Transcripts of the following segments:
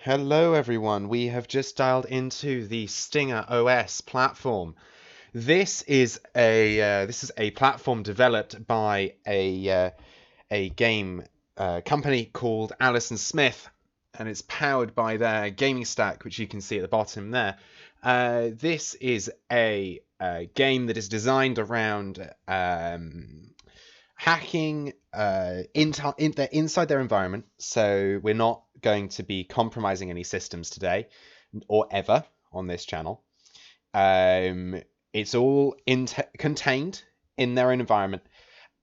Hello everyone, we have just dialed into the Stinger OS platform. This is a platform developed by a game company called Allison Smith, and it's powered by their gaming stack, which you can see at the bottom there. This is a game that is designed around hacking inside their environment, so we're not going to be compromising any systems today or ever on this channel. It's all contained in their own environment,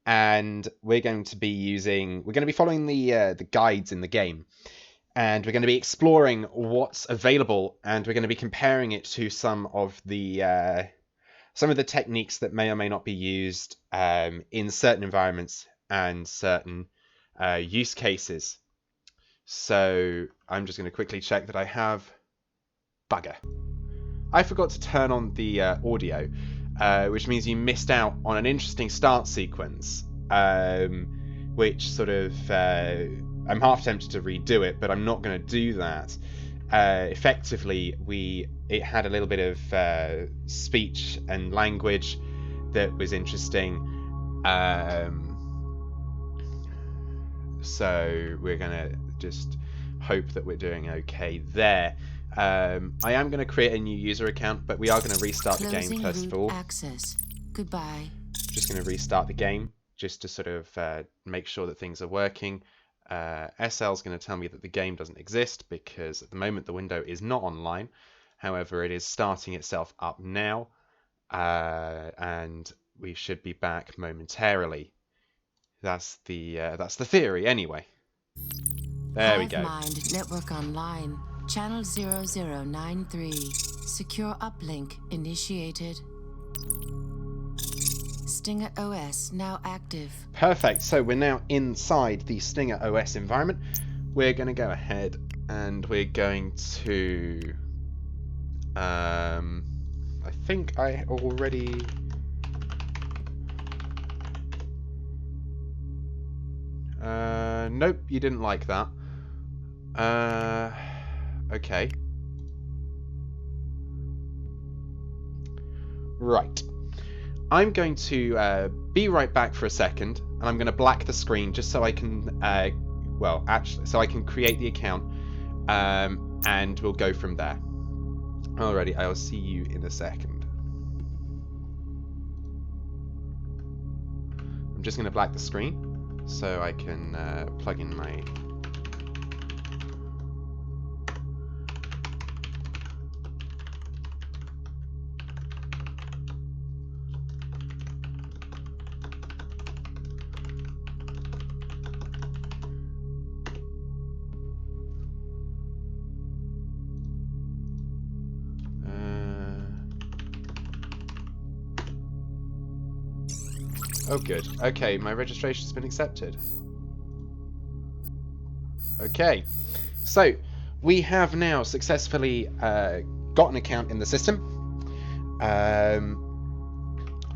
and we're going to be following the guides in the game, and we're going to be exploring what's available, and we're going to be comparing it to some of the techniques that may or may not be used in certain environments and certain use cases. So I'm just going to quickly check that I have... Bugger. I forgot to turn on the audio, which means you missed out on an interesting start sequence, which sort of... I'm half tempted to redo it, but I'm not going to do that. Effectively, it had a little bit of speech and language that was interesting. So we're going to just hope that we're doing okay there. I am going to create a new user account, but we are going to restart the game first of all. Access. Goodbye. Just going to restart the game just to sort of make sure that things are working. SL is going to tell me that the game doesn't exist because at the moment the window is not online. However, it is starting itself up now, and we should be back momentarily. That's the theory anyway. There we go. Mind Network Online, channel 0093. Secure uplink initiated. Stinger OS now active. Perfect. So we're now inside the Stinger OS environment. We're going to go ahead and we're going to... I think I already... Nope, you didn't like that. Okay. Right. I'm going to be right back for a second, and I'm going to black the screen just so I can, so I can create the account, and we'll go from there. Alrighty, I'll see you in a second. I'm just going to black the screen so I can plug in my... Oh, good. Okay, my registration's been accepted. Okay, so we have now successfully got an account in the system.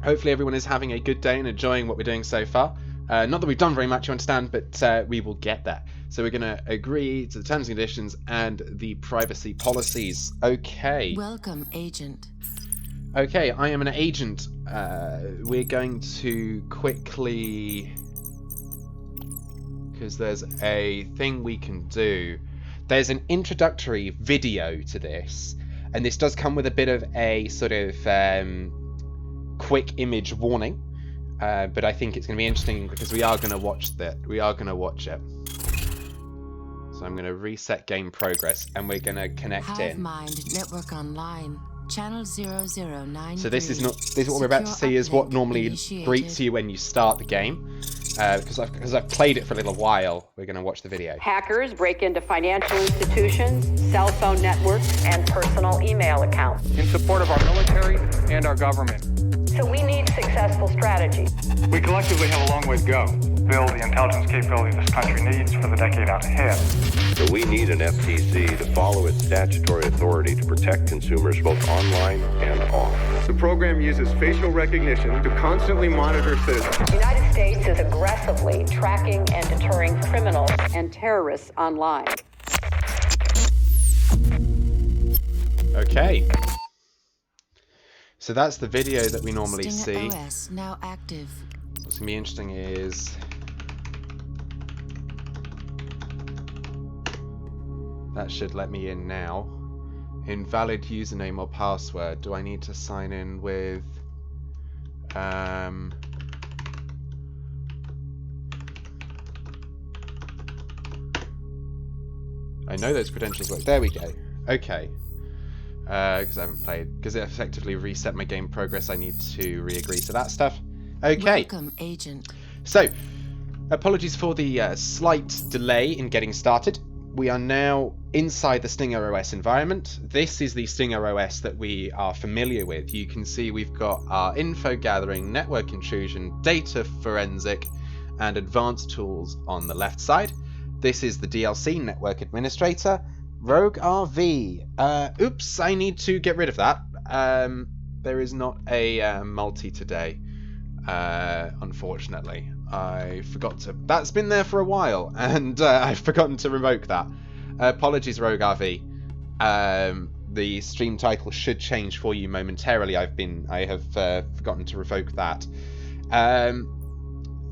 Hopefully everyone is having a good day and enjoying what we're doing so far. Not that we've done very much, you understand, but we will get there. So we're going to agree to the terms and conditions and the privacy policies. Okay. Welcome, agent. Okay, I am an agent. We're going to quickly... because there's a thing we can do. There's an introductory video to this, and this does come with a bit of a sort of quick image warning, but I think it's going to be interesting because we are going to watch that. We are going to watch it. So I'm going to reset game progress, and we're going to connect in. Mind Network Online, channel 0093. So this is what we're about to see is what normally greets you when you start the game. Because I've played it for a little while, we're going to watch the video. Hackers break into financial institutions, cell phone networks, and personal email accounts. In support of our military and our government. So we need successful strategy. We collectively have a long way to go. Build the intelligence capability this country needs for the decade out ahead. So we need an FTC to follow its statutory authority to protect consumers both online and off. The program uses facial recognition to constantly monitor citizens. The United States is aggressively tracking and deterring criminals and terrorists online. Okay. So that's the video that we normally Stinger see. OS now active. What's going to be interesting is... that should let me in now. Invalid username or password. Do I need to sign in with... I know those credentials work. There we go. Okay. Because I haven't played. Because it effectively reset my game progress, I need to re-agree to that stuff. Okay. Welcome, agent. So, apologies for the slight delay in getting started. We are now inside the Stinger OS environment. This is the Stinger OS that we are familiar with. You can see we've got our info gathering, network intrusion, data forensic, and advanced tools on the left side. This is the DLC network administrator, Rogue RV. Oops, I need to get rid of that. There is not a multi today, unfortunately. I forgot to... that's been there for a while, and I've forgotten to revoke that. Apologies, Rogue RV. The stream title should change for you momentarily. I have forgotten to revoke that.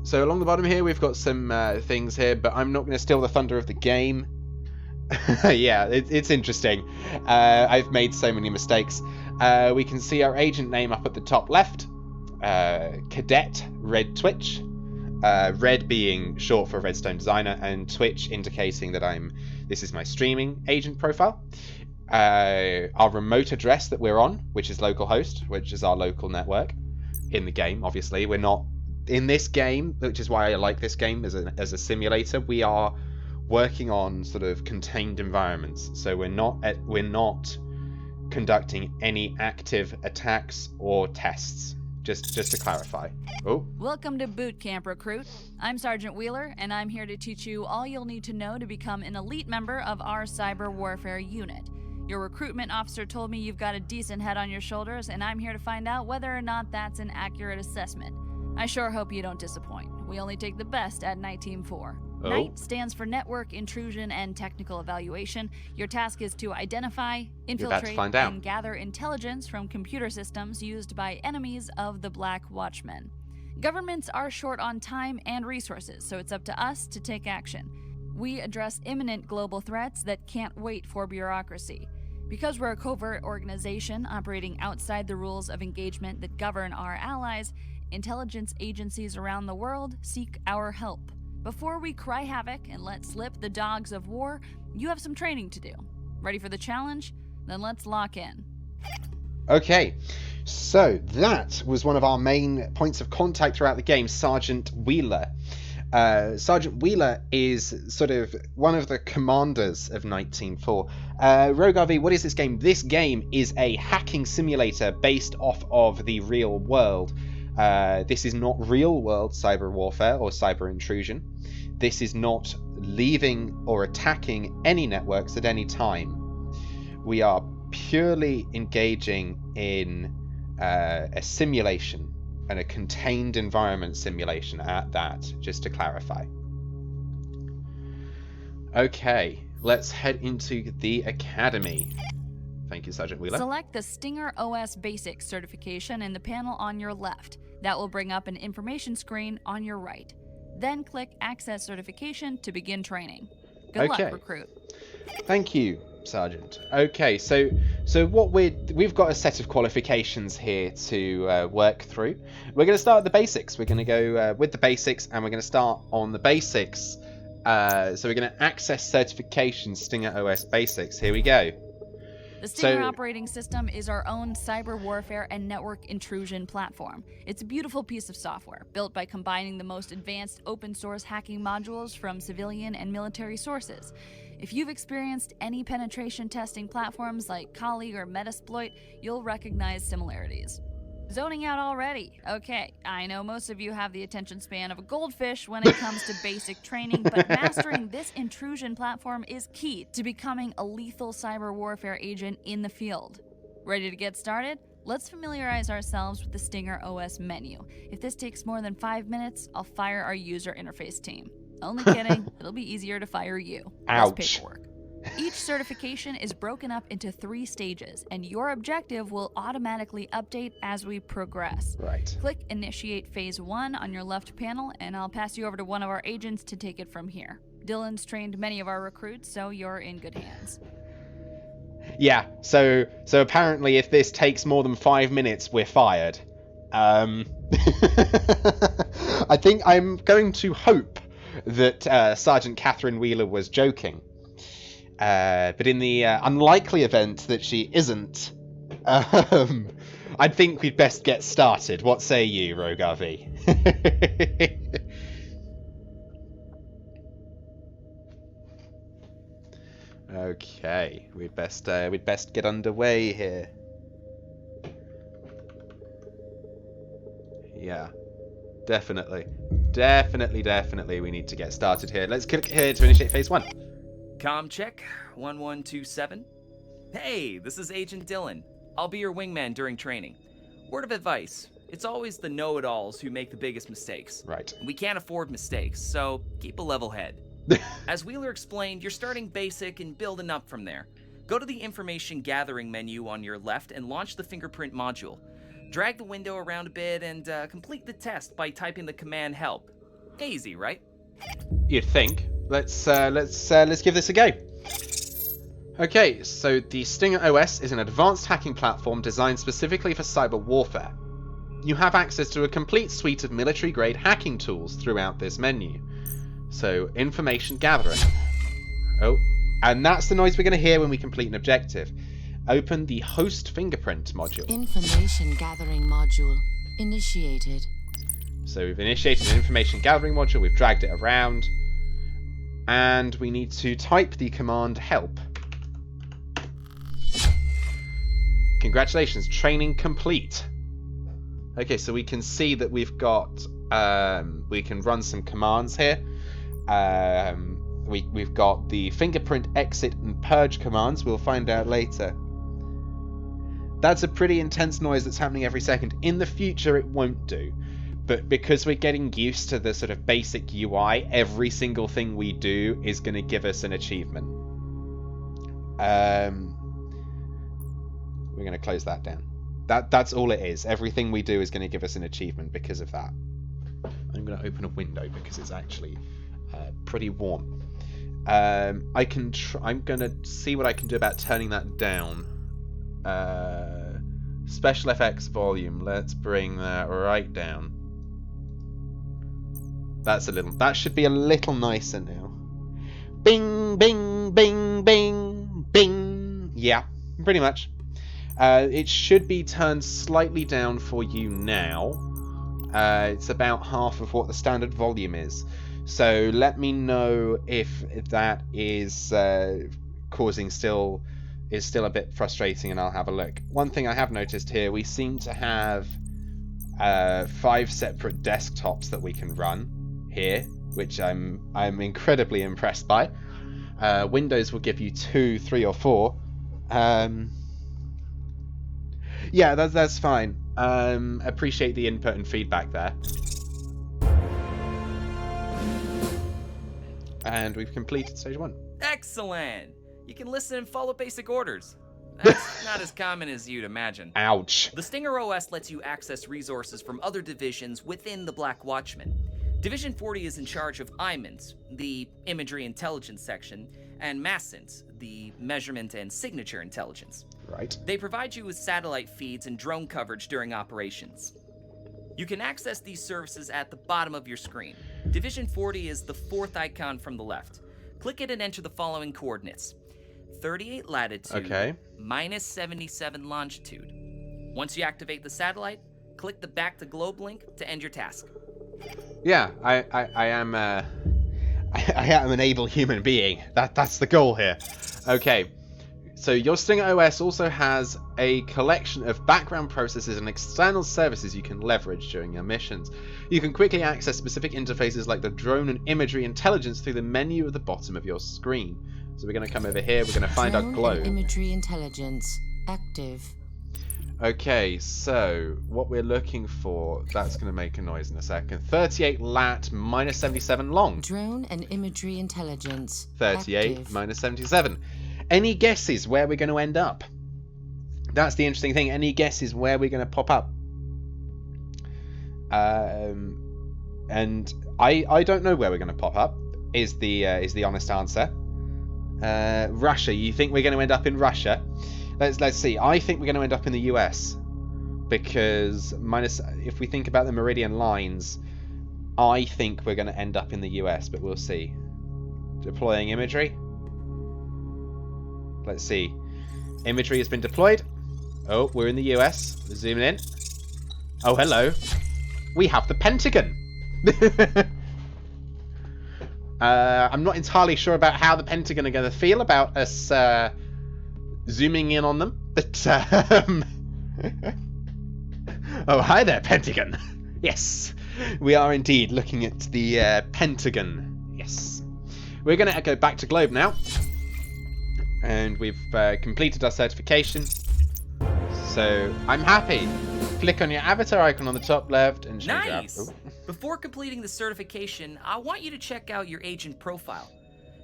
So along the bottom here, we've got some things here, but I'm not going to steal the thunder of the game. Yeah, it's interesting. I've made so many mistakes. We can see our agent name up at the top left. Cadet Red Twitch. Red being short for Redstone Designer, and Twitch indicating that this is my streaming agent profile. Our remote address that we're on, which is localhost, which is our local network in the game. Obviously, we're not in this game, which is why I like this game as a simulator. We are working on sort of contained environments, so we're not conducting any active attacks or tests. Just to clarify. Oh. Welcome to Boot Camp, Recruit. I'm Sergeant Wheeler, and I'm here to teach you all you'll need to know to become an elite member of our cyber warfare unit. Your recruitment officer told me you've got a decent head on your shoulders, and I'm here to find out whether or not that's an accurate assessment. I sure hope you don't disappoint. We only take the best at NITE Team 4. Oh. NITE stands for Network Intrusion and Technical Evaluation. Your task is to identify, infiltrate, and gather intelligence from computer systems used by enemies of the Black Watchmen. Governments are short on time and resources, so it's up to us to take action. We address imminent global threats that can't wait for bureaucracy. Because we're a covert organization operating outside the rules of engagement that govern our allies, intelligence agencies around the world seek our help. Before we cry havoc and let slip the dogs of war, you have some training to do. Ready for the challenge? Then let's lock in. Okay, so that was one of our main points of contact throughout the game, Sergeant Wheeler. Sergeant Wheeler is sort of one of the commanders of NITE Team 4. Rogue RV, what is this game? This game is a hacking simulator based off of the real world. This is not real-world cyber warfare or cyber intrusion. This is not leaving or attacking any networks at any time. We are purely engaging in a simulation, and a contained environment simulation at that, just to clarify. Okay, let's head into the academy. Thank you, Sergeant Wheeler. Select the Stinger OS Basics certification in the panel on your left. That will bring up an information screen on your right. Then click Access Certification to begin training. Good luck, Recruit. Thank you, Sergeant. Okay, so what we've got a set of qualifications here to work through. We're going to start at the basics. We're going to go with the basics, and we're going to start on the basics. So we're going to access certification Stinger OS Basics. Here we go. The Stinger operating system is our own cyber warfare and network intrusion platform. It's a beautiful piece of software, built by combining the most advanced open source hacking modules from civilian and military sources. If you've experienced any penetration testing platforms like Kali or Metasploit, you'll recognize similarities. Zoning out already? Okay, I know most of you have the attention span of a goldfish when it comes to basic training, but mastering this intrusion platform is key to becoming a lethal cyber warfare agent in the field. Ready to get started? Let's familiarize ourselves with the Stinger OS menu. If this takes more than 5 minutes, I'll fire our user interface team. Only kidding, it'll be easier to fire you. Ouch. Less paperwork. Each certification is broken up into 3 stages, and your objective will automatically update as we progress. Right. Click Initiate Phase 1 on your left panel, and I'll pass you over to one of our agents to take it from here. Dylan's trained many of our recruits, so you're in good hands. Yeah, so apparently if this takes more than 5 minutes, we're fired. I think I'm going to hope that Sergeant Catherine Wheeler was joking. But in the unlikely event that she isn't, I think we'd best get started. What say you, Rogue RV? Okay, we'd best get underway here. Yeah, definitely, we need to get started here. Let's click here to initiate phase 1. Comm check, 1127. Hey, this is Agent Dylan. I'll be your wingman during training. Word of advice, it's always the know-it-alls who make the biggest mistakes. Right. We can't afford mistakes, so keep a level head. As Wheeler explained, you're starting basic and building up from there. Go to the information gathering menu on your left and launch the fingerprint module. Drag the window around a bit and complete the test by typing the command help. Easy, right? You'd think. Let's give this a go. Okay, so the Stinger OS is an advanced hacking platform designed specifically for cyber warfare. You have access to a complete suite of military-grade hacking tools throughout this menu. So, information gathering. Oh, and that's the noise we're going to hear when we complete an objective. Open the host fingerprint module. Information gathering module initiated. So we've initiated an information gathering module, we've dragged it around, and we need to type the command help. Congratulations, training complete. Okay, so we can see that we've got, we can run some commands here. We've got the fingerprint exit and purge commands, we'll find out later. That's a pretty intense noise that's happening every second. In the future it won't do, but because we're getting used to the sort of basic UI, every single thing we do is going to give us an achievement. We're going to close that down. That's all it is. Everything we do is going to give us an achievement because of that. I'm going to open a window because it's actually pretty warm. I'm going to see what I can do about turning that down. Special effects volume. Let's bring that right down. That should be a little nicer now. Bing, bing, bing, bing, bing. Yeah, pretty much. It should be turned slightly down for you now. It's about half of what the standard volume is. So let me know if that is causing still a bit frustrating, and I'll have a look. One thing I have noticed here, we seem to have 5 separate desktops that we can run here, which I'm incredibly impressed by. Windows will give you 2, 3, or 4. Yeah, that's fine. Appreciate the input and feedback there. And we've completed stage 1. Excellent! You can listen and follow basic orders. That's not as common as you'd imagine. Ouch. The Stinger OS lets you access resources from other divisions within the Black Watchman. Division 40 is in charge of IMINS, the Imagery Intelligence section, and MASINS, the Measurement and Signature Intelligence. Right. They provide you with satellite feeds and drone coverage during operations. You can access these services at the bottom of your screen. Division 40 is the 4th icon from the left. Click it and enter the following coordinates. 38 latitude, okay. minus 77 longitude. Once you activate the satellite, click the back to globe link to end your task. Yeah, I am I am an able human being. That's the goal here. Okay. So your Stinger OS also has a collection of background processes and external services you can leverage during your missions. You can quickly access specific interfaces like the drone and imagery intelligence through the menu at the bottom of your screen. So we're going to come over here, we're going to find our globe. Drone and imagery intelligence active. Okay, so what we're looking for, that's going to make a noise in a second. 38 lat, minus 77 long. Drone and imagery intelligence 38 active. minus 77. Any guesses where we're going to end up? That's the interesting thing. Any guesses where we're going to pop up? And I don't know where we're going to pop up. Is the honest answer. Russia. You think we're going to end up in Russia? Let's see. I think we're going to end up in the US, because if we think about the meridian lines, I think we're going to end up in the US, but we'll see. Deploying imagery. Let's see. Imagery has been deployed. Oh, we're in the US. We're zooming in. Oh, hello. We have the Pentagon. I'm not entirely sure about how the Pentagon are going to feel about us zooming in on them, but oh, hi there, Pentagon. Yes, we are indeed looking at the Pentagon. Yes, we're going to go back to Globe now, and we've completed our certification. So I'm happy. Click on your avatar icon on the top left and change Nice! Before completing the certification, I want you to check out your agent profile.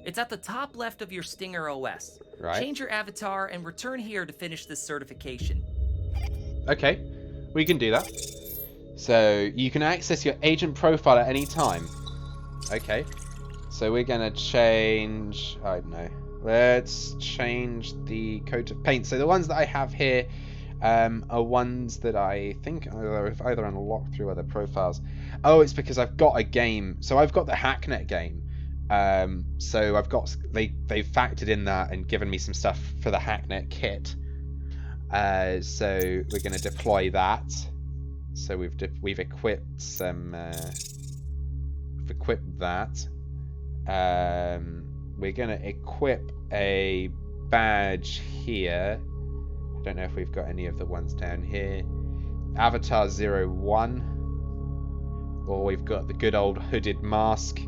It's at the top left of your Stinger OS. Right. Change your avatar and return here to finish this certification. Okay, we can do that. So you can access your agent profile at any time. Okay, so we're gonna change, I don't know, let's change the coat of paint. So the ones that I have here are ones that I think I've either unlocked through other profiles. Oh, it's because I've got a game. So I've got the Hacknet game. So I've got they've factored in that and given me some stuff for the Hacknet kit. So we're going to deploy that. So we've equipped some. We've equipped that. We're going to equip a badge here. I don't know if we've got any of the ones down here. Avatar 01. Or we've got the good old hooded mask.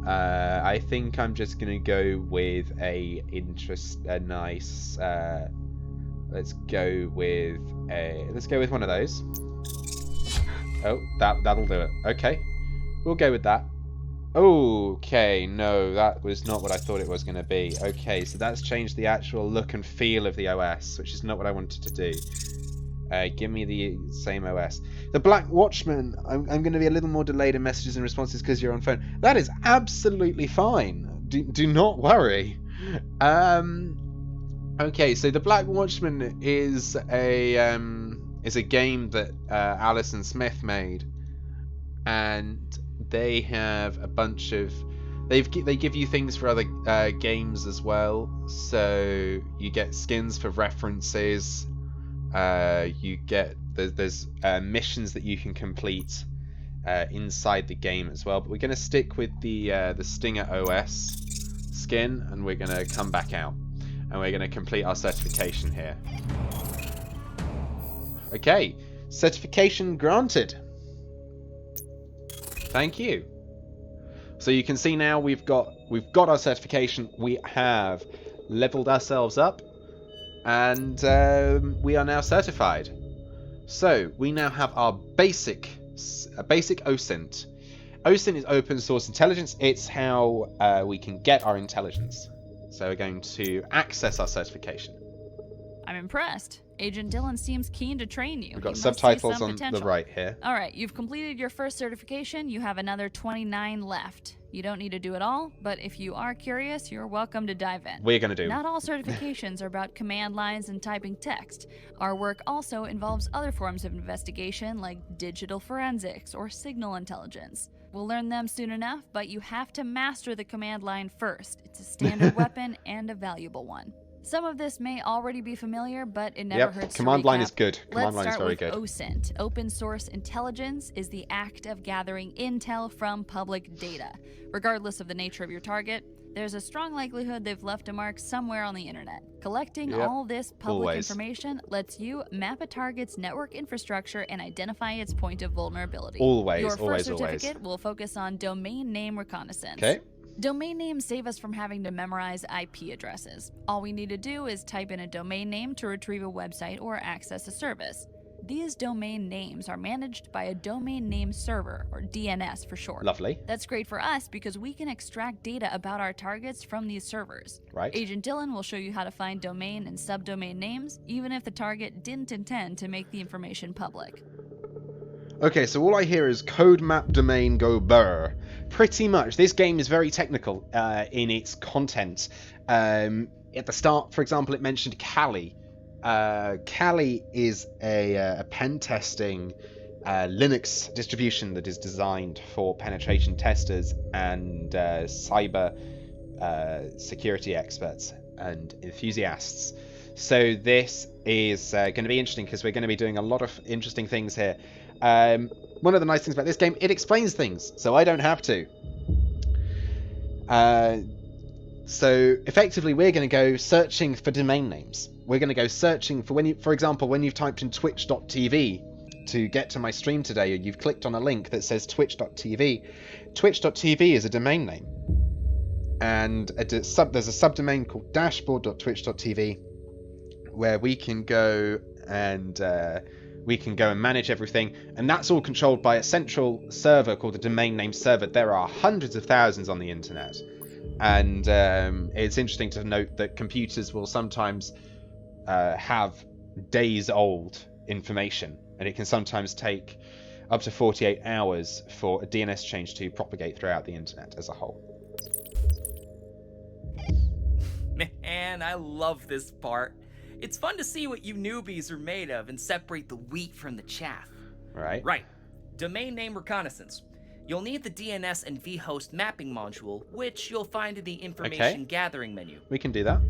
I think I'm just gonna go with a nice. Let's go with one of those. Oh, that'll do it. Okay, we'll go with that. Okay, no, that was not what I thought it was going to be. Okay, so that's changed the actual look and feel of the OS, which is not what I wanted to do. Give me the same OS. The Black Watchman, I'm going to be a little more delayed in messages and responses because you're on phone. That is absolutely fine. Do not worry. Okay, so the Black Watchman is a game that Alison Smith made, and they have a bunch of they give you things for other games as well. So you get skins for references. You get there's missions that you can complete inside the game as well. But we're going to stick with the Stinger OS skin, and we're going to come back out, and we're going to complete our certification here. Okay, certification granted. Thank you. So you can see now we've got our certification. We have leveled ourselves up, and we are now certified. So we now have our basic OSINT. OSINT is open source intelligence. It's how we can get our intelligence. So we're going to access our certification. I'm impressed. Agent Dillon seems keen to train you. We've got subtitles on the right here. All right, you've completed your first certification. You have another 29 left. You don't need to do it all, but if you are curious, you're welcome to dive in. We're going to do. Not all certifications are about command lines and typing text. Our work also involves other forms of investigation like digital forensics or signal intelligence. We'll learn them soon enough, but you have to master the command line first. It's a standard weapon and a valuable one. Some of this may already be familiar, but it never hurts to command line recap. is good. Command line is very good. Let's start with OSINT. Open source intelligence is the act of gathering intel from public data. Regardless of the nature of your target, there's a strong likelihood they've left a mark somewhere on the internet. Collecting all this public information lets you map a target's network infrastructure and identify its point of vulnerability. Your first certificate will focus on domain name reconnaissance. Okay. Domain names save us from having to memorize IP addresses. All we need to do is type in a domain name to retrieve a website or access a service. These domain names are managed by a domain name server, or DNS for short. Lovely. That's great for us because we can extract data about our targets from these servers. Right. Agent Dylan will show you how to find domain and subdomain names, even if the target didn't intend to make the information public. Okay, so all I hear is code map domain go burr. Pretty much. This game is very technical in its content. At the start, for example, it mentioned Kali. Kali is a pen testing Linux distribution that is designed for penetration testers and cyber security experts and enthusiasts. So this is going to be interesting because we're going to be doing a lot of interesting things here. One of the nice things about this game, it explains things, so I don't have to. So effectively, we're going to go searching for domain names. We're going to go searching for for example, when you've typed in twitch.tv to get to my stream today, or you've clicked on a link that says twitch.tv. Twitch.tv is a domain name, and there's a subdomain called dashboard.twitch.tv where we can go and manage everything, and that's all controlled by a central server called the domain name server. There are hundreds of thousands on the internet. And it's interesting to note that computers will sometimes have days-old information, and it can sometimes take up to 48 hours for a DNS change to propagate throughout the internet as a whole. Man, I love this part. It's fun to see what you newbies are made of and separate the wheat from the chaff. Right. Domain name reconnaissance. You'll need the DNS and vhost mapping module, which you'll find in the information gathering menu. We can do that.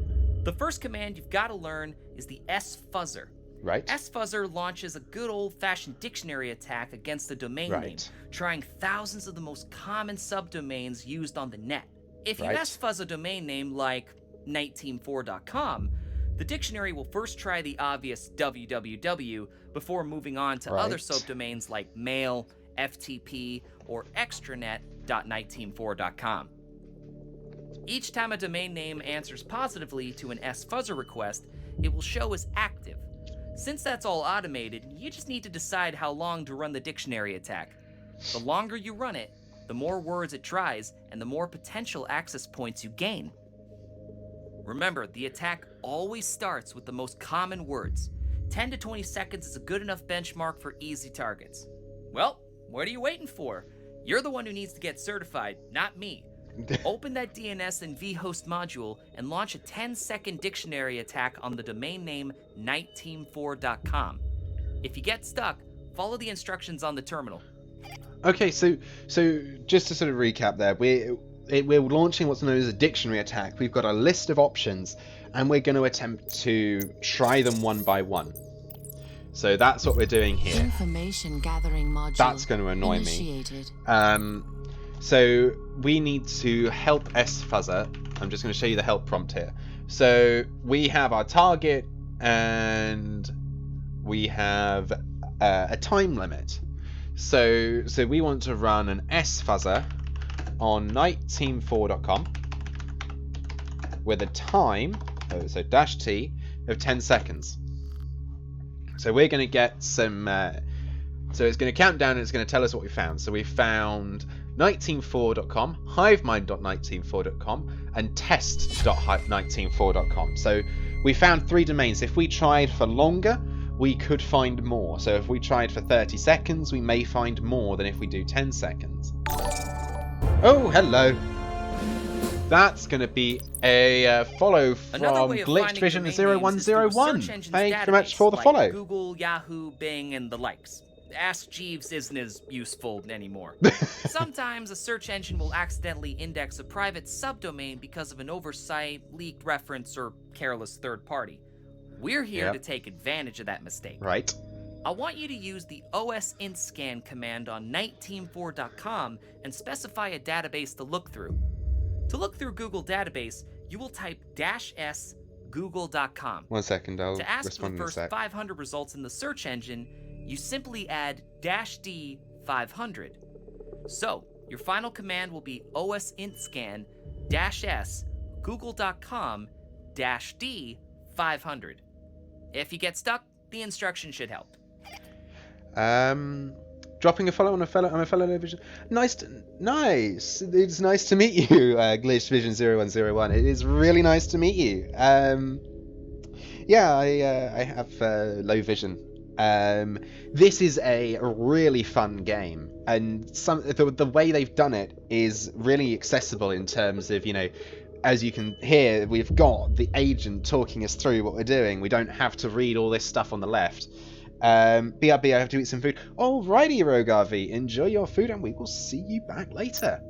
The first command you've got to learn is the sfuzzer. Right. Sfuzzer launches a good old-fashioned dictionary attack against the domain name, trying thousands of the most common subdomains used on the net. If you sfuzz a domain name like NITE-Team4.com, the dictionary will first try the obvious www before moving on to other subdomains like mail, FTP, or extranet.NITE-Team4.com. Each time a domain name answers positively to an sfuzzer request, it will show as active. Since that's all automated, you just need to decide how long to run the dictionary attack. The longer you run it, the more words it tries, and the more potential access points you gain. Remember, the attack always starts with the most common words. 10 to 20 seconds is a good enough benchmark for easy targets. Well, what are you waiting for? You're the one who needs to get certified, not me. Open that DNS and vhost module and launch a 10-second dictionary attack on the domain name NITE-Team4.com. If you get stuck, follow the instructions on the terminal. Okay, so just to sort of recap there, we're launching what's known as a dictionary attack. We've got a list of options, and we're going to attempt to try them one by one. So that's what we're doing here. Information gathering module. That's going to annoy initiated. me. So we need to help sfuzzer. I'm just going to show you the help prompt here. So we have our target, and we have a time limit. So we want to run an sfuzzer on NITE-Team4.com with a time, so -t, of 10 seconds. So we're going to get some, so it's going to count down and it's going to tell us what we found. So we found NITE-Team4.com, hivemind.NITE-Team4.com, and test.NITE-Team4.com. So we found 3 domains. If we tried for longer, we could find more. So if we tried for 30 seconds, we may find more than if we do 10 seconds. Oh, hello. That's going to be a follow from Glitched Vision 0101. Thank you very much for the follow. Google, Yahoo, Bing, and the likes. Ask Jeeves isn't as useful anymore. Sometimes a search engine will accidentally index a private subdomain because of an oversight, leaked reference, or careless third party. We're here to take advantage of that mistake. Right. I want you to use the OSINTSCAN command on NITE-Team4.com and specify a database to look through. To look through Google database, you will type -s google.com. 1 second, I'll To ask for respond the in a first sec. 500 results in the search engine, you simply add -d 500. So, your final command will be OSINTSCAN -s google.com -d 500. If you get stuck, the instruction should help. Dropping a follow on a fellow low vision. Nice. It's nice to meet you, Glitch Vision 0101. It is really nice to meet you. Yeah, I have low vision. This is a really fun game, and the way they've done it is really accessible in terms of, you know, as you can hear, we've got the agent talking us through what we're doing. We don't have to read all this stuff on the left. BRB, I have to eat some food. Alrighty, Rogarvi, enjoy your food, and we will see you back later.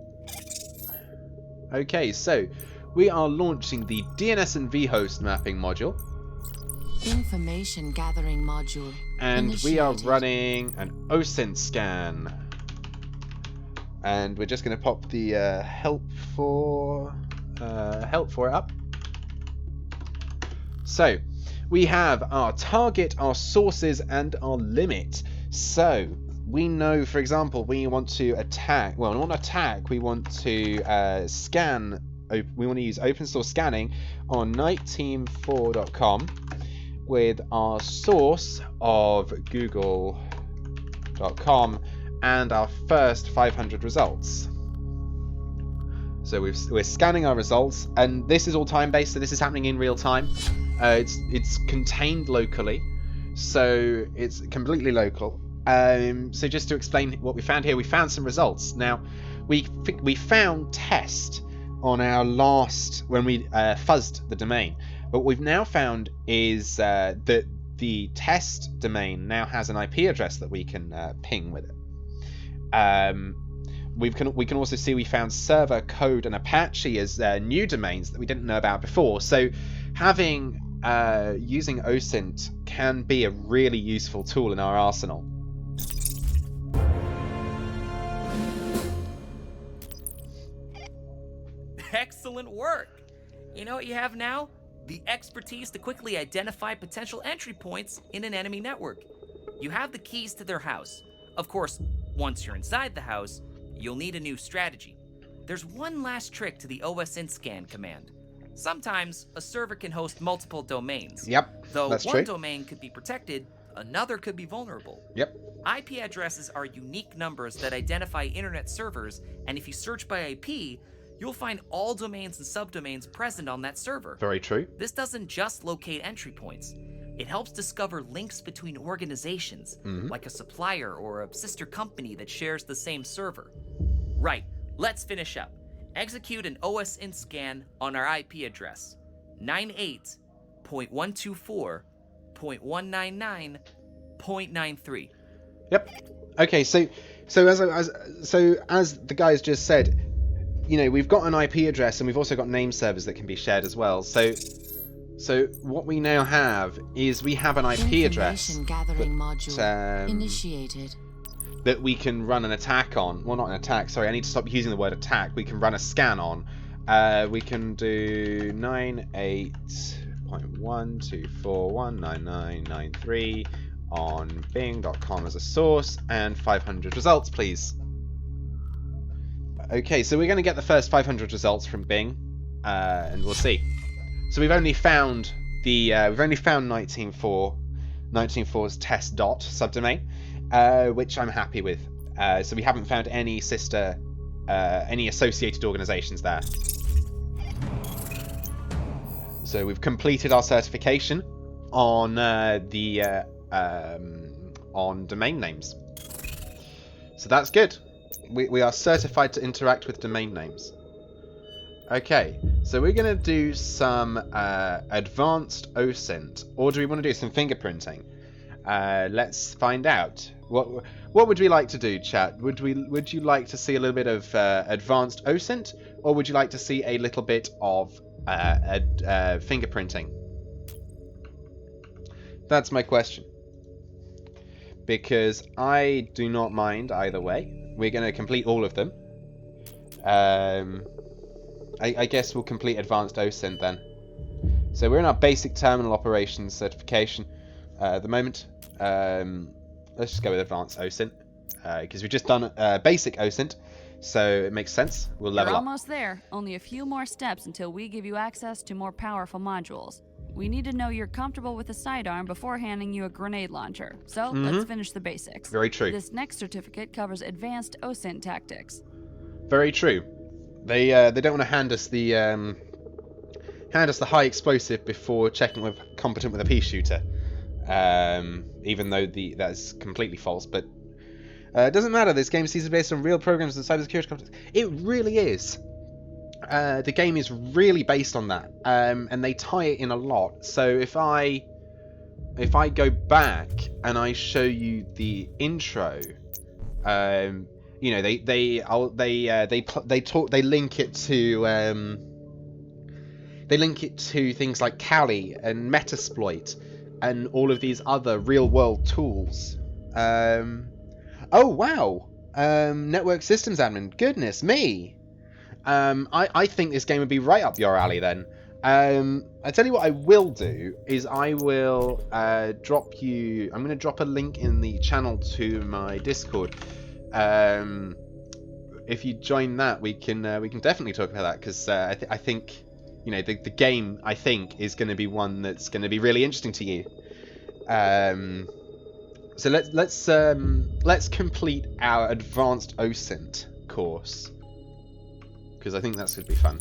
Okay, so we are launching the DNS and vhost mapping module. Information gathering module. And we are initiated. running an OSINT scan. And we're just going to pop the help for it up. So, we have our target, our sources, and our limit. So, we know, for example, we want to attack. Well, we want to attack. We want to scan. We want to use open source scanning on NITEteam4.com with our source of google.com and our first 500 results. So we're scanning our results, and this is all time-based, so this is happening in real time. It's contained locally, so it's completely local. So just to explain what we found here, we found some results. Now, we found test on our last, when we fuzzed the domain. But what we've now found is that the test domain now has an IP address that we can ping with it. We can also see we found server code and Apache as new domains that we didn't know about before. So having using OSINT can be a really useful tool in our arsenal. Excellent work! You know what you have now? The expertise to quickly identify potential entry points in an enemy network. You have the keys to their house. Of course, once you're inside the house, you'll need a new strategy. There's one last trick to the OSINT scan command. Sometimes a server can host multiple domains. Yep, Though that's one true. domain could be protected, another could be vulnerable. Yep. IP addresses are unique numbers that identify internet servers, and if you search by IP, you'll find all domains and subdomains present on that server. Very true. This doesn't just locate entry points. It helps discover links between organizations, like a supplier or a sister company that shares the same server. Right, let's finish up. Execute an OSINT scan on our IP address, 98.124.199.93. Yep. Okay, so as the guys just said, you know, we've got an IP address and we've also got name servers that can be shared as well. So what we now have is we have an IP address Information gathering module initiated. that we can run an attack on. Well, not an attack, sorry, I need to stop using the word attack. We can run a scan on. We can do 98.124.199.93 on bing.com as a source, and 500 results, please. Okay, so we're going to get the first 500 results from Bing, and we'll see. So we've only found the NITE Team 4's test dot subdomain, which I'm happy with. So we haven't found any any associated organizations there. So we've completed our certification on on domain names. So that's good. We are certified to interact with domain names. Okay, so we're going to do some advanced OSINT, or do we want to do some fingerprinting? Let's find out. What would we like to do, chat? Would you like to see a little bit of advanced OSINT, or would you like to see a little bit of fingerprinting? That's my question. Because I do not mind either way. We're going to complete all of them. I guess we'll complete advanced OSINT then. So we're in our basic terminal operations certification at the moment. Let's just go with advanced OSINT because we've just done basic OSINT, so it makes sense. We'll level You're up. almost there. Only a few more steps until we give you access to more powerful modules. We need to know you're comfortable with a sidearm before handing you a grenade launcher. So let's finish the basics. Very true. This next certificate covers advanced OSINT tactics. Very true. They don't want to hand us the high explosive before checking we're competent with a pea shooter. Even though that's completely false, but it doesn't matter. This game is based on real programs and cybersecurity competence. It really is. The game is really based on that, and they tie it in a lot. So if I go back and I show you the intro, you know, they link it to things like Kali and Metasploit and all of these other real world tools. Oh wow, network systems admin. Goodness me. I think this game would be right up your alley then. I tell you what I will do is I will I'm going to drop a link in the channel to my Discord. If you join that, we can definitely talk about that, because I think, you know, the game, I think, is going to be one that's going to be really interesting to you. So let's complete our advanced OSINT course, because I think that's going to be fun.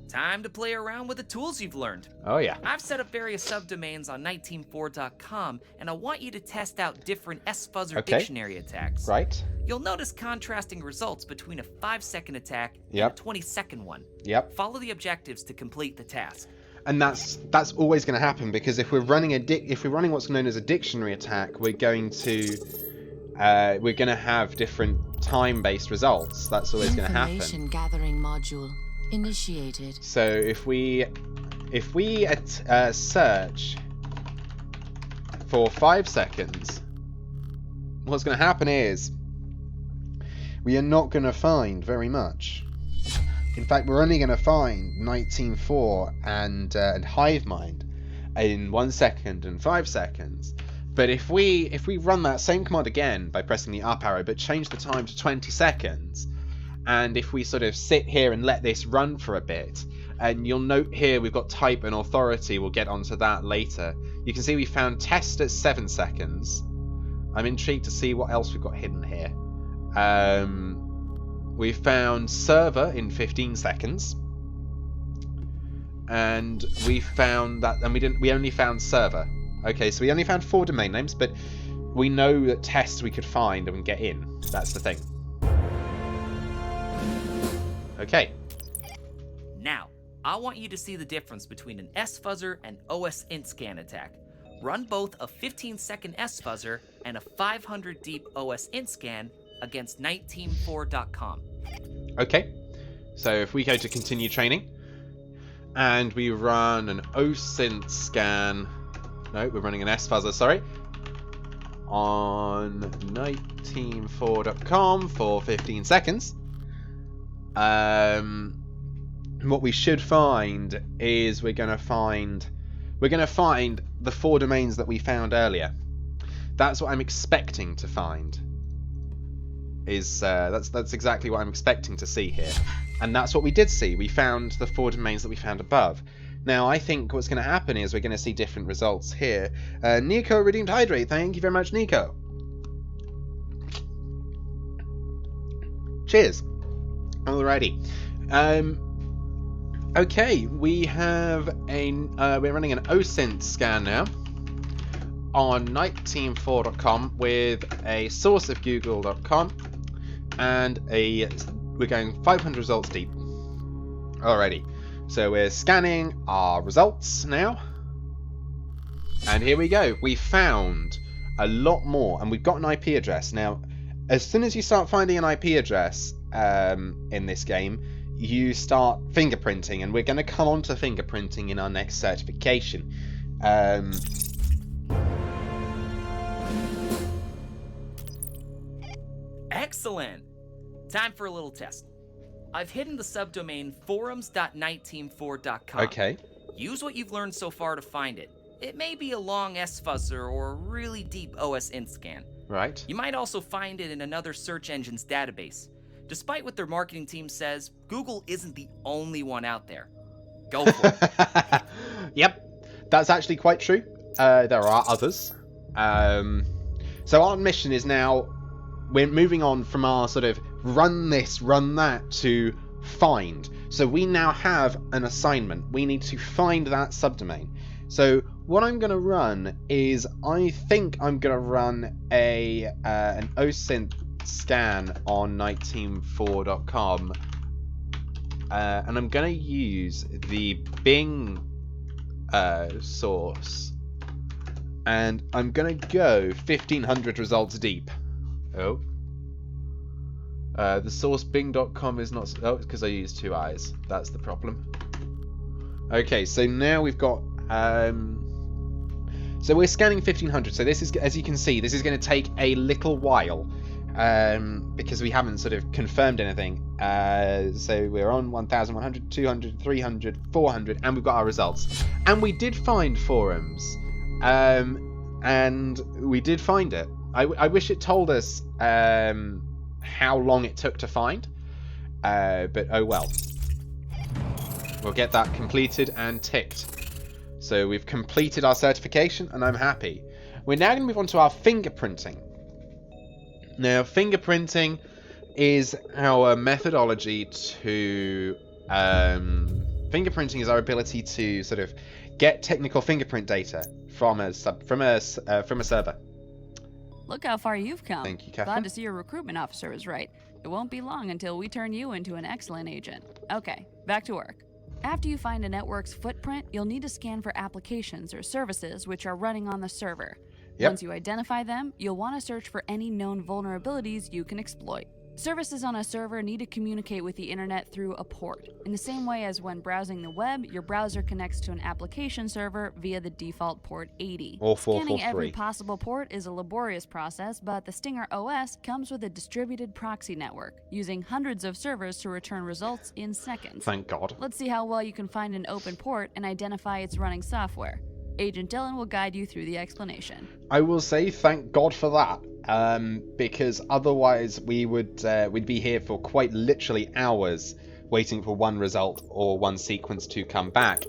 Time to play around with the tools you've learned. Oh yeah. I've set up various subdomains on NITEteam4.com, and I want you to test out different S-Fuzzer dictionary attacks. Right. You'll notice contrasting results between a 5-second attack and a 20-second one. Yep. Follow the objectives to complete the task. And that's always going to happen, because if we're running what's known as a dictionary attack, we're going to have different time-based results. That's always going to happen. Information gathering module initiated. So if we search for 5 seconds, what's going to happen is we are not going to find very much. In fact, we're only going to find NITE Team 4 and Hivemind in 1 second and 5 seconds. But if we run that same command again by pressing the up arrow, but change the time to 20 seconds, and if we sort of sit here and let this run for a bit, and you'll note here we've got type and authority, we'll get onto that later. You can see we found test at 7 seconds. I'm intrigued to see what else we've got hidden here. We found server in 15 seconds, and we found that, and we only found server. Okay, so we only found 4 domain names, but we know that tests we could find and get in. That's the thing. Okay. Now, I want you to see the difference between an S-Fuzzer and OSINT scan attack. Run both a 15-second S-Fuzzer and a 500 deep OSINT scan against NITEteam4.com. Okay, so if we go to continue training and we run an OSINT scan, no, we're running an S-Fuzzer, sorry, on NITEteam4.com for 15 seconds. What we should find is we're going to find the 4 domains that we found earlier. That's what I'm expecting to find. That's exactly what I'm expecting to see here, and that's what we did see. We found the 4 domains that we found above. Now I think what's going to happen is we're going to see different results here. Nico redeemed hydrate. Thank you very much, Nico. Cheers. Alrighty. Okay, we have we're running an OSINT scan now on NITEteam4.com with a source of google.com, and we're going 500 results deep. Alrighty, so we're scanning our results now, and here we go. We found a lot more, and we've got an IP address. Now, as soon as you start finding an IP address in this game, you start fingerprinting, and we're going to come on to fingerprinting in our next certification. Excellent! Time for a little test. I've hidden the subdomain forums.NITEteam4.com. Okay. Use what you've learned so far to find it. It may be a long S-Fuzzer or a really deep OSINT scan. Right. You might also find it in another search engine's database. Despite what their marketing team says, Google isn't the only one out there. Go for it. Yep. that's actually quite true. There are others. So our mission is now, we're moving on from our sort of run this, run that, to find. So we now have an assignment. We need to find that subdomain. So what I'm going to run is, I think I'm going to run an OSINT scan on NITEteam4.com, and I'm going to use the Bing source, and I'm going to go 1500 results deep. Oh. The source bing.com is not... Oh, it's because I used two eyes. That's the problem. Okay, so now we've got... So we're scanning 1500. So this is, as you can see, this is going to take a little while. Because we haven't sort of confirmed anything. So we're on 1100, 200, 300, 400, and we've got our results. And we did find forums. And we did find it. I wish it told us how long it took to find, but oh well. We'll get that completed and ticked. So we've completed our certification, and I'm happy. We're now going to move on to our fingerprinting. Now, fingerprinting is our methodology to... fingerprinting is our ability to sort of get technical fingerprint data from a server. Look how far you've come. Thank you, Catherine. Glad to see your recruitment officer was right. It won't be long until we turn you into an excellent agent. Okay, back to work. After you find a network's footprint, you'll need to scan for applications or services which are running on the server. Yep. Once you identify them, you'll want to search for any known vulnerabilities you can exploit. Services on a server need to communicate with the internet through a port. In the same way as when browsing the web, your browser connects to an application server via the default port 80. Or Scanning 443. every possible port is a laborious process, but the Stinger OS comes with a distributed proxy network, using hundreds of servers to return results in seconds. Thank God. Let's see how well you can find an open port and identify its running software. Agent Dylan will guide you through the explanation. I will say thank God for that. Because otherwise we'd be here for quite literally hours waiting for one result or one sequence to come back.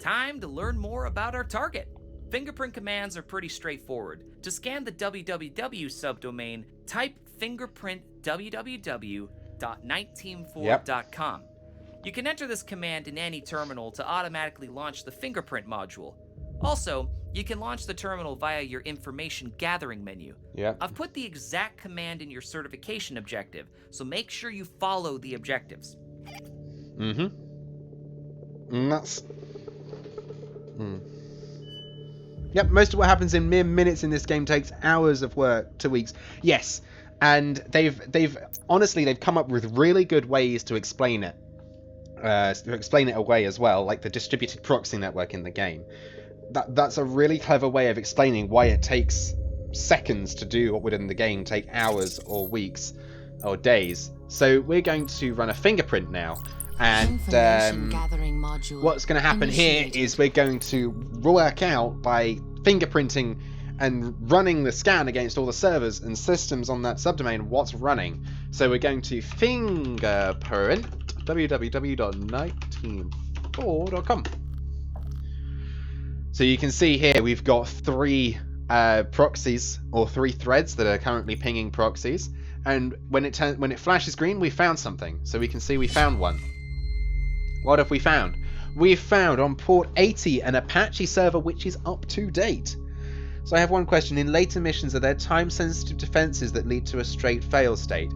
Time to learn more about our target. Fingerprint commands are pretty straightforward. To scan the www subdomain, type fingerprint www.niteteam4.com. You can enter this command in any terminal to automatically launch the fingerprint module. Also, you can launch the terminal via your information gathering menu. Yep. I've put the exact command in your certification objective, so make sure you follow the objectives. And that's... Yep, most of what happens in mere minutes in this game takes hours of work to weeks. Yes, and they've honestly, they've come up with really good ways to explain it. To explain it away as well, like the distributed proxy network in the game. That's a really clever way of explaining why it takes seconds to do what would in the game take hours or weeks or days. So we're going to run a fingerprint now, and what's going to happen here is we're going to work out by fingerprinting and running the scan against all the servers and systems on that subdomain what's running. So we're going to fingerprint www.niteteam4.com. So you can see here we've got three proxies, or three threads that are currently pinging proxies, and when it flashes green, we found something. So we can see we found one. What have we found? We've found on port 80 an Apache server which is up to date. So I have one question. In later missions, are there time-sensitive defenses that lead to a straight fail state?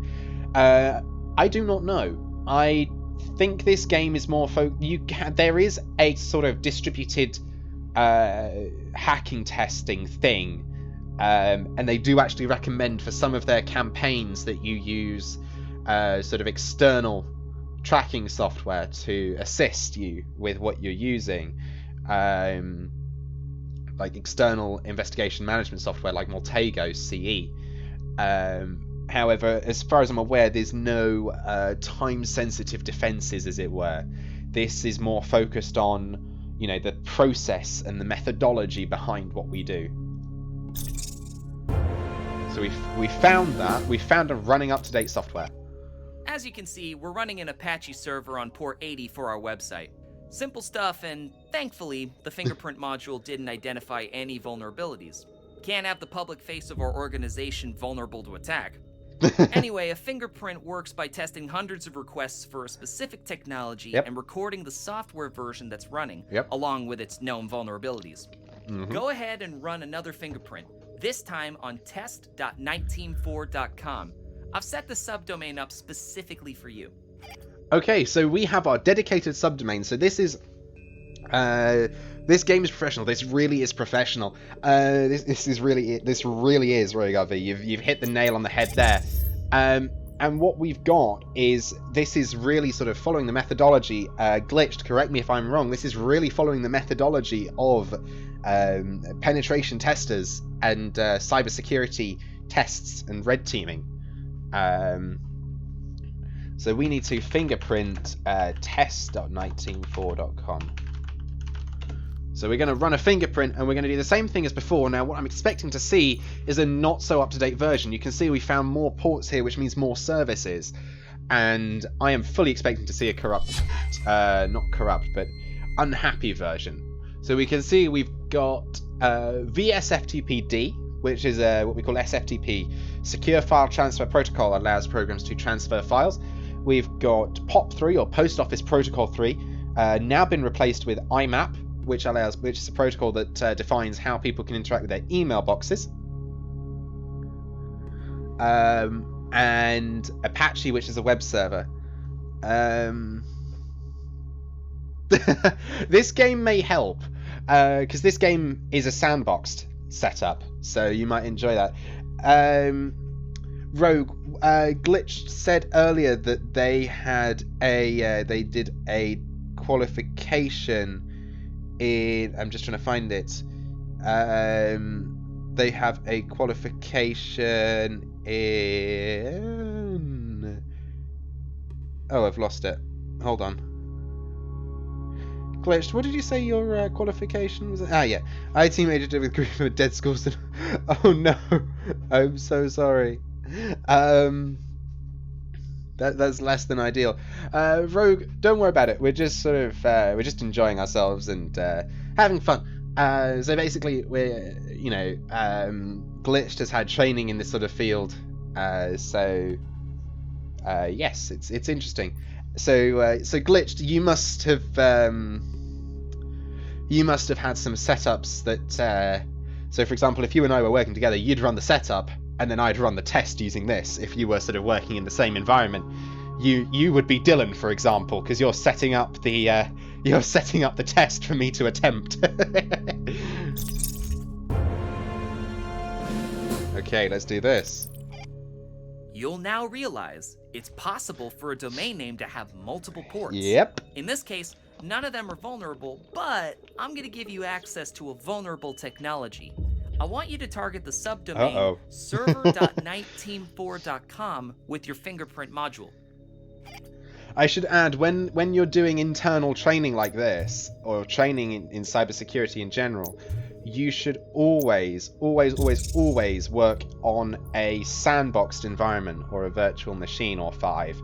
I do not know. I think this game is more there is a sort of distributed hacking testing thing, and they do actually recommend for some of their campaigns that you use sort of external tracking software to assist you with what you're using, like external investigation management software like Multago CE. However, as far as I'm aware, there's no time-sensitive defenses, as it were. This is more focused on, the process and the methodology behind what we do. So we found that. We found a running up-to-date software. As you can see, we're running an Apache server on port 80 for our website. Simple stuff, and thankfully, the fingerprint module didn't identify any vulnerabilities. Can't have the public face of our organization vulnerable to attack. Anyway, a fingerprint works by testing hundreds of requests for a specific technology and recording the software version that's running, along with its known vulnerabilities. Go ahead and run another fingerprint, this time on test.niteteam4.com. I've set the subdomain up specifically for you. Okay, so we have our dedicated subdomain. So this is this game is professional. This really is professional. This really is Rogue RV. You've hit the nail on the head there. And what we've got is, this is really sort of following the methodology. Glitched, correct me if I'm wrong. This is really following the methodology of penetration testers and cybersecurity tests and red teaming. So we need to fingerprint test.niteteam4.com. So we're going to run a fingerprint, and we're going to do the same thing as before. Now, what I'm expecting to see is a not so up-to-date version. You can see we found more ports here, which means more services. And I am fully expecting to see a not corrupt, but unhappy version. So we can see we've got VSFTPD, which is what we call SFTP. Secure File Transfer Protocol allows programs to transfer files. We've got POP3, or Post Office Protocol 3, now been replaced with IMAP, which is a protocol that defines how people can interact with their email boxes. And Apache, which is a web server. This game may help, because this game is a sandboxed setup, so you might enjoy that. Rogue, Glitch said earlier that they had they did a qualification in, I'm just trying to find it. They have a qualification in... Oh, I've lost it. Hold on. Glitched, what did you say your qualification was? Ah, yeah. IT major with group of dead schools. Oh no, I'm so sorry. That's less than ideal. Rogue, don't worry about it. We're just sort of we're just enjoying ourselves and having fun. So basically, we're Glitched has had training in this sort of field. So yes, it's interesting. So Glitched, you must have had some setups that. So for example, if you and I were working together, you'd run the setup, and then I'd run the test using this. If you were sort of working in the same environment, you would be Dylan, for example, because you're setting up the test for me to attempt. Okay, let's do this. You'll now realize it's possible for a domain name to have multiple ports. Yep. In this case, none of them are vulnerable, but I'm going to give you access to a vulnerable technology. I want you to target the subdomain server.niteteam4.com with your fingerprint module. I should add, when you're doing internal training like this, or training in cybersecurity in general, you should always work on a sandboxed environment or a virtual machine or 5.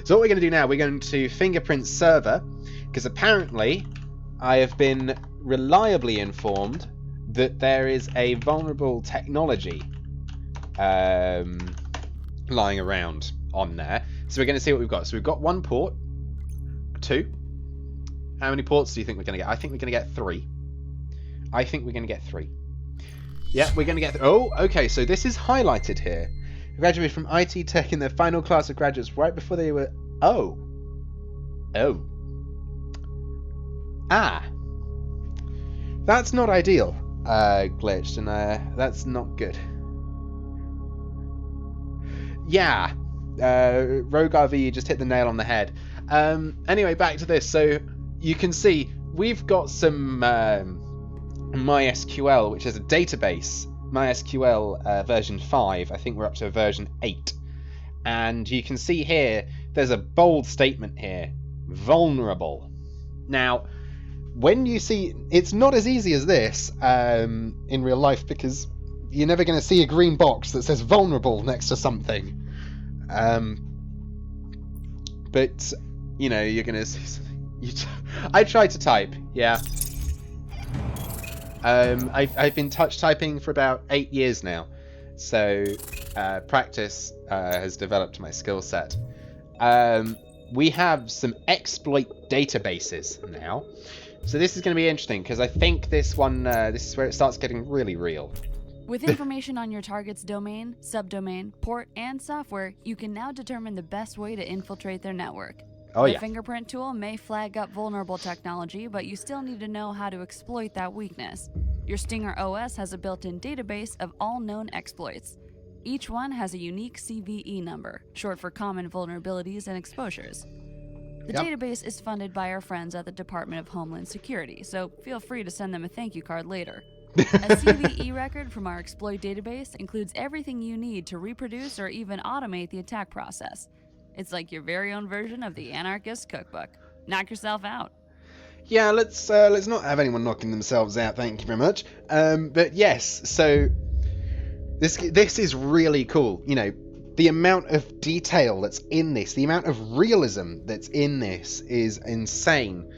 So what we're going to do now, we're going to fingerprint server, because apparently I have been reliably informed that there is a vulnerable technology lying around on there. So we're going to see what we've got. So we've got 1 port, 2. How many ports do you think we're going to get? I think we're going to get 3. I think we're going to get 3. Yeah, we're going to get... Oh, okay, so this is highlighted here. Graduated from IT Tech in their final class of graduates right before they were... Oh. Ah. That's not ideal, Glitched, and that's not good. Yeah. Rogue RV, you just hit the nail on the head. Anyway, back to this. So you can see we've got some MySQL, which is a database. MySQL version 5. I think we're up to version 8. And you can see here, there's a bold statement here. Vulnerable. Now, when you see... It's not as easy as this in real life, because you're never going to see a green box that says vulnerable next to something. But, you're going to see something. I tried to type, yeah. I've been touch typing for about 8 years now, so practice has developed my skill set. We have some exploit databases now, so this is going to be interesting because I think this one, this is where it starts getting really real. With information on your target's domain, subdomain, port, and software, you can now determine the best way to infiltrate their network. Oh, the yeah. fingerprint tool may flag up vulnerable technology, but you still need to know how to exploit that weakness. Your Stinger OS has a built-in database of all known exploits. Each one has a unique CVE number, short for Common Vulnerabilities and Exposures. The database is funded by our friends at the Department of Homeland Security, so feel free to send them a thank you card later. A CVE record from our exploit database includes everything you need to reproduce or even automate the attack process. It's like your very own version of the Anarchist Cookbook. Knock yourself out. Yeah, let's not have anyone knocking themselves out. Thank you very much. But yes, so this is really cool. You know, the amount of detail that's in this, the amount of realism that's in this is insane.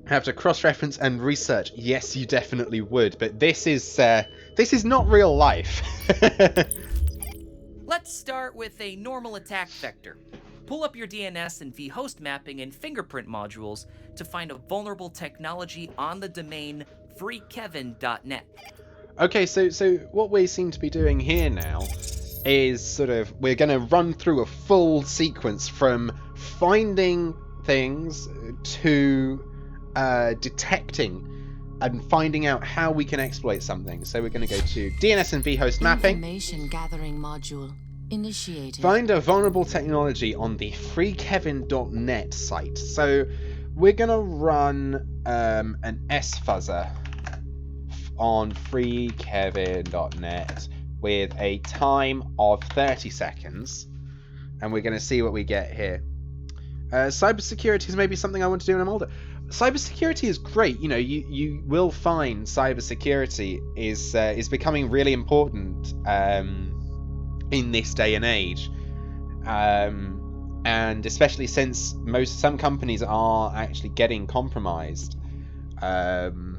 Have to cross-reference and research. Yes, you definitely would. But this is not real life. Let's start with a normal attack vector. Pull up your DNS and vhost mapping and fingerprint modules to find a vulnerable technology on the domain freekevin.net. Okay, so what we seem to be doing here now is sort of, we're going to run through a full sequence from finding things to detecting and finding out how we can exploit something. So we're going to go to DNS and vhost mapping. Information gathering module initiated. Find a vulnerable technology on the freekevin.net site. So we're going to run an sfuzzer on freekevin.net with a time of 30 seconds. And we're going to see what we get here. Cybersecurity is maybe something I want to do when I'm older. Cybersecurity is great. You know, you will find cybersecurity is becoming really important in this day and age, and especially since some companies are actually getting compromised. And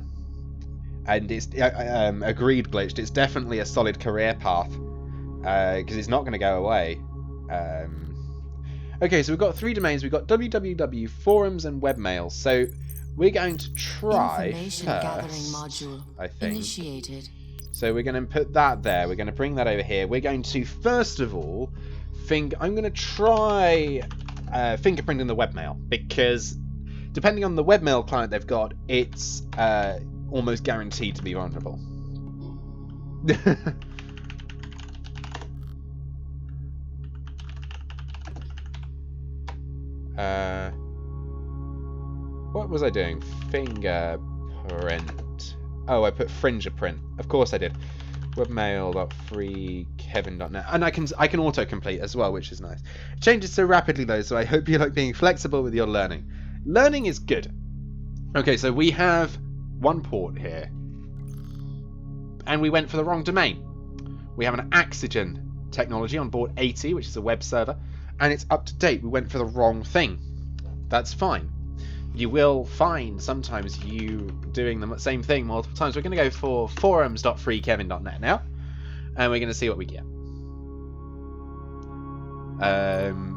it's agreed, glitched. It's definitely a solid career path because it's not going to go away. Okay, so we've got 3 domains. We've got www, forums, and webmail. So we're going to try Information first, gathering module I think. initiated. So we're going to put that there. We're going to bring that over here. We're going to, first of all, I'm going to try fingerprinting the webmail, because depending on the webmail client they've got, it's almost guaranteed to be vulnerable. What was I doing? Fingerprint. Oh, I put fingerprint. Of course I did. Webmail.freekevin.net. And I can autocomplete as well, which is nice. It changes so rapidly though, so I hope you like being flexible with your learning. Learning is good. Okay, so we have one port here. And we went for the wrong domain. We have an Oxygen technology on port 80, which is a web server, and it's up to date. We went for the wrong thing. That's fine. You will find sometimes you doing the same thing multiple times. We're going to go for forums.freekevin.net now, and we're going to see what we get.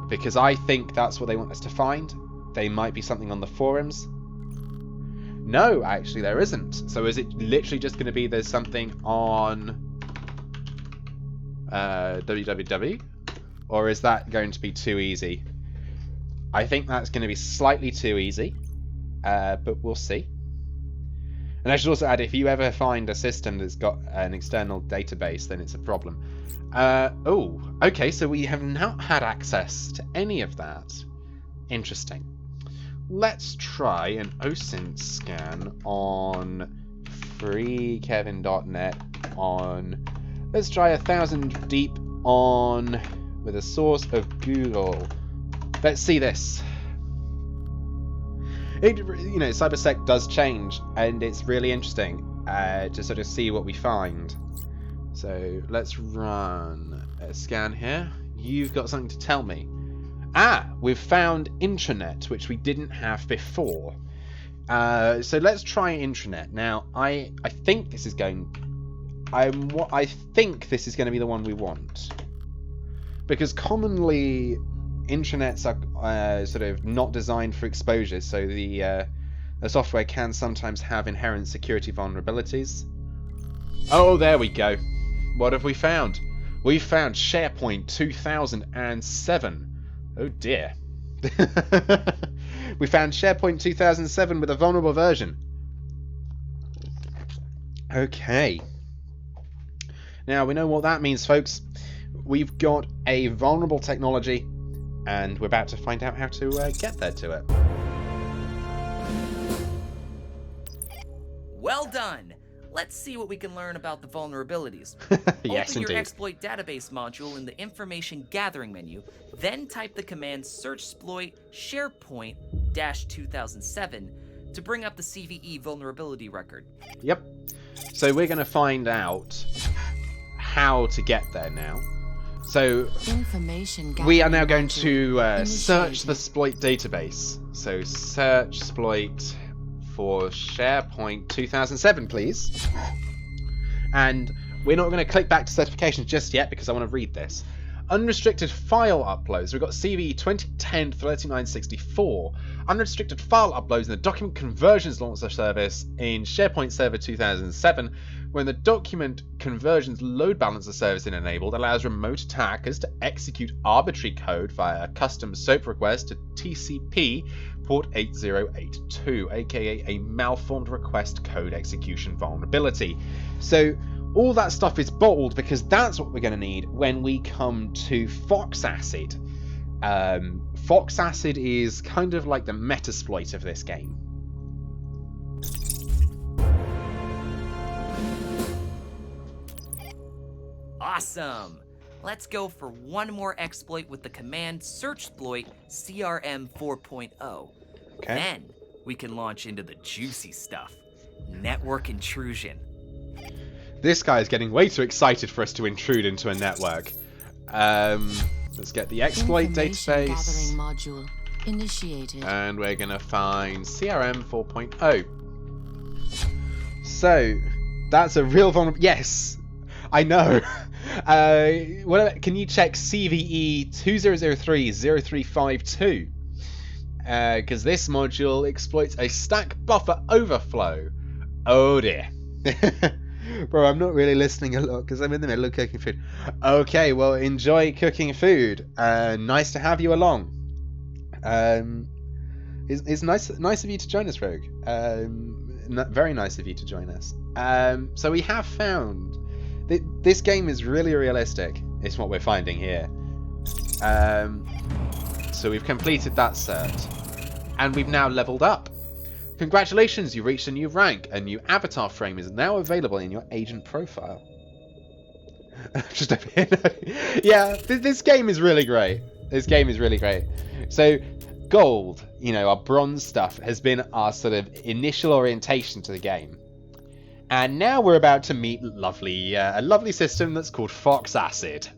Because I think that's what they want us to find. They might be something on the forums. No, actually there isn't. So is it literally just going to be there's something on www? Or is that going to be too easy? I think that's going to be slightly too easy. But we'll see. And I should also add, if you ever find a system that's got an external database, then it's a problem. Oh, okay, so we have not had access to any of that. Interesting. Let's try an OSINT scan on freekevin.net on... Let's try 1,000 deep on... with a source of Google. Let's see this. CyberSec does change, and it's really interesting to sort of see what we find. So let's run a scan here. You've got something to tell me. we've found intranet, which we didn't have before. So let's try intranet. Now, I think this is going... I think this is going to be the one we want. Because commonly, intranets are sort of not designed for exposure, so the software can sometimes have inherent security vulnerabilities. Oh, there we go. What have we found? We found SharePoint 2007. Oh dear. We found SharePoint 2007 with a vulnerable version. Okay. Now, we know what that means, folks. We've got a vulnerable technology, and we're about to find out how to get there to it. Well done! Let's see what we can learn about the vulnerabilities. Yes, Open indeed. your exploit database module in the information gathering menu, then type the command searchsploit SharePoint-2007 to bring up the CVE vulnerability record. Yep. So we're going to find out how to get there now. So we are now going to search the exploit database. So search exploit for SharePoint 2007, please. And we're not going to click back to certifications just yet because I want to read this. Unrestricted file uploads. We've got CVE 2010-3964. Unrestricted file uploads in the document conversions launcher service in SharePoint Server 2007. When the document conversions load balancer service is enabled, allows remote attackers to execute arbitrary code via a custom SOAP request to TCP port 8082, aka a malformed request code execution vulnerability. So all that stuff is bold because that's what we're going to need when we come to Foxacid. Foxacid is kind of like the Metasploit of this game. Awesome! Let's go for one more exploit with the command searchsploit CRM 4.0. Okay. Then we can launch into the juicy stuff. Network intrusion. This guy is getting way too excited for us to intrude into a network. Let's get the exploit database. Module initiated. And we're going to find CRM 4.0. So, that's a real vulnerable... Yes! I know! Can you check CVE 2003-0352? Because this module exploits a stack buffer overflow. Oh dear. Bro, I'm not really listening a lot because I'm in the middle of cooking food. Okay, well, enjoy cooking food. Nice to have you along. It's nice of you to join us, Rogue. Very nice of you to join us. So we have found this game is really realistic. Is what we're finding here. So we've completed that cert, and we've now leveled up. Congratulations, you reached a new rank. A new avatar frame is now available in your agent profile. Just over here. Yeah, this game is really great. This game is really great. So, gold, our bronze stuff, has been our sort of initial orientation to the game. And now we're about to meet a lovely system that's called Foxacid.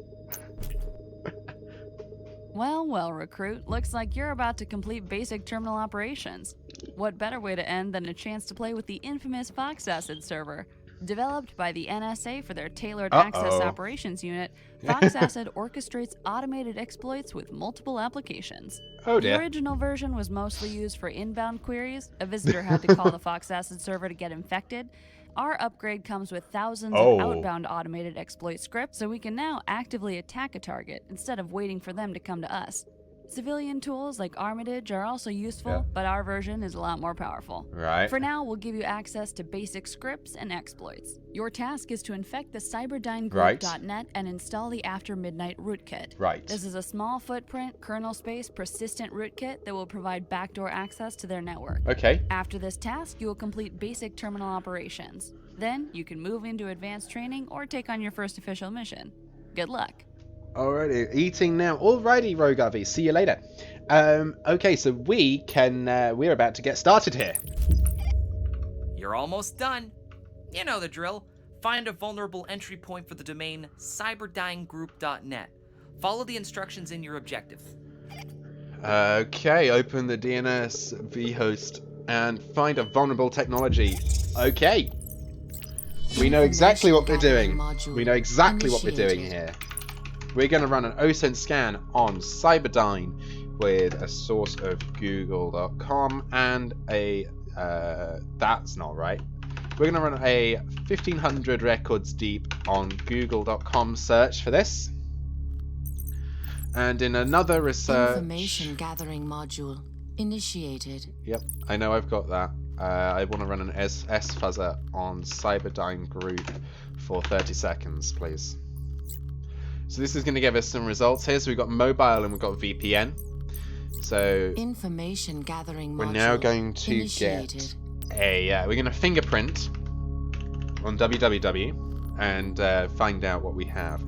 Well, recruit. Looks like you're about to complete basic terminal operations. What better way to end than a chance to play with the infamous Foxacid server? Developed by the NSA for their tailored access operations unit, Foxacid orchestrates automated exploits with multiple applications. Oh dear. The original version was mostly used for inbound queries. A visitor had to call the Foxacid server to get infected. Our upgrade comes with thousands of outbound automated exploit scripts, so we can now actively attack a target instead of waiting for them to come to us. Civilian tools like Armitage are also useful, but our version is a lot more powerful. Right. For now, we'll give you access to basic scripts and exploits. Your task is to infect the cyberdynegroup.net and install the After Midnight rootkit. Right. This is a small footprint, kernel space, persistent rootkit that will provide backdoor access to their network. Okay. After this task, you will complete basic terminal operations. Then, you can move into advanced training or take on your first official mission. Good luck. Alrighty, eating now. Alrighty, Rogavi, see you later. Okay, so we're about to get started here. You're almost done. You know the drill. Find a vulnerable entry point for the domain cyberdynegroup.net. Follow the instructions in your objective. Okay, open the DNS vhost and find a vulnerable technology. Okay. We know exactly what we're doing. We know exactly what we're doing here. We're going to run an OSINT scan on Cyberdyne with a source of google.com and a... that's not right. We're going to run a 1500 records deep on google.com search for this. And in another research... Information gathering module initiated. Yep, I know I've got that. I want to run an S-fuzzer on Cyberdyne group for 30 seconds, please. So this is going to give us some results here. So we've got mobile and we've got VPN. So information gathering we're module now going to initiated. get a... we're going to fingerprint on www and find out what we have.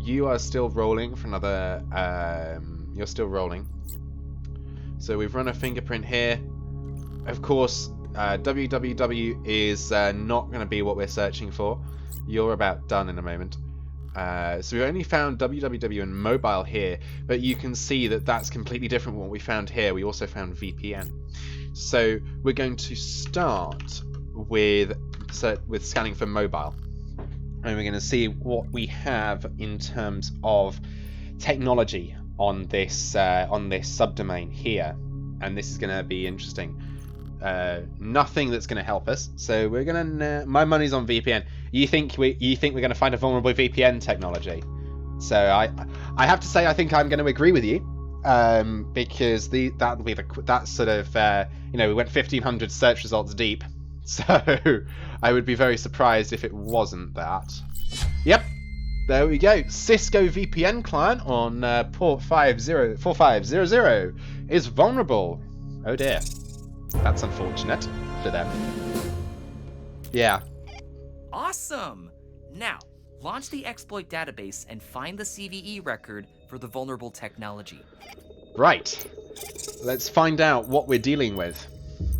You are still rolling for another... you're still rolling. So we've run a fingerprint here. Of course, www is not going to be what we're searching for. You're about done in a moment. So we only found www and mobile here, but you can see that that's completely different from what we found here. We also found VPN. So we're going to start with scanning for mobile. And we're going to see what we have in terms of technology on this subdomain here, and this is going to be interesting. Nothing that's going to help us. So we're going to. My money's on VPN. You think we're going to find a vulnerable VPN technology? So I have to say I think I'm going to agree with you, because that's sort of we went 1500 search results deep. So I would be very surprised if it wasn't that. Yep, there we go. Cisco VPN client on port 4500 is vulnerable. Oh dear, that's unfortunate for them. Yeah. Awesome! Now, launch the exploit database and find the CVE record for the vulnerable technology. Right. Let's find out what we're dealing with.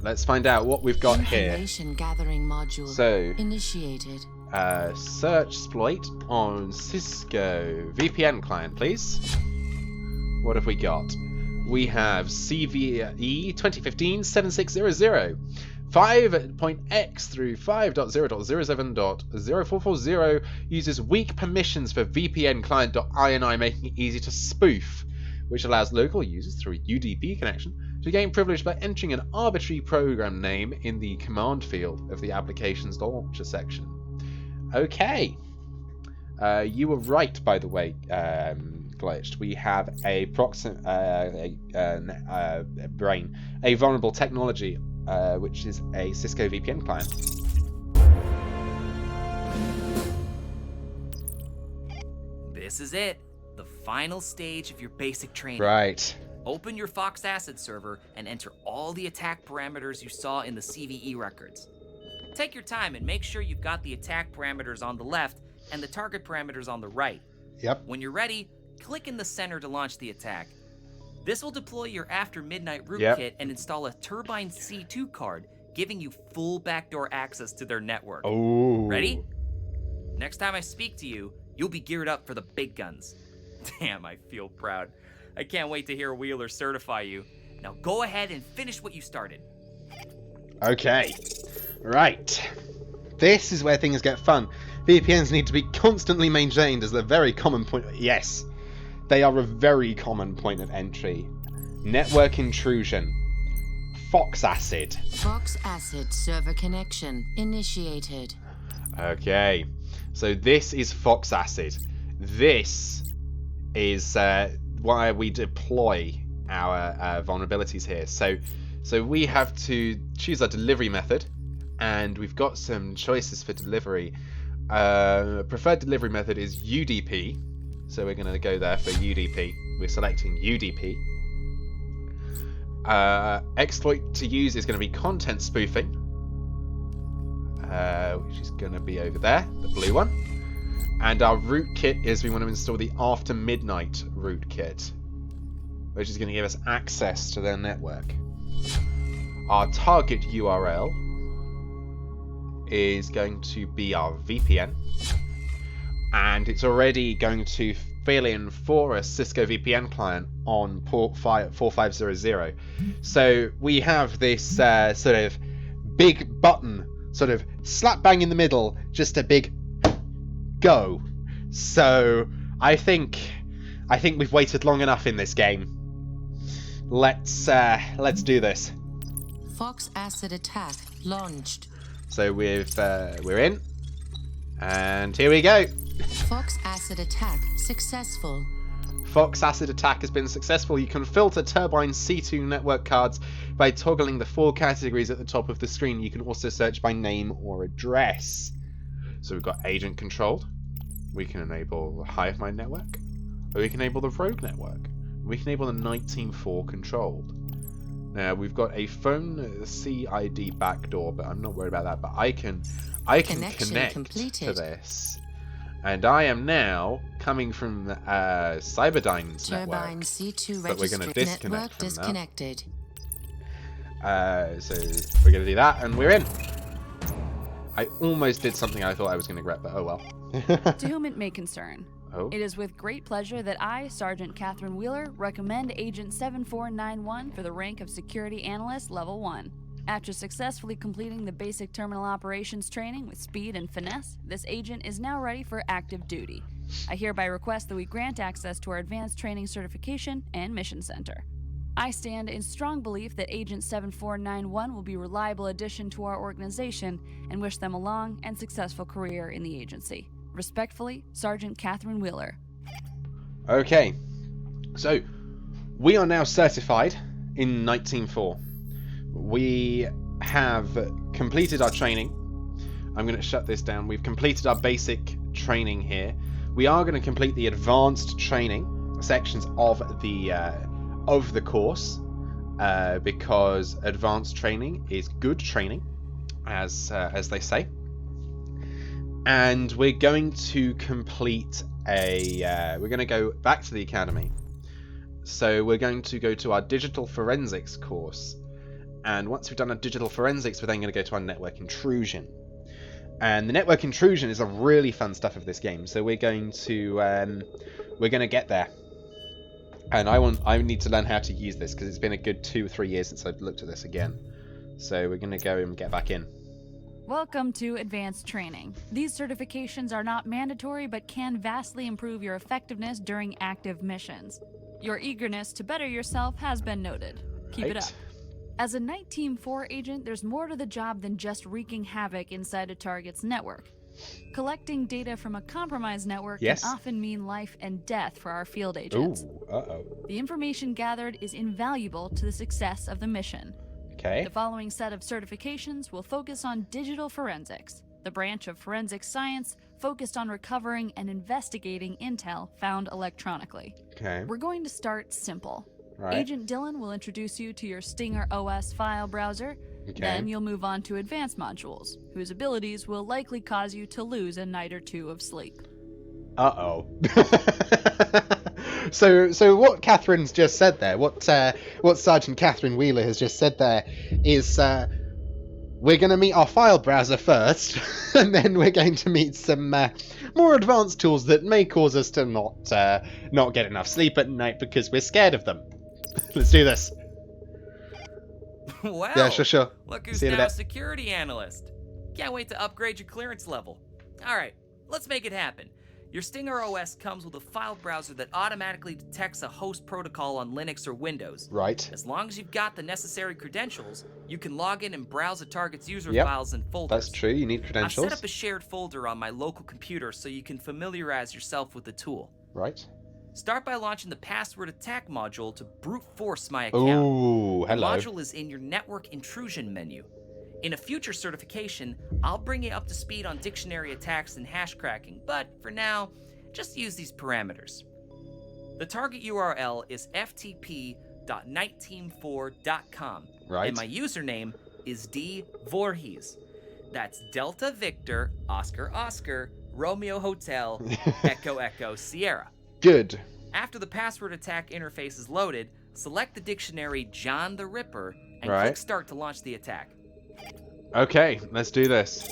Let's find out what we've got here. Information gathering module So, initiated. Search exploit on Cisco VPN client, please. What have we got? We have CVE 2015-7600. 5.x through 5.0.07.0440 uses weak permissions for VPN client.ini, making it easy to spoof, which allows local users through a UDP connection to gain privilege by entering an arbitrary program name in the command field of the application's launcher section. Okay. You were right, by the way, Glitched. We have a vulnerable technology, which is a Cisco VPN client. This is it. The final stage of your basic training. Right. Open your Fox Acid server and enter all the attack parameters you saw in the CVE records. Take your time and make sure you've got the attack parameters on the left and the target parameters on the right. Yep. When you're ready, click in the center to launch the attack. This will deploy your After Midnight rootkit Yep. and install a Turbine C2 card, giving you full backdoor access to their network. Oh. Ready? Next time I speak to you, you'll be geared up for the big guns. Damn, I feel proud. I can't wait to hear Wheeler certify you. Now go ahead and finish what you started. Okay. Right. This is where things get fun. VPNs need to be constantly maintained as a very common point. Yes. They are a very common point of entry. Network intrusion. Fox Acid. Fox Acid server connection initiated. Okay. So this is Fox Acid. This is why we deploy our vulnerabilities here. So we have to choose our delivery method, and we've got some choices for delivery. Preferred delivery method is UDP, so we're going to go there for UDP. We're selecting UDP. Exploit to use is going to be content spoofing, which is going to be over there, the blue one. And our rootkit is we want to install the After Midnight rootkit, which is going to give us access to their network. Our target URL is going to be our VPN, and it's already going to fill-in for a Cisco VPN client on port 4500. So we have this sort of big button, sort of slap bang in the middle, just a big go. So I think we've waited long enough in this game. Let's do this. Fox acid attack launched. So we're in, and here we go. Fox acid attack successful. Fox acid attack has been successful. You can filter Turbine C2 network cards by toggling the 4 categories at the top of the screen. You can also search by name or address. So we've got agent controlled. We can enable the Hive Mind network, or we can enable the Rogue network. We can enable the NITE Team 4 controlled. Now we've got a phone CID backdoor, but I'm not worried about that. But I can connect completed. to this, and I am now coming from Cyberdyne's Turbine network. C2 But we're going to registry disconnect network from disconnected. that. So we're going to do that, and we're in. I almost did something I thought I was going to regret, but oh well. To whom it may concern. Oh. It is with great pleasure that I, Sergeant Catherine Wheeler, recommend Agent 7491 for the rank of Security Analyst Level 1. After successfully completing the basic terminal operations training with speed and finesse, this agent is now ready for active duty. I hereby request that we grant access to our Advanced Training Certification and Mission Center. I stand in strong belief that Agent 7491 will be a reliable addition to our organization and wish them a long and successful career in the agency. Respectfully, Sergeant Catherine Wheeler. Okay, so we are now certified in NITE Team 4. We have completed our training. I'm going to shut this down. We've completed our basic training here. We are going to complete the advanced training sections of the course because advanced training is good training, as they say. And we're going to complete we're going to go back to the academy. So we're going to go to our digital forensics course. And once we've done our digital forensics, we're then going to go to our network intrusion. And the network intrusion is the really fun stuff of this game. So we're going to get there. And I need to learn how to use this because it's been a good 2 or 3 years since I've looked at this again. So we're going to go and get back in. Welcome to Advanced Training. These certifications are not mandatory but can vastly improve your effectiveness during active missions. Your eagerness to better yourself has been noted. Keep it up. As a NITE Team 4 agent, there's more to the job than just wreaking havoc inside a target's network. Collecting data from a compromised network can often mean life and death for our field agents. Ooh, uh-oh. The information gathered is invaluable to the success of the mission. Okay. The following set of certifications will focus on digital forensics, the branch of forensic science focused on recovering and investigating intel found electronically. Okay. We're going to start simple. Right. Agent Dylan will introduce you to your Stinger OS file browser. Okay. Then you'll move on to advanced modules, whose abilities will likely cause you to lose a night or 2 of sleep. Uh-oh. So what Catherine's just said there, what Sergeant Catherine Wheeler has just said there is we're going to meet our file browser first, and then we're going to meet some more advanced tools that may cause us to not get enough sleep at night because we're scared of them. Let's do this. Wow. Yeah, sure. Look who's See you in a now a bit. security analyst. Can't wait to upgrade your clearance level. Alright, let's make it happen. Your Stinger OS comes with a file browser that automatically detects a host protocol on Linux or Windows. Right. As long as you've got the necessary credentials, you can log in and browse a target's user Yep, files and folders. That's true, you need I've credentials. set up a shared folder on my local computer so you can familiarize yourself with the tool. Right. Start by launching the password attack module to brute force my account. Ooh, hello. The module is in your network intrusion menu. In a future certification, I'll bring you up to speed on dictionary attacks and hash cracking, but for now, just use these parameters. The target URL is ftp.niteteam4.com, Right. and my username is D. Voorhees. That's Delta Victor, Oscar Oscar, Romeo Hotel, Echo Echo Sierra. Good. After the password attack interface is loaded, select the dictionary John the Ripper and Right. click Start to launch the attack. Okay, let's do this.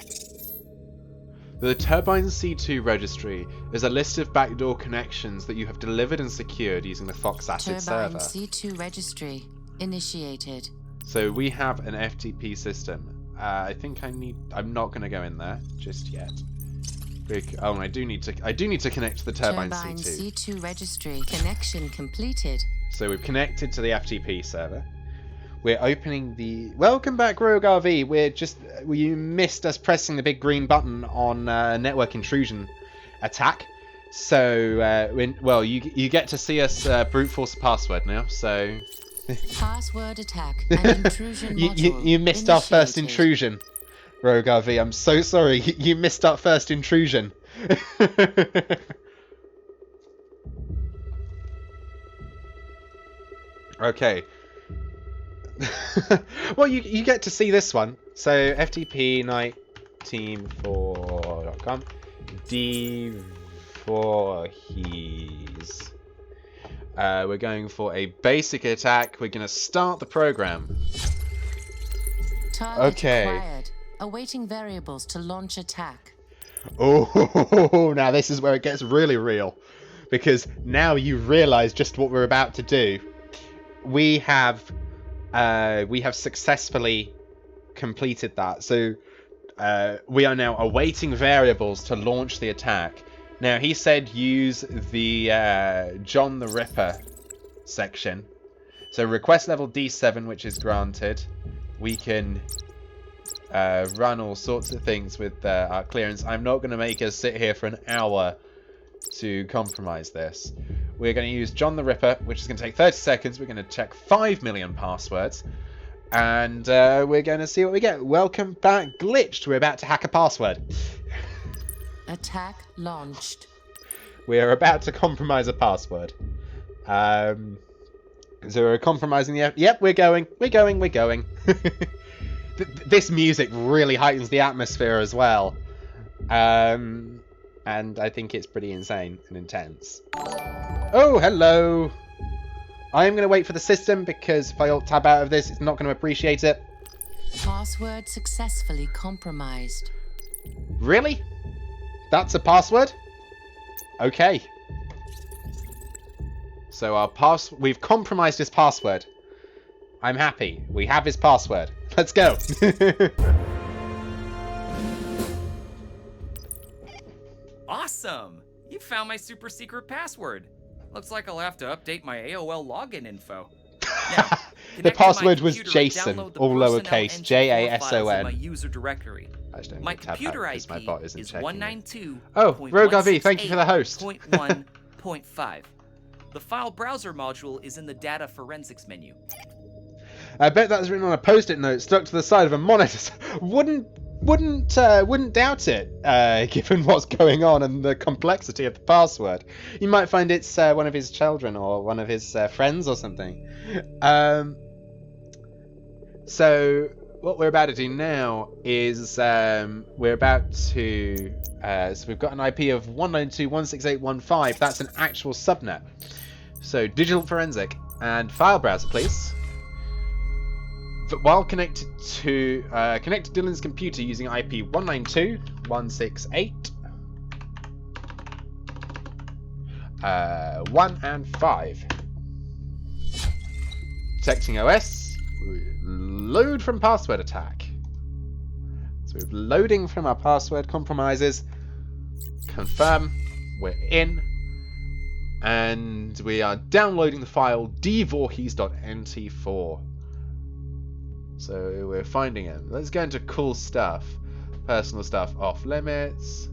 The Turbine C2 registry is a list of backdoor connections that you have delivered and secured using the Fox Acid Turbine server. C2 registry initiated. So we have an FTP system. I'm not going to go in there just yet. I do need to connect to the Turbine C2. C2 registry connection completed. So we've connected to the FTP server. We're opening the... Welcome back, Rogue RV. You missed us pressing the big green button on network intrusion attack. So, you get to see us brute force a password now, so... Password attack and intrusion module you missed our first intrusion, Rogue RV. I'm so sorry. You missed our first intrusion. Okay. Well, you get to see this one. So FTP NITE Team 4.com D4He's. We're going for a basic attack. We're going to start the program. Target acquired. Awaiting variables to launch attack. Oh, now this is where it gets really real, because now you realise just what we're about to do. We have successfully completed that. So we are now awaiting variables to launch the attack. Now he said use the John the Ripper section. So request level D7, which is granted. We can run all sorts of things with our clearance. I'm not going to make us sit here for an hour to compromise this. We're going to use John the Ripper, which is going to take 30 seconds. We're going to check 5 million passwords. And we're going to see what we get. Welcome back, Glitched. We're about to hack a password. Attack launched. We are about to compromise a password. So we're compromising the... Yep, we're going. This music really heightens the atmosphere as well. And I think it's pretty insane and intense. Oh, hello. I'm going to wait for the system, because if I alt-tab out of this, it's not going to appreciate it. Password successfully compromised. Really? That's a password? Okay. So we've compromised his password. I'm happy. We have his password. Let's go. Awesome! You found my super secret password. Looks like I'll have to update my AOL login info. Now, the password was Jason, all lowercase, JASON. My user directory. My computer IP my bot isn't is checking 192. Oh, Rogue RV, thank you for the host. 1.1.5. The file browser module is in the data forensics menu. I bet that's written on a post-it note stuck to the side of a monitor. Wouldn't doubt it, given what's going on and the complexity of the password. You might find it's one of his children or one of his friends or something. So what we're about to do now is we're about to... so we've got an IP of 192.168.1.5. That's an actual subnet. So digital forensic and file browser, please. But while connected to Dylan's computer using IP 192.168. 1 and 5. Detecting OS. Load from password attack. So we're loading from our password compromises. Confirm. We're in. And we are downloading the file dvorhees.nt4. So we're finding it. Let's go into cool stuff. Personal stuff off limits.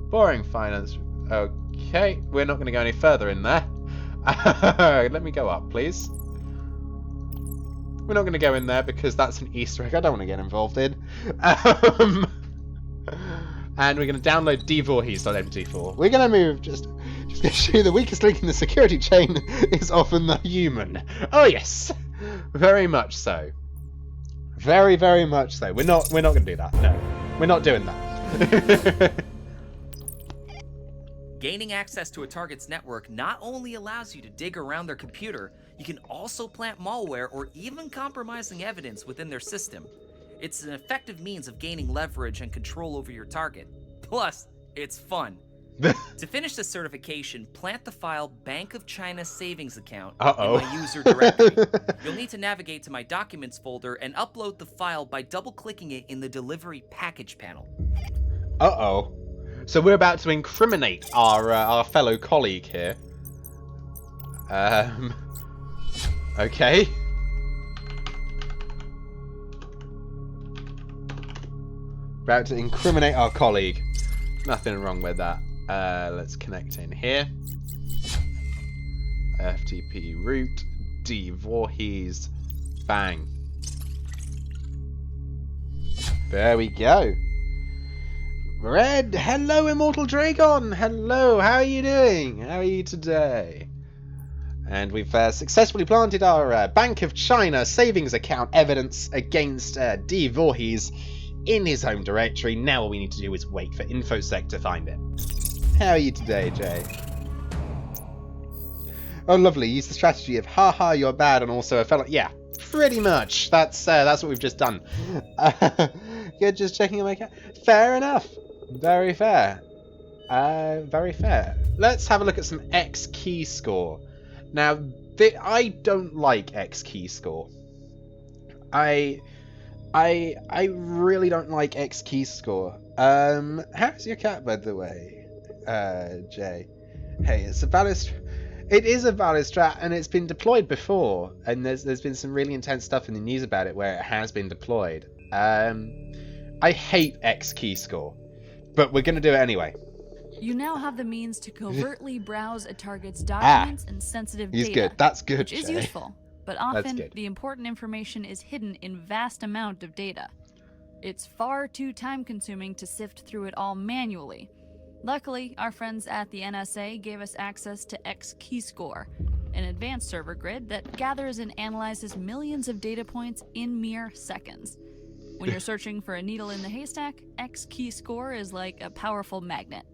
Boring finance. Okay, we're not going to go any further in there. Let me go up, please. We're not going to go in there because that's an Easter egg I don't want to get involved in. And we're going to download dvorhees.mt4. We're going to move just to show you the weakest link in the security chain is often the human. Oh yes, very much so. Very, very much so. We're not going to do that. No, we're not doing that. Gaining access to a target's network not only allows you to dig around their computer, you can also plant malware or even compromising evidence within their system. It's an effective means of gaining leverage and control over your target. Plus, it's fun. To finish the certification, plant the file Bank of China Savings Account in my user directory. You'll need to navigate to my Documents folder and upload the file by double-clicking it in the Delivery Package panel. Uh-oh. So we're about to incriminate our fellow colleague here. Okay. About to incriminate our colleague. Nothing wrong with that. Let's connect in here. FTP root, D Voorhees, bang. There we go. Red, hello Immortal Dragon, hello, how are you doing? How are you today? And we've successfully planted our Bank of China savings account evidence against D Voorhees in his home directory. Now all we need to do is wait for InfoSec to find it. How are you today, Jay? Oh, lovely. Use the strategy of haha, you're bad, and also a fellow. Yeah, pretty much. That's what we've just done. You're just checking on my account. Fair enough. Very fair. Very fair. Let's have a look at some X key score. Now, I don't like X key score. I really don't like X key score. How's your cat, by the way? Jay. Hey, it's a valid. It is a valid strat, and it's been deployed before, and there's been some really intense stuff in the news about it where it has been deployed. I hate X key score, but we're gonna do it anyway. You now have the means to covertly browse a target's documents and sensitive data. He's good. That's good, which is Jay. useful, but often the important information is hidden in vast amount of data. It's far too time-consuming to sift through it all manually. Luckily, our friends at the NSA gave us access to X Keyscore, an advanced server grid that gathers and analyzes millions of data points in mere seconds. When you're searching for a needle in the haystack, X Keyscore is like a powerful magnet.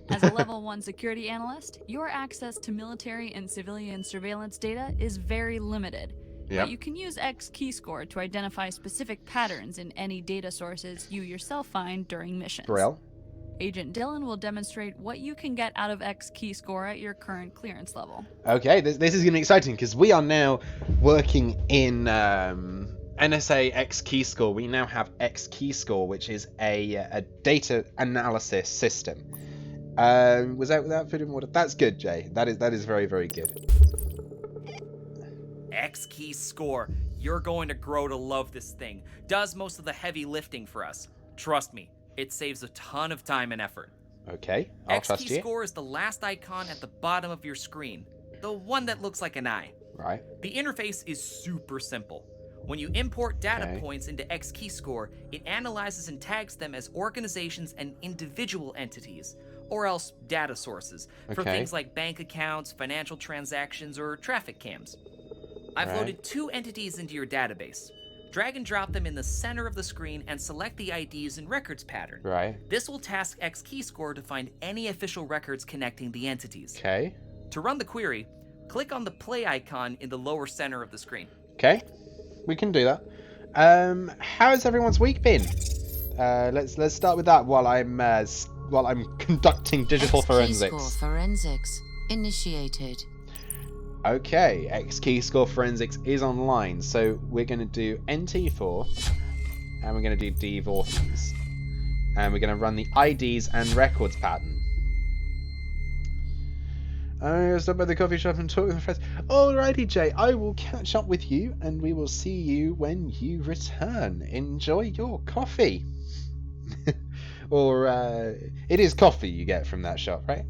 As a level 1 security analyst, your access to military and civilian surveillance data is very limited. But you can use X Keyscore to identify specific patterns in any data sources you yourself find during missions. Brill. Agent Dylan will demonstrate what you can get out of X Keyscore at your current clearance level. Okay, this is going to be exciting because we are now working in NSA X Keyscore. We now have X Keyscore, which is a data analysis system. Was that without food and water? That's good, Jay. That is very, very good. X Keyscore, you're going to grow to love this thing. Does most of the heavy lifting for us. Trust me. It saves a ton of time and effort. Okay, I'll trust you. X-Keyscore is the last icon at the bottom of your screen, the one that looks like an eye. Right. The interface is super simple. When you import data points into X-Keyscore, it analyzes and tags them as organizations and individual entities, or else data sources, for things like bank accounts, financial transactions, or traffic cams. I've loaded 2 entities into your database. Drag and drop them in the center of the screen and select the IDs and records pattern. Right. This will task X Keyscore to find any official records connecting the entities. Okay. To run the query, click on the play icon in the lower center of the screen. Okay, we can do that. How has everyone's week been? Let's start with that while I'm conducting digital forensics. Keyscore forensics initiated. Okay, X Keyscore Forensics is online, so we're going to do NT4, and we're going to do D Voorhees, and we're going to run the IDs and records pattern. I'm going to stop by the coffee shop and talk with my friends. Alrighty, Jay, I will catch up with you, and we will see you when you return. Enjoy your coffee. Or, it is coffee you get from that shop, right?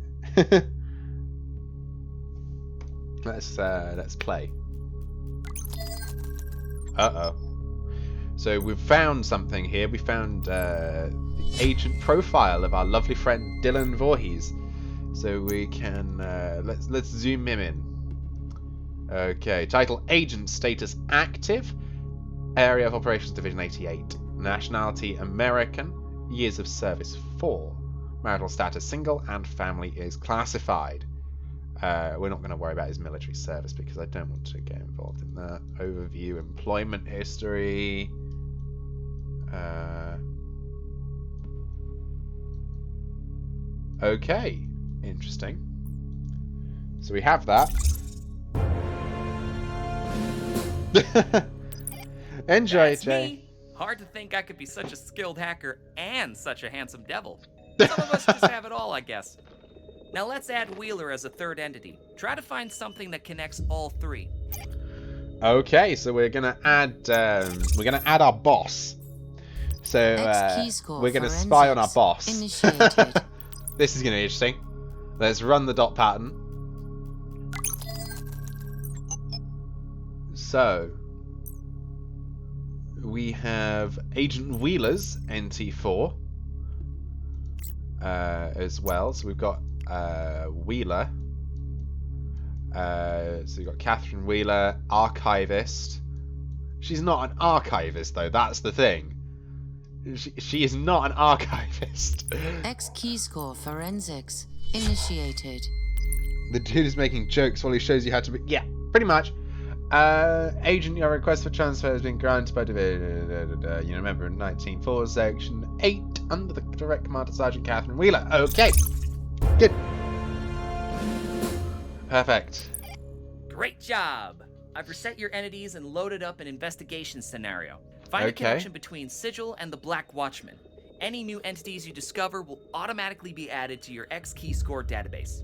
Let's play. Uh-oh. So we've found something here. We found the agent profile of our lovely friend Dylan Voorhees. So we can let's zoom him in. Okay. Title: Agent. Status: Active. Area of Operations: Division 88. Nationality: American. Years of service: 4. Marital status: single, and family is classified. We're not going to worry about his military service because I don't want to get involved in that. Overview: employment history. Okay, interesting. So we have that. Enjoy, That's Jay. me. Hard to think I could be such a skilled hacker and such a handsome devil. Some of us just have it all, I guess. Now let's add Wheeler as a third entity. Try to find something that connects all three. Okay, so we're gonna add our boss. So we're gonna spy on our boss. Initiated. This is gonna be interesting. Let's run the dot pattern. So we have Agent Wheeler's NT4 as well. So we've got Wheeler. So we've got Catherine Wheeler, archivist. She's not an archivist though. That's the thing. She is not an archivist. X key score forensics initiated. The dude is making jokes while he shows you how to be. Yeah, pretty much. Agent, your request for transfer has been granted by you remember in 19.4 section 8 under the direct command of Sergeant Catherine Wheeler. Okay, good, perfect. Great job! I've reset your entities and loaded up an investigation scenario. Find a Okay. connection between Sigil and the Black Watchman. Any new entities you discover will automatically be added to your X key score database.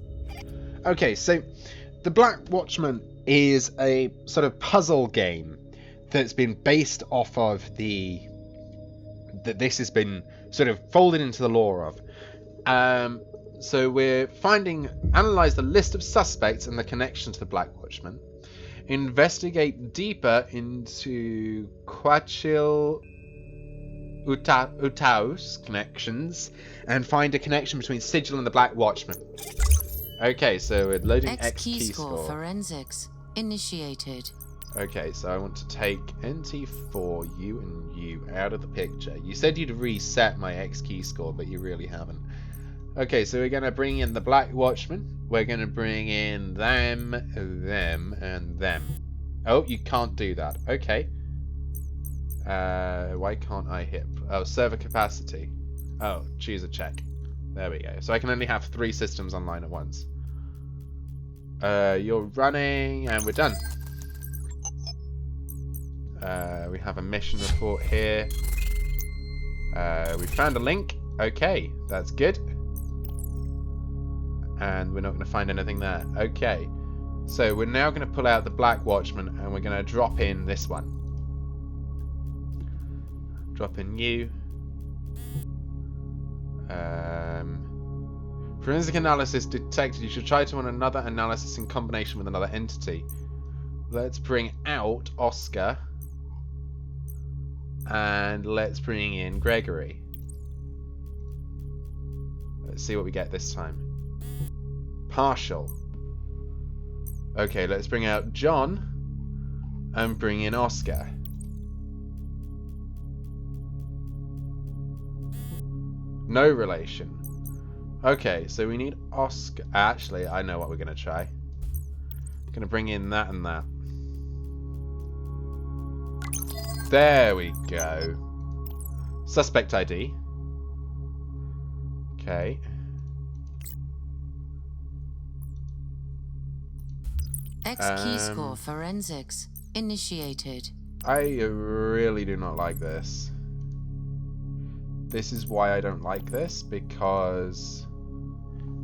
Okay, so the Black Watchman is a sort of puzzle game that's been based off of that this has been sort of folded into the lore of. So we're analyze the list of suspects and the connection to the Black Watchman, investigate deeper into Quachil Utaus connections, and find a connection between Sigil and the Black Watchman. Okay, so we're loading X X key key score score. forensics initiated. Okay, so I want to take NT4, you and you out of the picture. You said you'd reset my X key score, but you really haven't. Okay, so we're going to bring in the Black Watchman. We're going to bring in them, and them. Oh, you can't do that. Okay. Why can't I hit? Oh, server capacity. Oh, choose a check. There we go. So I can only have 3 systems online at once. You're running, and we're done. We have a mission report here. We found a link. Okay, that's good. And we're not going to find anything there. Okay. So we're now going to pull out the Black Watchman, and we're going to drop in this one. Drop in you. Forensic analysis detected. You should try to run another analysis in combination with another entity. Let's bring out Oscar. And let's bring in Gregory. Let's see what we get this time. Partial. Okay, let's bring out John and bring in Oscar. No relation. Okay, so we need Oscar. Actually, I know what we're going to try. I'm going to bring in that and that. There we go. Suspect ID. Okay. X key score forensics initiated. I really do not like this. This is why I don't like this, because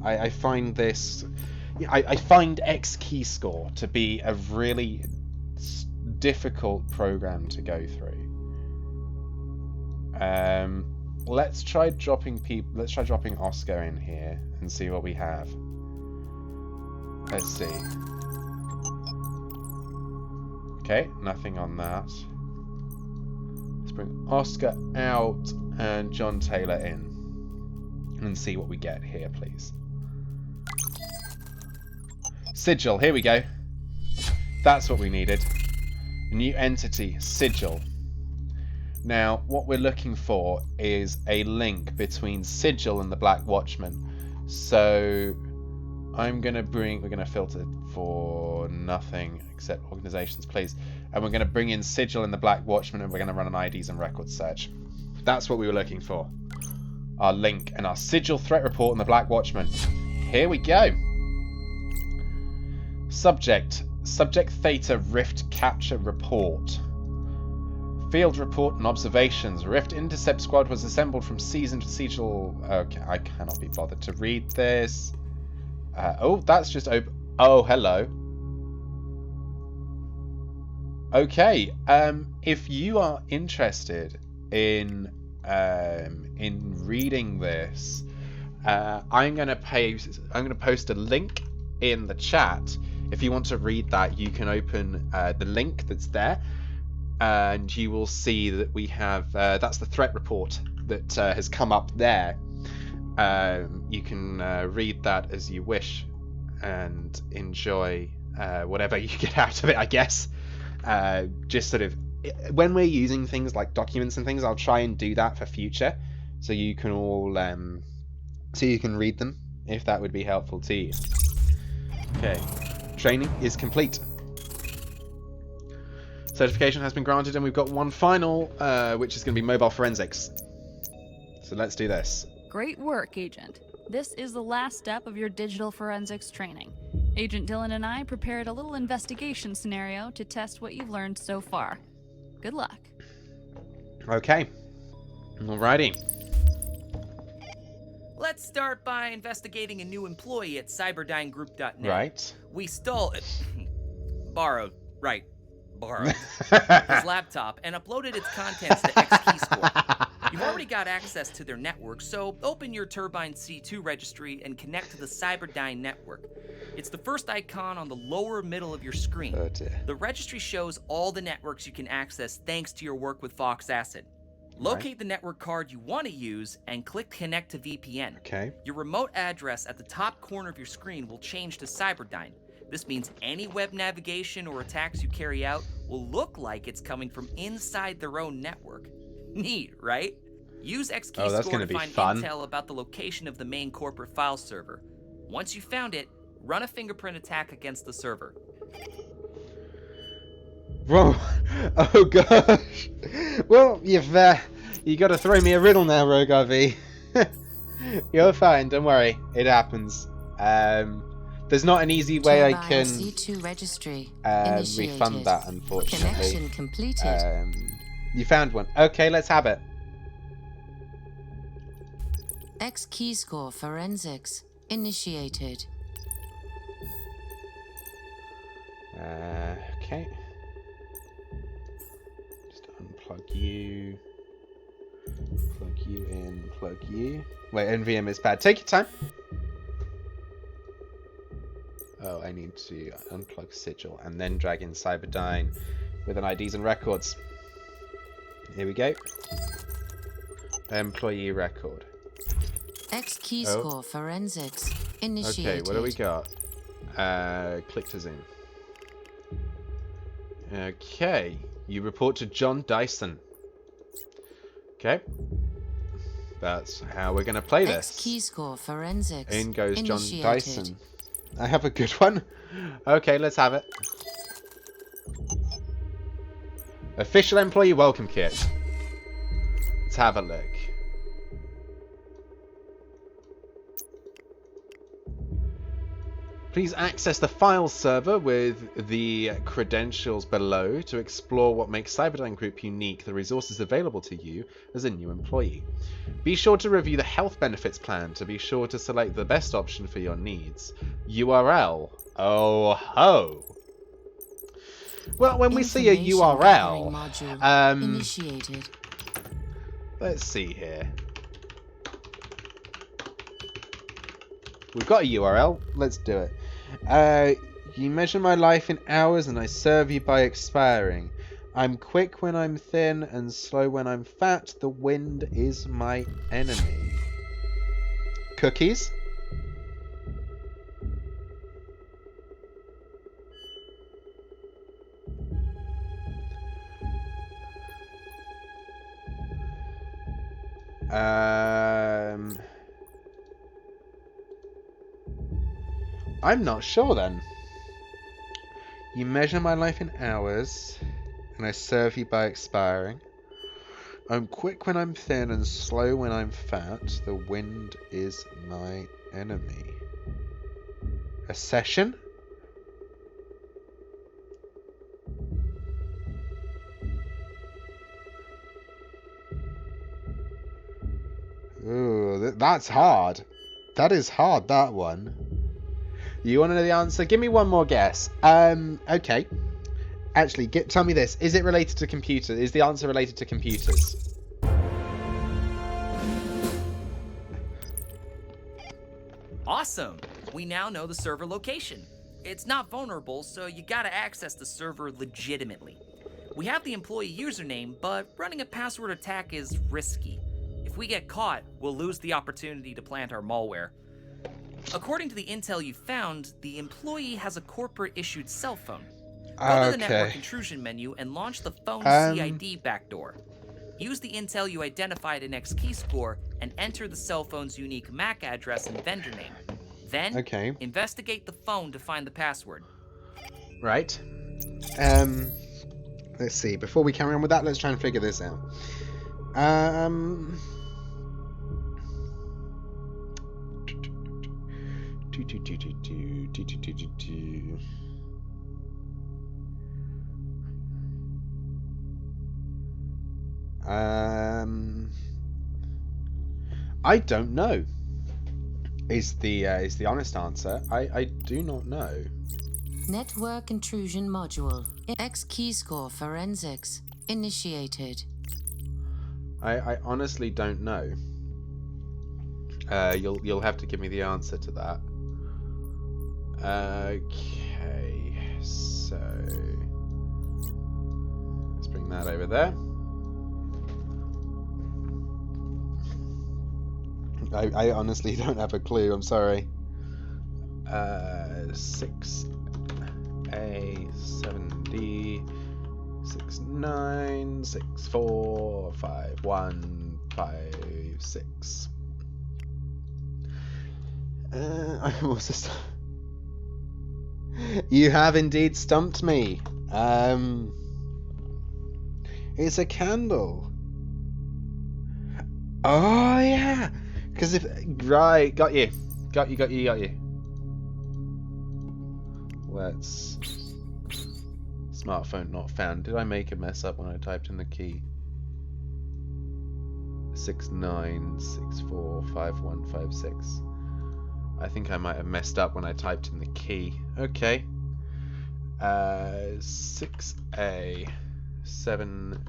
I find this... I find X key score to be a really difficult program to go through. Let's try dropping Oscar in here and see what we have. Let's see. Okay, nothing on that. Let's bring Oscar out and John Taylor in and see what we get here, please. Sigil, here we go. That's what we needed. A new entity, Sigil. Now, what we're looking for is a link between Sigil and the Black Watchman. So we're going to filter for nothing except organizations, please. And we're going to bring in Sigil and the Black Watchman, and we're going to run an IDs and records search. That's what we were looking for. our link, and our sigil threat report on the Black Watchman. Here we go. Subject Theta Rift Capture Report. Field report and observations. Rift Intercept Squad was assembled from seasoned sigil... Okay, I cannot be bothered to read this. Oh, that's just open... Oh, hello. Okay, if you are interested in reading this, I'm gonna post a link in the chat. If you want to read that, you can open the link that's there, and you will see that we have that's the threat report that has come up there. You can read that as you wish and enjoy whatever you get out of it, I guess. Just sort of when we're using things like documents and things, I'll try and do that for future, so you can all so you can read them if that would be helpful to you. Okay, training is complete. Certification has been granted, and we've got one final, which is going to be mobile forensics. So let's do this. Great work, Agent. This is the last step of your digital forensics training. Agent Dylan and I prepared a little investigation scenario to test what you've learned so far. Good luck. Okay. Alrighty. Let's start by investigating a new employee at cyberdynegroup.net. Right. We stole it. Borrowed his laptop and uploaded its contents to XKeyscore. You've already got access to their network, so open your Turbine C2 registry and connect to the Cyberdyne network. It's the first icon on the lower middle of your screen. Oh dear. The registry shows all the networks you can access thanks to your work with Fox Acid. Locate the network card you want to use and click Connect to VPN. Okay. Your remote address at the top corner of your screen will change to Cyberdyne. This means any web navigation or attacks you carry out will look like it's coming from inside their own network. Neat, right? Use XKeyscore to find intel about the location of the main corporate file server. Once you found it, run a fingerprint attack against the server. Whoa! Oh gosh! Well, you got to throw me a riddle now, Rogue RV. You're fine. Don't worry. It happens. There's not an easy way I can C2 registry refund that, unfortunately. Connection completed. You found one. Okay, let's have it. XKeyscore forensics initiated. Okay. Just unplug you. Plug you in. Plug you. Wait, NVM is bad. Take your time. Oh, I need to unplug Sigil and then drag in Cyberdyne with an IDs and records. Here we go. Employee record. XKeyscore forensics initiated. Okay, what do we got? Click to zoom. Okay, you report to John Dyson. Okay, that's how we're gonna play this. XKeyscore forensics In goes John initiated. Dyson. I have a good one. Okay, let's have it. Official employee welcome kit. Let's have a look. Please access the file server with the credentials below to explore what makes Cyberdyne Group unique, the resources available to you as a new employee. Be sure to review the health benefits plan to be sure to select the best option for your needs. URL. Oh ho! Well, when we see a URL, initiated. Let's see here. We've got a URL. Let's do it. You measure my life in hours and I serve you by expiring. I'm quick when I'm thin and slow when I'm fat. The wind is my enemy. Cookies? I'm not sure then. You measure my life in hours, and I serve you by expiring. I'm quick when I'm thin and slow when I'm fat. The wind is my enemy. A session? Ooh, that's hard. That is hard, that one. You want to know the answer? Give me one more guess. Okay. Actually, tell me this. Is it related to computers? Is the answer related to computers? Awesome! We now know the server location. It's not vulnerable, so you gotta access the server legitimately. We have the employee username, but running a password attack is risky. If we get caught, we'll lose the opportunity to plant our malware. According to the intel you found, the employee has a corporate-issued cell phone. Go to the network intrusion menu and launch the phone CID backdoor. Use the intel you identified in XKeyscore and enter the cell phone's unique MAC address and vendor name. Then, investigate the phone to find the password. Right. Let's see. Before we carry on with that, let's try and figure this out. I don't know. Is the honest answer. I do not know. Network intrusion module. XKeyscore forensics initiated. I honestly don't know. You'll have to give me the answer to that. Okay, so let's bring that over there. I honestly don't have a clue. I'm sorry. 6A 7D 69645156. I'm also. You have indeed stumped me. It's a candle. Oh yeah. Because if got you. Let's smartphone not found. Did I make a mess up when I typed in the key? 69645156. I think I might have messed up when I typed in the key. Okay. 6A 7D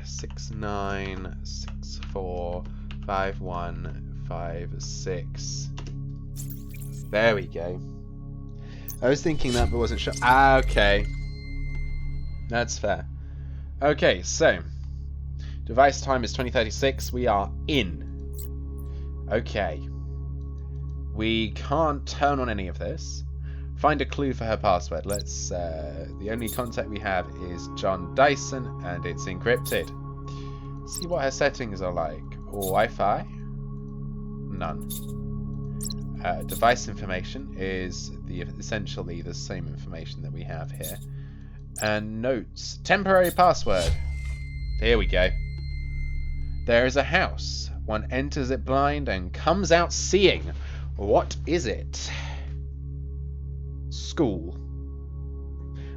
69645156. There we go. I was thinking that but wasn't sure. Okay. That's fair. Okay, so device time is 2036. We are in. Okay. We can't turn on any of this. Find a clue for her password. Let's, the only contact we have is John Dyson, and it's encrypted. See what her settings are like. Wi-Fi? None. Device information is essentially the same information that we have here. And notes. Temporary password. Here we go. There is a house. One enters it blind and comes out seeing. What is it? School.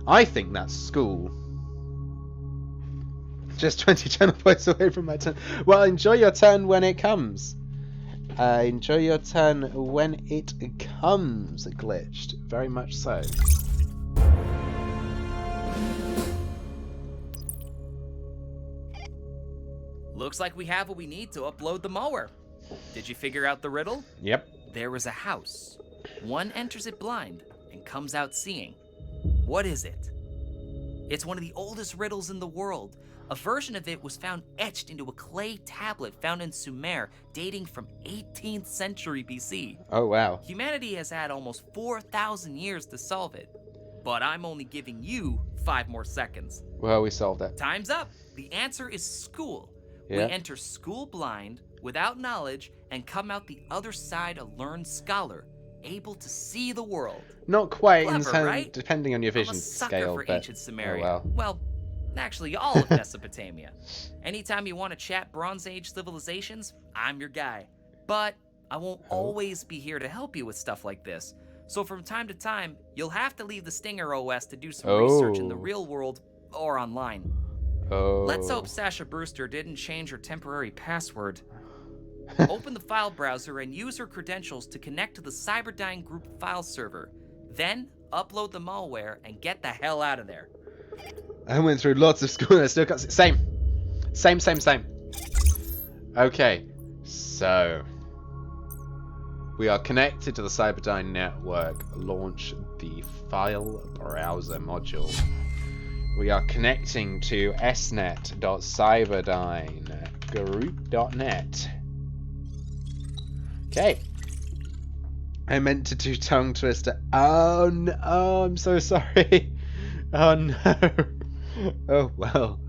I think that's school. Just 20 channel points away from my turn. Well, enjoy your turn when it comes. Enjoy your turn when it comes, Glitched. Very much so. Looks like we have what we need to upload the mower. Did you figure out the riddle? Yep. There is a house. One enters it blind and comes out seeing. What is it? It's one of the oldest riddles in the world. A version of it was found etched into a clay tablet found in Sumer, dating from 18th century BC. Oh, wow. Humanity has had almost 4,000 years to solve it. But I'm only giving you 5 more seconds. Well, we solved it. Time's up. The answer is school. Yeah. We enter school blind, without knowledge, and come out the other side a learned scholar, able to see the world. Not quite, Clever, right? depending on your vision I'm a sucker scale. for but, ancient Sumeria. oh, well. Well, Actually, all of Mesopotamia. Anytime you want to chat Bronze Age civilizations, I'm your guy. But I won't always be here to help you with stuff like this. So from time to time, you'll have to leave the Stinger OS to do some research in the real world or online. Let's hope Sasha Brewster didn't change her temporary password. Open the file browser and use her credentials to connect to the Cyberdyne group file server. Then upload the malware and get the hell out of there. I went through lots of school and I still got same. Okay, so we are connected to the Cyberdyne network. Launch the file browser module. We are connecting to snet.cyberdynegroup.net. Okay. I meant to do tongue twister. Oh no, I'm so sorry. Oh no. Oh well.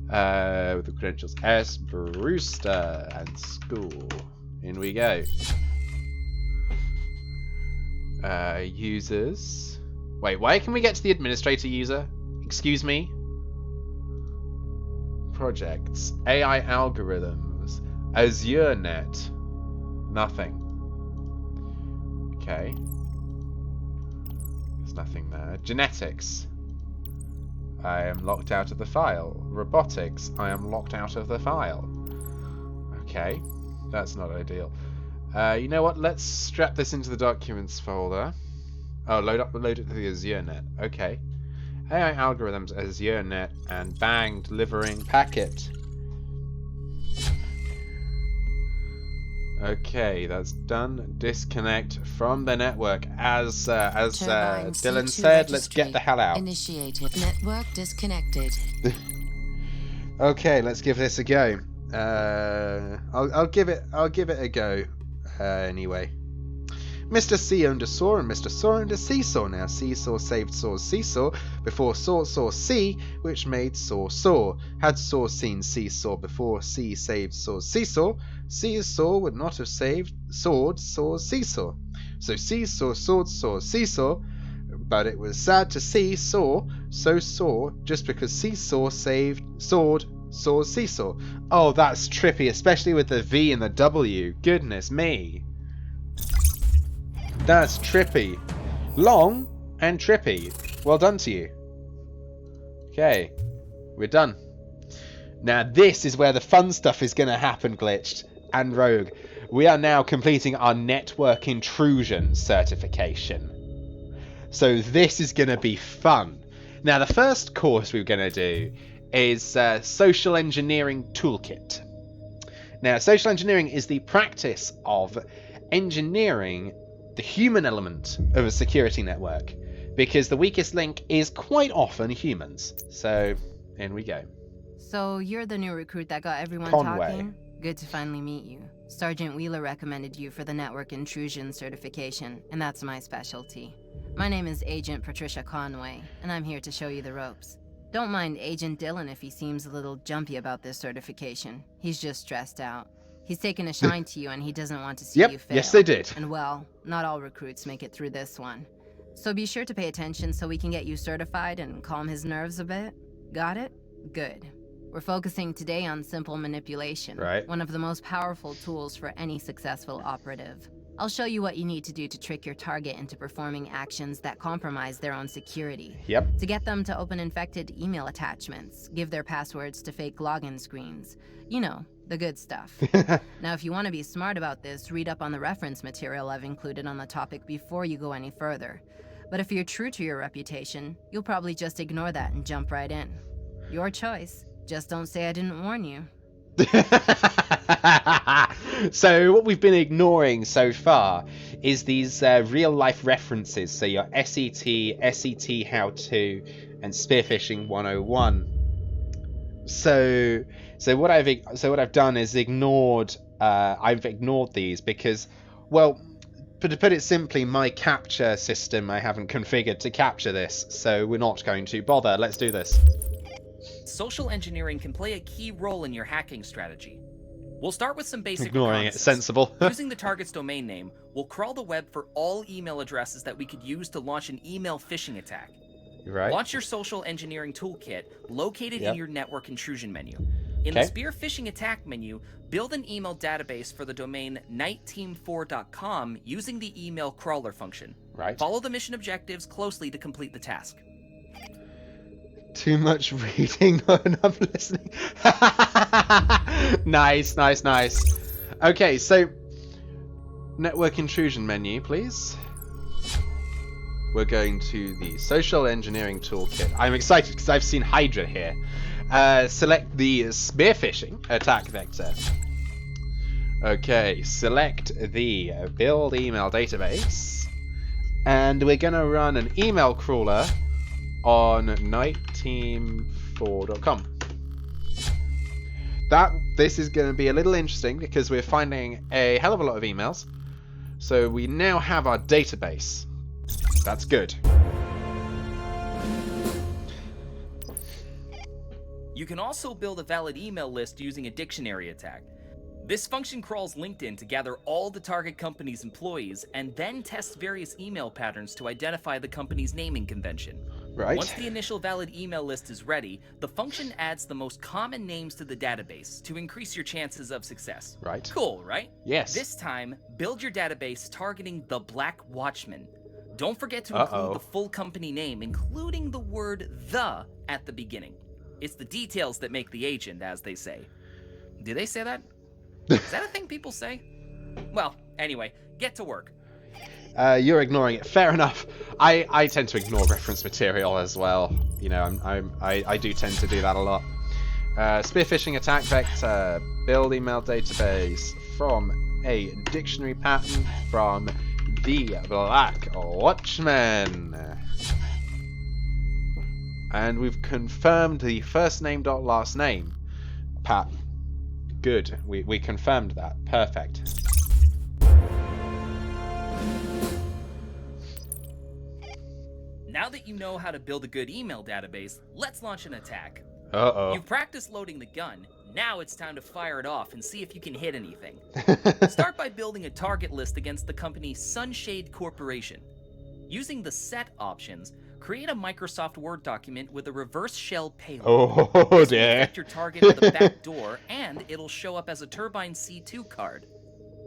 With the credentials S. Brewster and school. In we go. Users. Wait, why can we get to the administrator user? Excuse me? Projects. AI algorithms. AzureNet. Nothing. Okay. There's nothing there. Genetics. I am locked out of the file. Robotics. I am locked out of the file. Okay. That's not ideal. You know what? Let's strap this into the documents folder. Oh, load it to the AzureNet. Okay. AI algorithms, AzureNet, and bang, delivering packet. Okay, that's done. Disconnect from the network. As Dylan said, let's get the hell out. Initiated. Network disconnected. Okay, let's give this a go. I'll give it a go. Anyway. Mr. C owned a saw and Mr. Saw owned a seesaw. Now seesaw saved Saw's seesaw before Saw saw C, which made Saw saw. Had Saw seen seesaw before C saved Saw's seesaw, seesaw would not have saved Saw's seesaw. So seesaw sawed Saw's seesaw, but it was sad to see Saw so sore just because seesaw saved Saw's seesaw. Oh, that's trippy, especially with the V and the W. Goodness me. That's trippy. Long and trippy. Well done to you. Okay. We're done. Now this is where the fun stuff is going to happen, Glitched and Rogue. We are now completing our network intrusion certification. So this is going to be fun. Now the first course we're going to do is Social Engineering Toolkit. Now social engineering is the practice of engineering the human element of a security network, because the weakest link is quite often humans. So, in we go. So, you're the new recruit that got everyone Conway. talking? Good to finally meet you. Sergeant Wheeler recommended you for the network intrusion certification, and that's my specialty. My name is Agent Patricia Conway, and I'm here to show you the ropes. Don't mind Agent Dylan if he seems a little jumpy about this certification. He's just stressed out. He's taken a shine to you and he doesn't want to see you fail. Yes they did. And well, not all recruits make it through this one. So be sure to pay attention so we can get you certified and calm his nerves a bit. Got it? Good. We're focusing today on simple manipulation. Right. One of the most powerful tools for any successful operative. I'll show you what you need to do to trick your target into performing actions that compromise their own security. Yep. To get them to open infected email attachments, give their passwords to fake login screens. You know, the good stuff. Now, if you want to be smart about this, read up on the reference material I've included on the topic before you go any further. But if you're true to your reputation, you'll probably just ignore that and jump right in. Your choice. Just don't say I didn't warn you. So what we've been ignoring so far is these real-life references. So your SET How To, and Spearphishing 101. So what I've done is ignored these because, well, to put it simply, my capture system I haven't configured to capture this, so we're not going to bother. Let's do this. Social engineering can play a key role in your hacking strategy. We'll start with some basic Ignoring it, reconnaissance. sensible. Using the target's domain name, we'll crawl the web for all email addresses that we could use to launch an email phishing attack. Right. Launch your social engineering toolkit located in your network intrusion menu. In Okay. the spear phishing attack menu, build an email database for the domain NITEteam4.com using the email crawler function. Right. Follow the mission objectives closely to complete the task. Too much reading, not enough listening. Nice, nice, nice. Okay, so network intrusion menu, please. We're going to the social engineering toolkit. I'm excited because I've seen Hydra here. Select the spear phishing attack vector. Okay, select the build email database. And we're going to run an email crawler on NITEteam4.com. This is going to be a little interesting because we're finding a hell of a lot of emails. So we now have our database. That's good. You can also build a valid email list using a dictionary attack. This function crawls LinkedIn to gather all the target company's employees and then tests various email patterns to identify the company's naming convention. Right. Once the initial valid email list is ready, the function adds the most common names to the database to increase your chances of success. Right. Cool, right? Yes. This time, build your database targeting the Black Watchman. Don't forget to include the full company name, including the word "the" at the beginning. It's the details that make the agent, as they say. Do they say that? Is that a thing people say? Well, anyway, get to work. You're ignoring it. Fair enough. I tend to ignore reference material as well. You know, I do tend to do that a lot. Spear phishing attack vector. Build email database from a dictionary pattern from the Black Watchman. And we've confirmed the first name dot last name pattern. Good. We confirmed that. Perfect. Now that you know how to build a good email database, let's launch an attack. Uh-oh. You've practiced loading the gun. Now it's time to fire it off and see if you can hit anything. Start by building a target list against the company Sunshade Corporation. Using the set options, create a Microsoft Word document with a reverse shell payload. Oh, this dear. will affect your target with a back door, and it'll show up as a Turbine C2 card.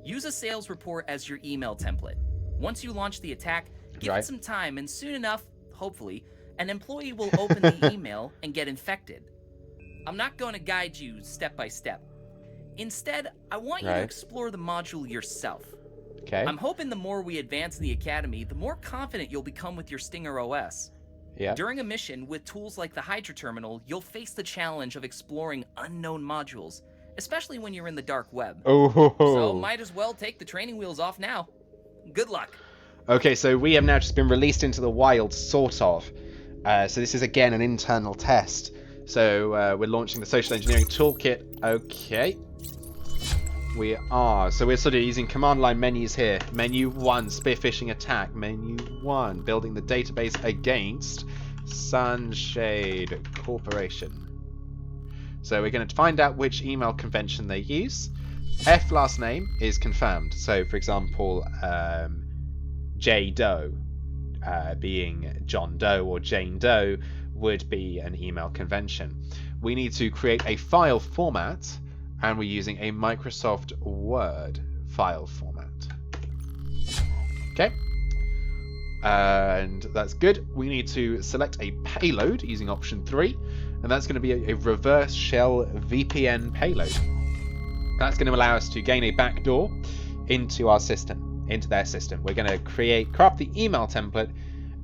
Use a sales report as your email template. Once you launch the attack, give it some time, and soon enough, hopefully, an employee will open the email and get infected. I'm not going to guide you step by step. Instead, I want you to explore the module yourself. Okay. I'm hoping the more we advance in the academy, the more confident you'll become with your Stinger OS. Yeah. During a mission with tools like the Hydra Terminal, you'll face the challenge of exploring unknown modules, especially when you're in the dark web. Oh. So might as well take the training wheels off now. Good luck. Okay, so we have now just been released into the wild, sort of. So this is again an internal test. So we're launching the social engineering toolkit. Okay. We are. So we're sort of using command line menus here. Menu 1, spear phishing attack. Menu 1, building the database against Sunshade Corporation. So we're going to find out which email convention they use. F last name is confirmed. So for example, J Doe being John Doe or Jane Doe would be an email convention. We need to create a file format, and we're using a Microsoft Word file format. Okay. And that's good. We need to select a payload using option 3, and that's going to be a reverse shell VPN payload. That's going to allow us to gain a backdoor into our system, into their system. We're going to craft the email template,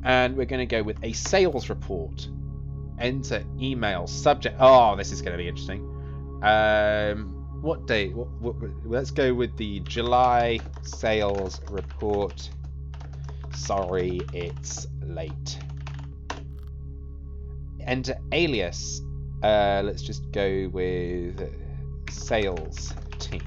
and we're going to go with a sales report. Enter email subject. Oh, this is going to be interesting. What date? Let's go with the July sales report. Sorry, it's late. Enter alias. Let's just go with sales team.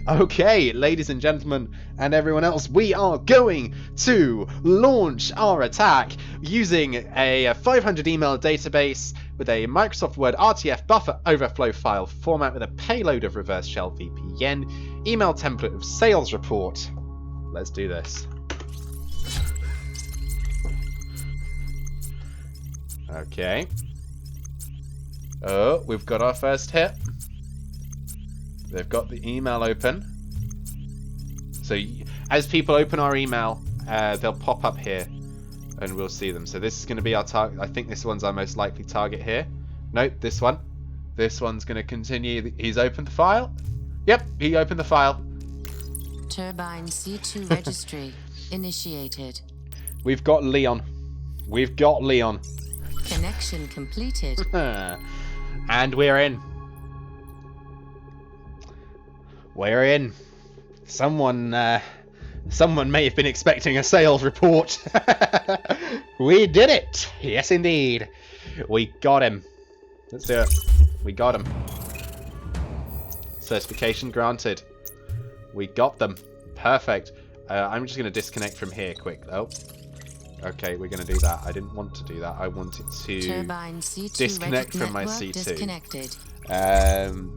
Okay, ladies and gentlemen, and everyone else, we are going to launch our attack using a 500 email database with a Microsoft Word RTF buffer overflow file format with a payload of reverse shell VPN, email template of sales report. Let's do this. Okay. Oh, we've got our first hit. They've got the email open. So as people open our email, they'll pop up here and we'll see them. So this is going to be our target. I think this one's our most likely target here. Nope, this one. This one's going to continue. He's opened the file. Yep, he opened the file. Turbine C2 registry initiated. We've got Leon. We've got Leon. Connection completed. And we're in. We're in. Someone may have been expecting a sales report. We did it. Yes, indeed. We got him. Let's do it. We got him. Certification granted. We got them. Perfect. I'm just going to disconnect from here quick, though. Okay, we're going to do that. I didn't want to do that. I wanted to disconnect from my C2. Disconnected.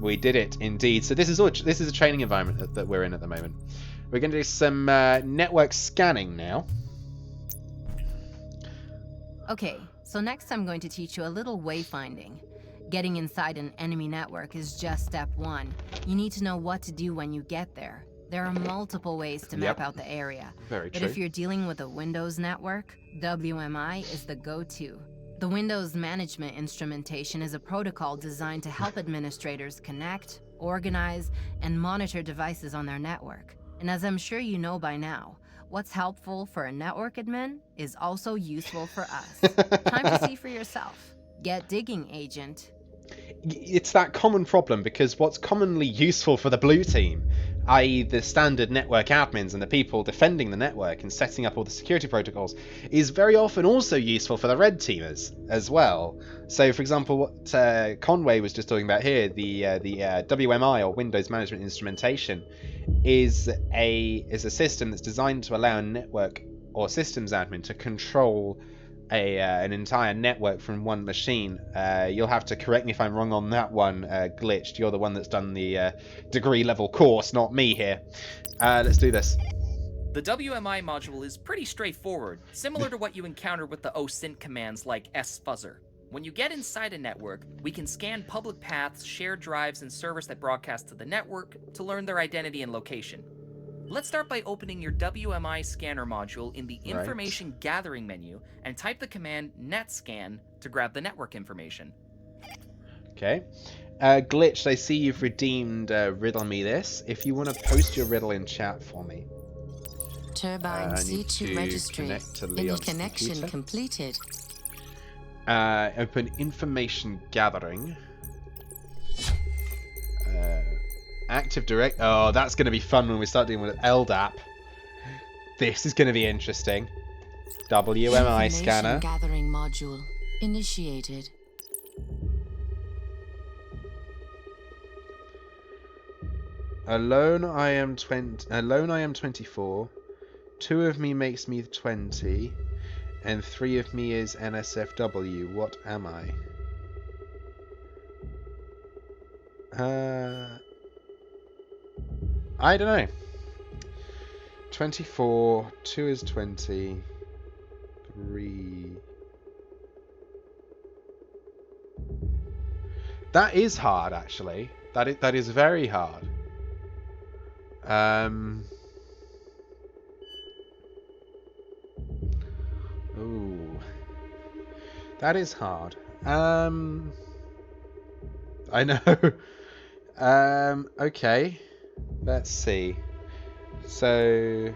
We did it, indeed. So this is a training environment that we're in at the moment. We're going to do some network scanning now. Okay, so next I'm going to teach you a little wayfinding. Getting inside an enemy network is just step one. You need to know what to do when you get there. There are multiple ways to map out the area. Very but true. if you're dealing with a Windows network, WMI is the go-to. The Windows Management Instrumentation is a protocol designed to help administrators connect, organize, and monitor devices on their network. And as I'm sure you know by now, what's helpful for a network admin is also useful for us. Time to see for yourself. Get digging, agent. It's that common problem, because what's commonly useful for the blue team, i.e. the standard network admins and the people defending the network and setting up all the security protocols, is very often also useful for the red teamers as well. So, for example, what Conway was just talking about here, the WMI, or Windows Management Instrumentation, is a system that's designed to allow a network or systems admin to control an entire network from one machine. You'll have to correct me if I'm wrong on that one, Glitched. You're the one that's done the degree level course, not me here. Let's do this. The WMI module is pretty straightforward, similar to what you encounter with the OSINT commands like sfuzzer. When you get inside a network, we can scan public paths, shared drives, and servers that broadcast to the network to learn their identity and location. Let's start by opening your WMI scanner module in the information gathering menu and type the command netscan to grab the network information. Okay. Glitched, I see you've redeemed riddle me this. If you want to post your riddle in chat for me. Turbine C2 registry connection computer. completed. Open information gathering. Active Direct. Oh, that's going to be fun when we start dealing with LDAP. This is going to be interesting. WMI scanner. Gathering module initiated. Alone I am 24. 2 of me makes me 20, and 3 of me is NSFW. What am I? I don't know. 24, 2 is 20, 3... That is hard, actually. That is very hard. Ooh. That is hard. I know. Okay. Let's see. So,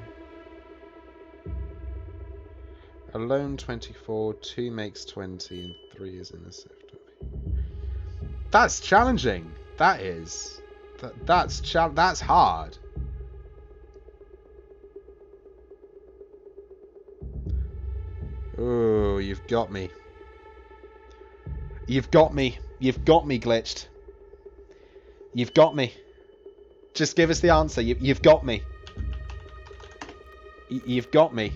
alone 24, 2 makes 20, and 3 is in the SFW. That's challenging. That is. That's hard. Oh, you've got me. You've got me. You've got me, Glitched. You've got me. Just give us the answer. You've got me. You've got me.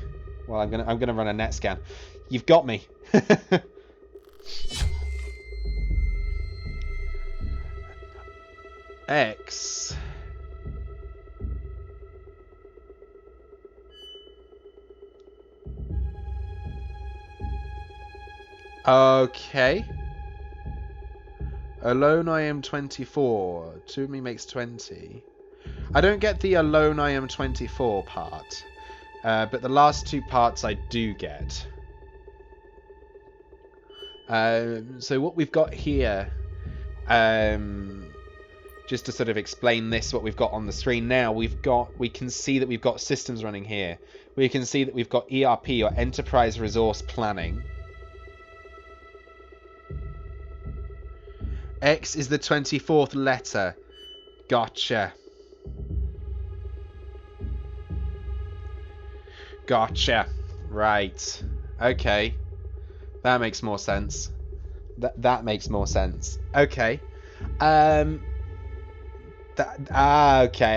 Well, I'm gonna run a net scan. You've got me. X. Okay. Alone I am 24. 2 of me makes 20. I don't get the alone I am 24 part. But the last 2 parts I do get. So what we've got here, just to sort of explain this, what we've got on the screen now, we can see that we've got systems running here. We can see that we've got ERP, or Enterprise Resource Planning. X is the 24th letter. Gotcha. Gotcha. Right. Okay. That makes more sense. That makes more sense. Okay. Okay.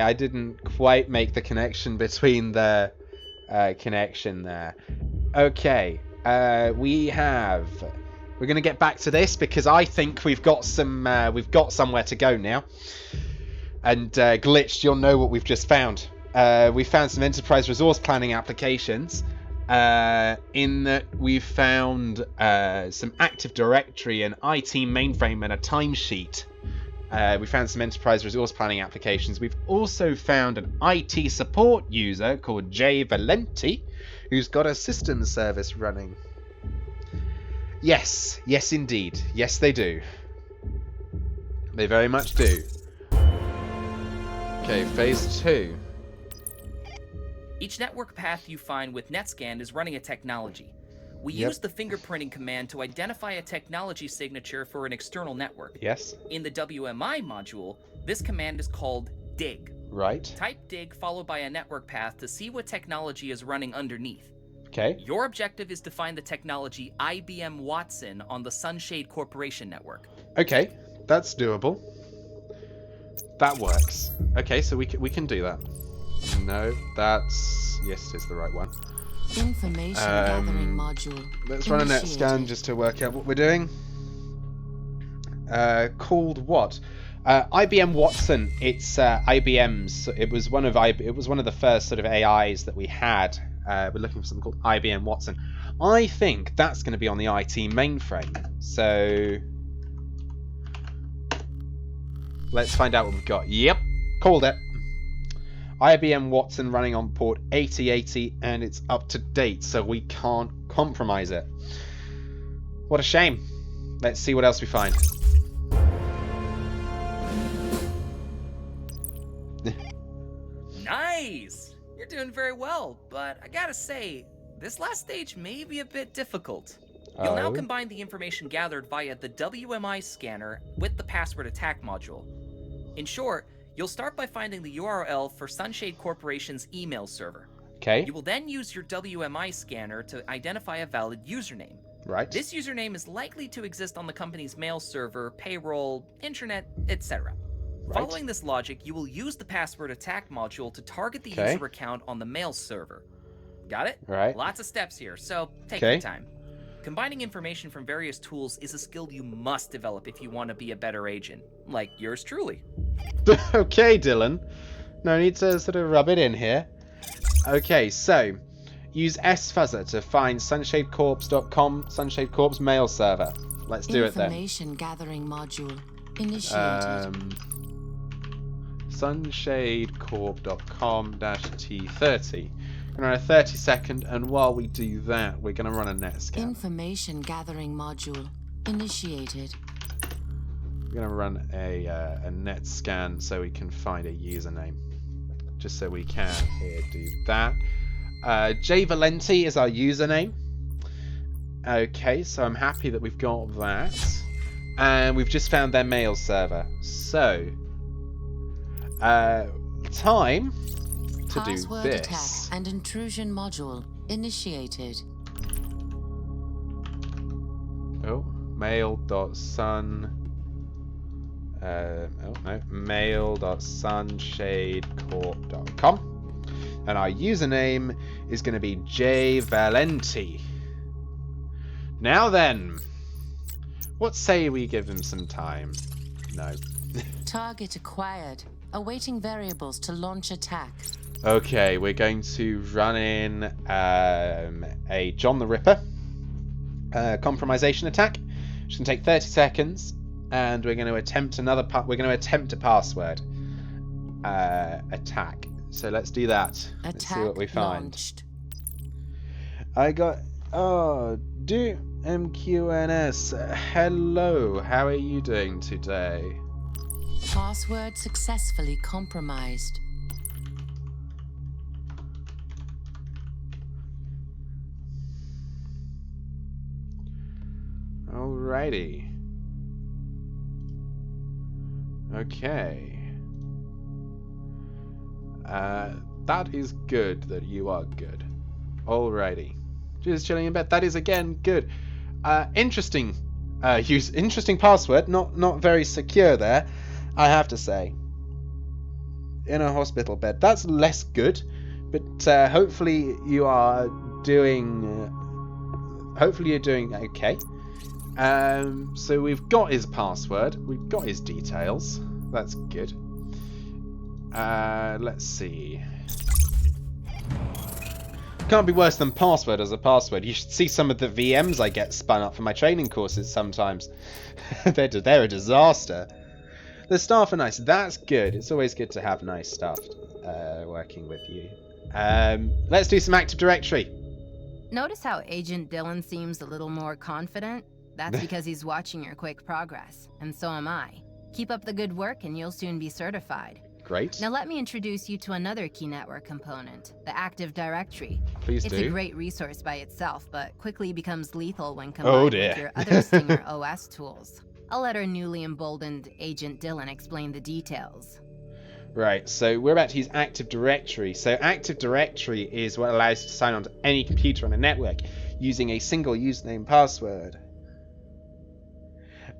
I didn't quite make the connection between the connection there. Okay. We're going to get back to this because I think we've got somewhere to go now. And Glitched, you'll know what we've just found. We found some enterprise resource planning applications. In that we've found some Active Directory, an IT mainframe, and a timesheet. We found some enterprise resource planning applications. We've also found an IT support user called Jay Valenti, who's got a systems service running. Yes, yes indeed. Yes, they do. They very much do. Okay, phase 2. Each network path you find with NetScan is running a technology. We use the fingerprinting command to identify a technology signature for an external network. Yes. In the WMI module, this command is called dig. Right. Type dig followed by a network path to see what technology is running underneath. Okay. Your objective is to find the technology IBM Watson on the Sunshade Corporation network. Okay, that's doable. That works. Okay, so we can do that. No, that's... Yes, it is the right one. Information gathering module. Let's run a net scan just to work out what we're doing. Called what? IBM Watson. It's IBM's. It was one of the first sort of AIs that we had. We're looking for something called IBM Watson. I think that's going to be on the IT mainframe. So let's find out what we've got. Yep, called it. IBM Watson running on port 8080, and it's up to date, so we can't compromise it. What a shame. Let's see what else we find. Nice! You're doing very well, but I gotta say, this last stage may be a bit difficult. You'll now combine the information gathered via the WMI scanner with the password attack module. In short, you'll start by finding the URL for Sunshade Corporation's email server. Okay. You will then use your WMI scanner to identify a valid username. Right. This username is likely to exist on the company's mail server, payroll, intranet, etc. Right. Following this logic, you will use the password attack module to target the user account on the mail server. Got it? Right. Lots of steps here, so take your time. Combining information from various tools is a skill you must develop if you want to be a better agent, like yours truly. Okay, Dylan. No need to sort of rub it in here. Okay, so use sfuzzer to find sunshadecorps.com, Sunshade Corps mail server. Let's do it then. Information gathering module initiated. sunshadecorp.com-T30. We're going to run a 30-second, and while we do that, we're going to run a net scan. Information gathering module initiated. We're going to run a net scan so we can find a username. Just so we can here do that. Jay Valenti is our username. Okay, so I'm happy that we've got that. And we've just found their mail server. So, time to Password do attack this. and intrusion module initiated. Oh, mail.sun. mail.sunshadecorp.com, and our username is going to be Jay Valenti. Now then, what say we give him some time? No. Target acquired. Awaiting variables to launch attack. Okay, we're going to run in a John the Ripper. compromisation attack. It's going to take 30 seconds, and we're going to attempt another. We're going to attempt a password attack. So let's do that. Let's see what we find. Launched. I got do MQNS. Hello, how are you doing today? Password successfully compromised. Alrighty. Okay. That is good that you are good. Alrighty. Just chilling in bed. That is again good. Interesting interesting password. Not very secure there, I have to say. In a hospital bed. That's less good, but hopefully you are doing hopefully you're doing okay. So we've got his password, we've got his details. That's good. Let's see. Can't be worse than password as a password. You should see some of the VMs I get spun up for my training courses sometimes. They're a disaster. The staff are nice. That's good. It's always good to have nice staff working with you. Let's do some Active Directory. Notice how Agent Dylan seems a little more confident? That's because he's watching your quick progress, and so am I. Keep up the good work and you'll soon be certified. Great. Now let me introduce you to another key network component, the Active Directory. Please It's do. a great resource by itself, but quickly becomes lethal when combined with your other Stinger OS tools. I'll let our newly emboldened Agent Dylan explain the details. Right, so we're about to use Active Directory. So Active Directory is what allows you to sign on to any computer on a network using a single username password.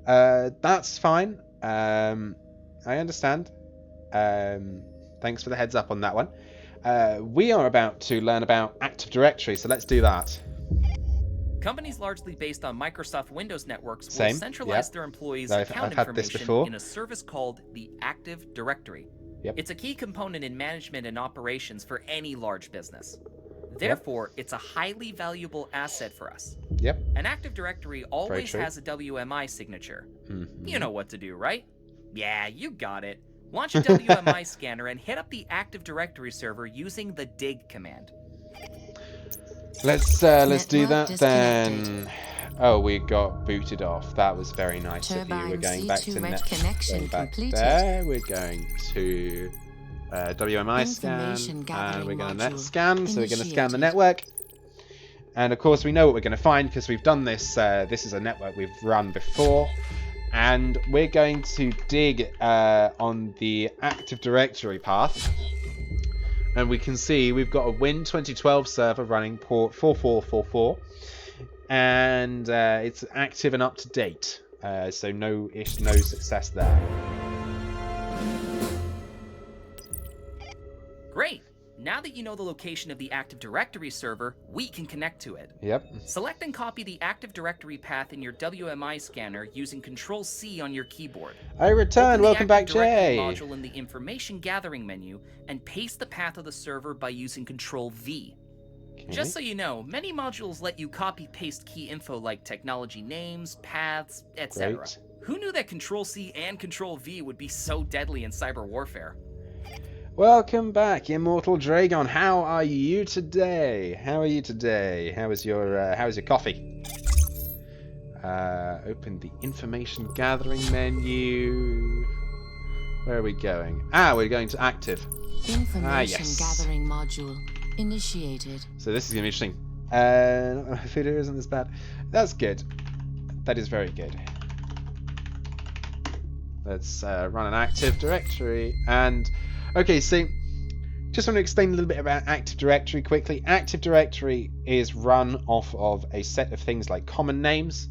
That's fine. I understand. Thanks for the heads up on that one. We are about to learn about Active Directory, so let's do that. Companies largely based on Microsoft Windows networks will Same, centralize yep. their employees' I've account had this information before. in a service called the Active Directory. Yep. It's a key component in management and operations for any large business. Therefore, it's a highly valuable asset for us. Yep. An Active Directory always true. has a WMI signature. Mm-hmm. You know what to do, right? Yeah, you got it. Launch a WMI scanner and hit up the Active Directory server using the dig command. Let's do that then. Oh, we got booted off. That was very nice of you. We're going back to net. Connection Going back completed. there. We're going to WMI scan, and we're going to net scan. So we're going to scan the Initiated. network. And of course, we know what we're going to find because we've done this. This is a network we've run before. And we're going to dig on the Active Directory path. And we can see we've got a Win 2012 server running port 4444. And it's active and up to date. So no success there. Great! Now that you know the location of the Active Directory server, we can connect to it. Yep. Select and copy the Active Directory path in your WMI scanner using Control-C on your keyboard. I return. Open the Welcome back, Active Directory Jay. module in the Information Gathering menu and paste the path of the server by using Control-V. Just so you know, many modules let you copy-paste key info like technology names, paths, etc. Great. Who knew that Control-C and Control-V would be so deadly in cyber warfare? Welcome back, Immortal Dragon. How are you today? How are you today? How is your coffee? Open the Information Gathering menu. Where are we going? We're going to Active. Information yes. gathering module initiated. So this is going to be interesting. My video isn't this bad. That's good. That is very good. Let's run an Active Directory. And, okay, so just want to explain a little bit about Active Directory quickly. Active Directory is run off of a set of things like common names,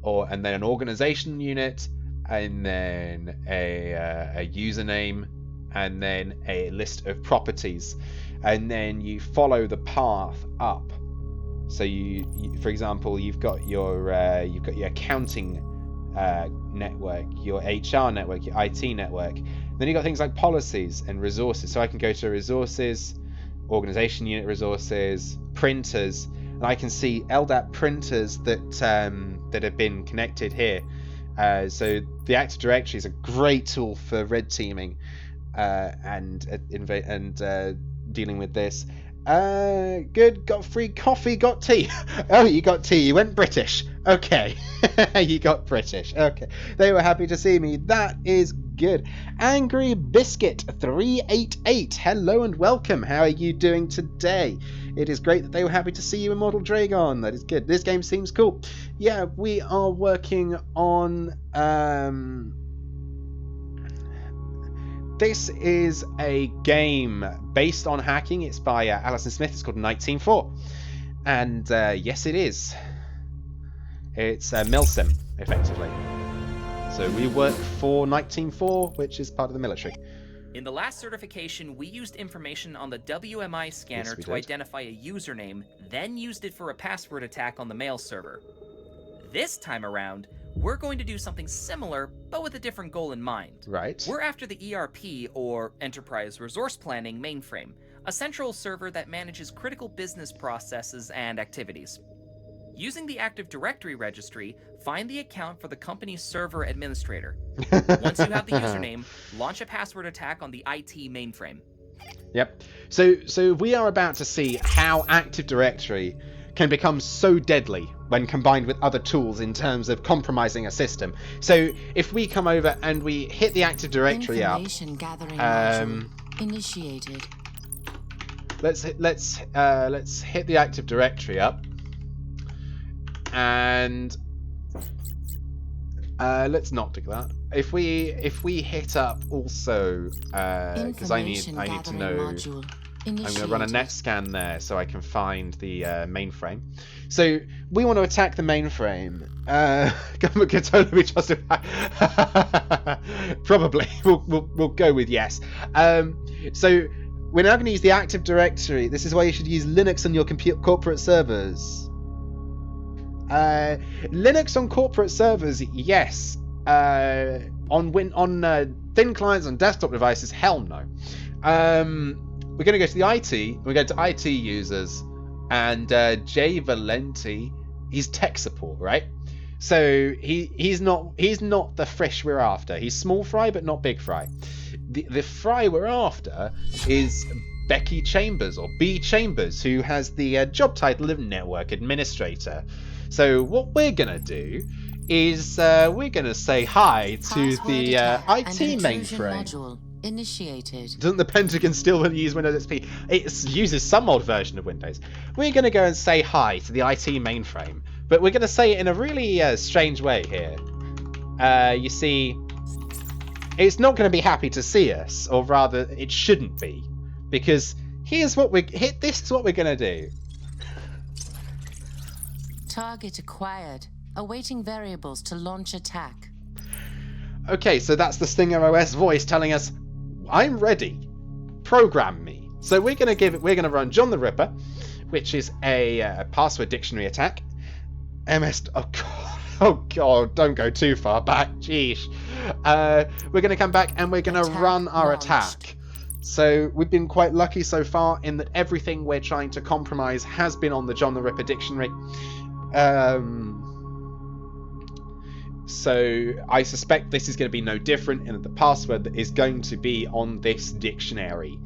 and then an organization unit, and then a username, and then a list of properties. And then you follow the path up. So you for example, you've got your accounting network, your HR network, your IT network. Then you've got things like policies and resources. So I can go to resources, organization unit resources, printers, and I can see LDAP printers that have been connected here. So the Active Directory is a great tool for red teaming and dealing with this. Good, got free coffee, got tea. Oh, you got tea, you went British. Okay. You got British. Okay. They were happy to see me. That is good. Angry Biscuit 388. Hello and welcome. How are you doing today? It is great that they were happy to see you, Immortal Dragon. That is good. This game seems cool. Yeah, we are working on this is a game based on hacking. It's by Alison Smith. It's called NITE Team 4. And yes, it is. It's Milsim, effectively. So we work for NITE Team 4, which is part of the military. In the last certification, we used information on the WMI scanner to identify a username, then used it for a password attack on the mail server. This time around, we're going to do something similar, but with a different goal in mind. Right. We're after the ERP, or Enterprise Resource Planning, mainframe, a central server that manages critical business processes and activities. Using the Active Directory registry, find the account for the company's server administrator. Once you have the username, launch a password attack on the IT mainframe. Yep. So we are about to see how Active Directory can become so deadly when combined with other tools in terms of compromising a system. So if we come over and we hit the Active Directory up, initiated. Let's hit the Active Directory up, and let's not do that. If we hit up also, because I need to know. Module. I'm going to run a net scan there so I can find the mainframe. So we want to attack the mainframe. Government could totally be justified. Probably. We'll go with yes. So we're now going to use the Active Directory. This is why you should use Linux on your corporate servers. Linux on corporate servers, yes. On thin clients on desktop devices, hell no. We're going to go to the IT. We're going to IT users, and Jay Valenti, he's tech support, right? So he's not the fish we're after. He's small fry, but not big fry. The fry we're after is Becky Chambers, or B Chambers, who has the job title of network administrator. So what we're going to do is we're going to say hi to the IT mainframe. Module. Initiated. Doesn't the Pentagon still use Windows XP? It uses some old version of Windows. We're going to go and say hi to the IT mainframe, but we're going to say it in a really strange way here. You see, it's not going to be happy to see us, or rather, it shouldn't be, because this is what we're going to do. Target acquired. Awaiting variables to launch attack. Okay, so that's the Stinger OS voice telling us, I'm ready. Program me. So we're going to run John the Ripper, which is a password dictionary attack. Oh god, don't go too far back. Jeez. We're going to come back and we're going to run our attack. So we've been quite lucky so far in that everything we're trying to compromise has been on the John the Ripper dictionary. So I suspect this is going to be no different in that the password is going to be on this dictionary.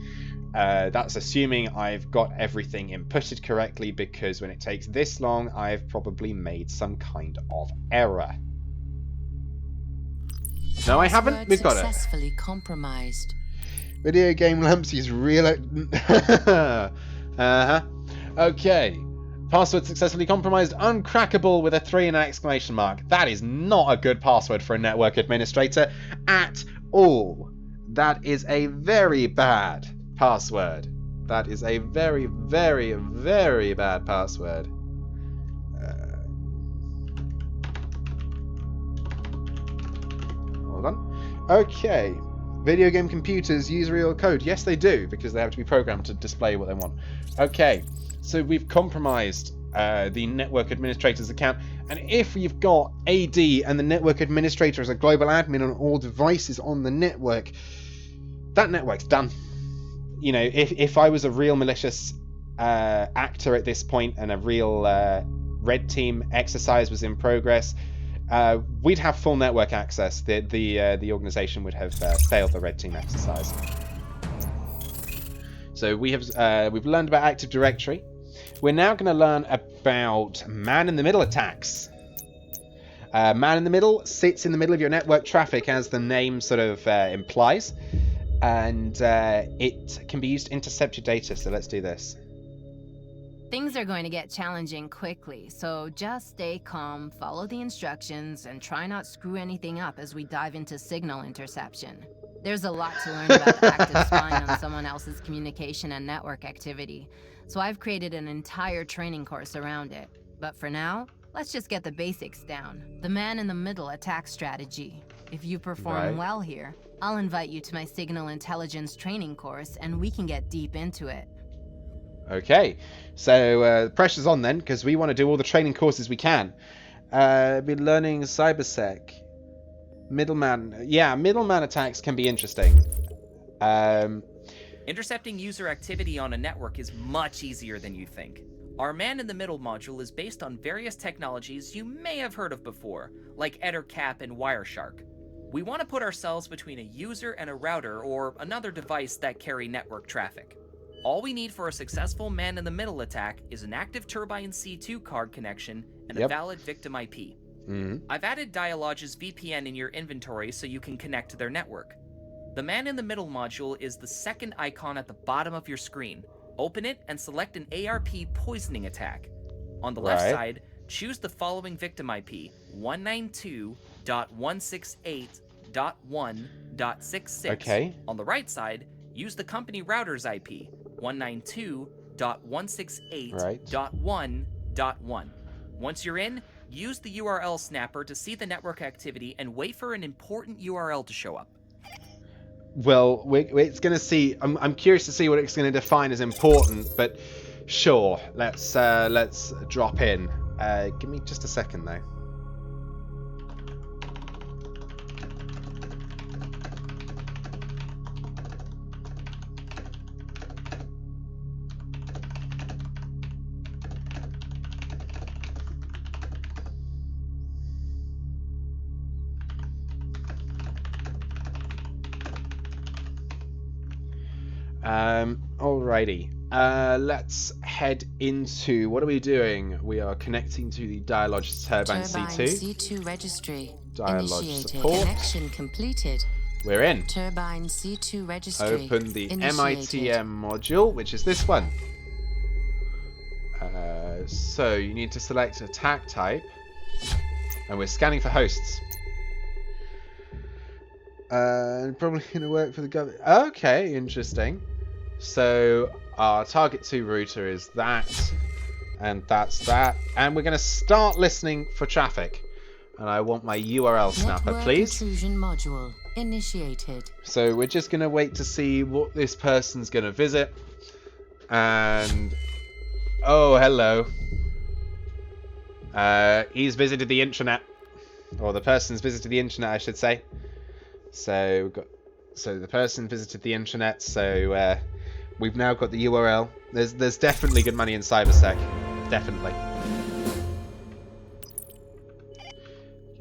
That's assuming I've got everything inputted correctly, because when it takes this long, I've probably made some kind of error. No, I haven't. We've got it. Successfully compromised. Video game Lampsy's real. Okay. Password successfully compromised. Uncrackable with a 3 and an exclamation mark. That is not a good password for a network administrator at all. That is a very bad password. That is a very, very, very bad password. Hold on. Okay. Video game computers use real code. Yes, they do, because they have to be programmed to display what they want. Okay. So we've compromised the network administrator's account, and if you've got AD and the network administrator as a global admin on all devices on the network, that network's done. You know, if I was a real malicious actor at this point and a real red team exercise was in progress, we'd have full network access. The organization would have failed the red team exercise. So we've learned about Active Directory. We're now going to learn about man-in-the-middle attacks. Man in the middle sits in the middle of your network traffic, as the name sort of implies, and it can be used to intercept your data. So let's do this. Things are going to get challenging quickly, so just stay calm, follow the instructions, and try not screw anything up as we dive into signal interception. There's a lot to learn about active spying on someone else's communication and network activity, so I've created an entire training course around it. But for now, let's just get the basics down. The man-in-the-middle attack strategy. If you perform well here, I'll invite you to my signal intelligence training course and we can get deep into it. Okay, so pressure's on then, because we want to do all the training courses we can. Be learning cybersec. Middleman. Yeah, middleman attacks can be interesting. Intercepting user activity on a network is much easier than you think. Our man-in-the-middle module is based on various technologies you may have heard of before, like EtherCap and Wireshark. We want to put ourselves between a user and a router or another device that carry network traffic. All we need for a successful man-in-the-middle attack is an active Turbine C2 card connection and a valid victim IP. I've added Dialog's VPN in your inventory so you can connect to their network. The man-in-the-middle module is the second icon at the bottom of your screen. Open it and select an ARP poisoning attack. On the left side, choose the following victim IP, 192.168.1.66. Okay. On the right side, use the company router's IP, 192.168.1.1. Once you're in, use the URL snapper to see the network activity and wait for an important URL to show up. Well, it's going to see. I'm curious to see what it's going to define as important, but sure, let's drop in. Give me just a second though. Alrighty. Let's head into, what are we doing? We are connecting to the Dialog Turbine C2. C2 registry. Dialog Initiated. support. Connection completed. We're in. Turbine C2 registry. Open the Initiated. MITM module, which is this one. So you need to select attack type, and we're scanning for hosts. Probably going to work for the government. Okay, interesting. So our target 2 router is that, and that's that, and we're going to start listening for traffic. And I want my URL snapper, Network please. intrusion module initiated. So we're just going to wait to see what this person's going to visit. And oh, hello. He's visited the intranet, or the person's visited the intranet, I should say. So the person visited the intranet. So we've now got the URL. There's definitely good money in cybersec, definitely.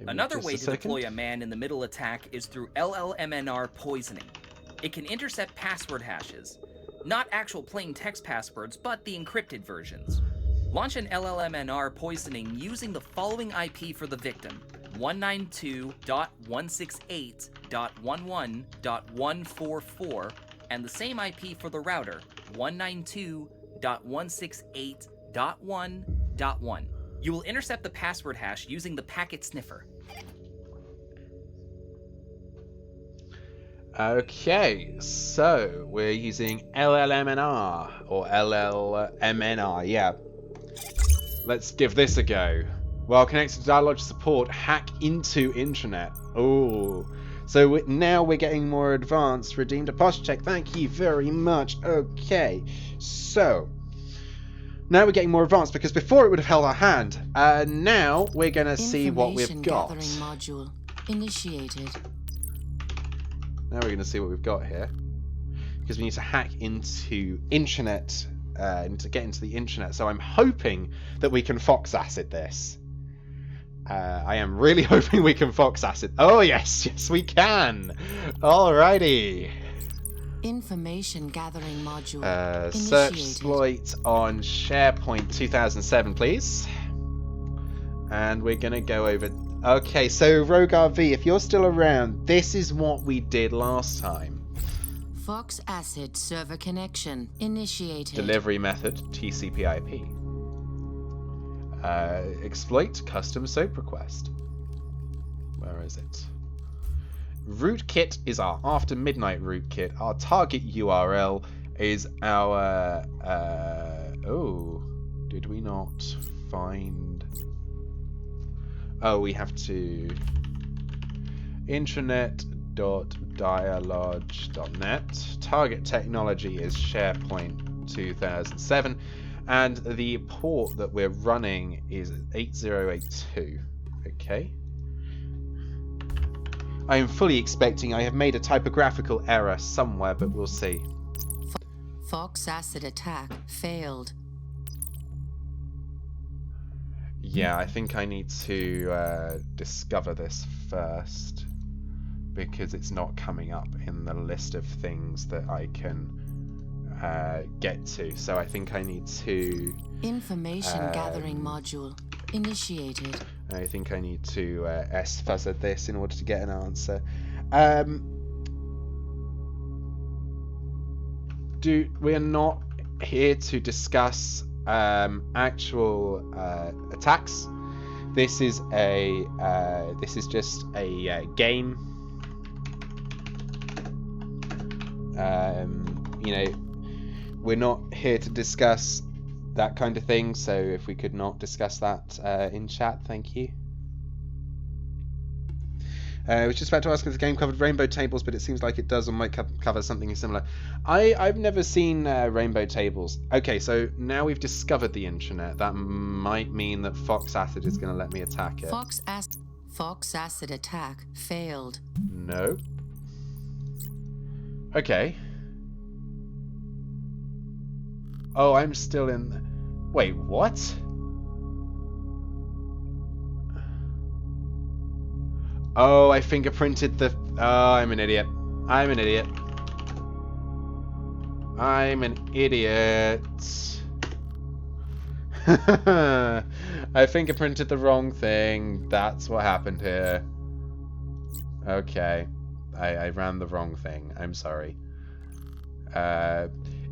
Another way to deploy a man-in-the-middle attack is through LLMNR poisoning. It can intercept password hashes, not actual plain text passwords, but the encrypted versions. Launch an LLMNR poisoning using the following IP for the victim: 192.168.11.144, and the same IP for the router, 192.168.1.1. You will intercept the password hash using the packet sniffer. Okay, so we're using LLMNR, or LLMNR, yeah. Let's give this a go. While connected to Dialog support, hack into intranet. Oh, so now we're getting more advanced. Redeemed a posture check. Thank you very much. Okay, so now we're getting more advanced, because before it would have held our hand. Now we're gonna see what we've got. Gathering module initiated. Now we're gonna see what we've got here, because we need to hack into intranet to get into the intranet. So I'm hoping that we can fox acid this. I am really hoping we can fox acid. Oh yes, yes we can. Alrighty. Information gathering module. Search initiated. exploit on SharePoint 2007, please. And we're gonna go over. Okay, so Rogar V, if you're still around, this is what we did last time. Fox acid server connection initiated. Delivery method TCP/IP. Exploit custom SOAP request. Where is it? Rootkit is our after midnight rootkit. Our target URL is our. Oh, did we not find? Oh, we have to. Intranet.dialog.net. Target technology is SharePoint 2007. And the port that we're running is 8082. Okay. I am fully expecting I have made a typographical error somewhere, but we'll see. Fox acid attack failed. Yeah, I think I need to discover this first, because it's not coming up in the list of things that I can get to. So I think I need to... Information gathering module initiated. I think I need to S-fuzzer this in order to get an answer. We're not here to discuss actual attacks. This is just a game. You know, we're not here to discuss that kind of thing, so if we could not discuss that in chat, thank you. I was just about to ask if the game covered rainbow tables, but it seems like it does or might cover something similar. I've never seen rainbow tables. Okay, so now we've discovered the intranet. That might mean that Fox Acid is going to let me attack it. Fox acid attack failed. No. Okay. Oh, I'm still in... Wait, what? Oh, I fingerprinted the... Oh, I'm an idiot. I'm an idiot. I'm an idiot. I fingerprinted the wrong thing. That's what happened here. Okay. I ran the wrong thing. I'm sorry.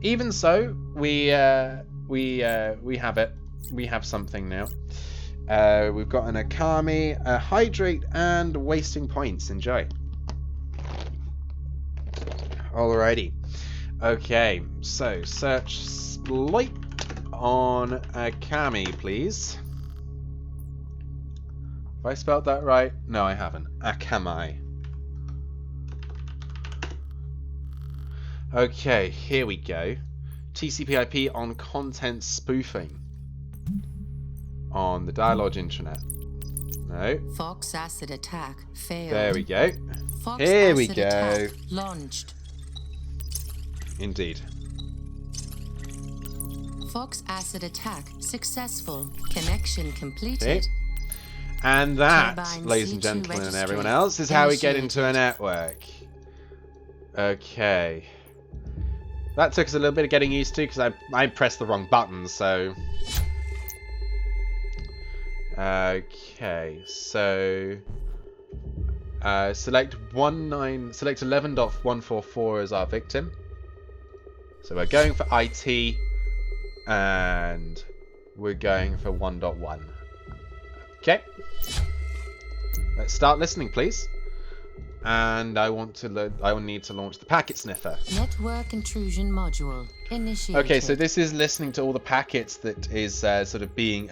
Even so, we have it. We have something now. We've got an Akami, a Hydrate, and wasting points. Enjoy. Alrighty. Okay, so search exploit on Akami, please. Have I spelled that right? No, I haven't. Akami. Okay, here we go. TCP/IP on content spoofing on the Dialog intranet. No. Fox acid attack failed. There we go. Fox Here we acid go. attack launched. Indeed. Fox acid attack successful. Connection completed. Okay. And that, Turbine ladies and C2 gentlemen, and registry everyone else, is how we get initiated. into a network. Okay. That took us a little bit of getting used to because I pressed the wrong button, so... Okay, so... select 11.144 as our victim. So we're going for IT, and we're going for 1.1. Okay. Let's start listening, please. And I will need to launch the packet sniffer. Network intrusion module initiated. Okay, so this is listening to all the packets that is sort of being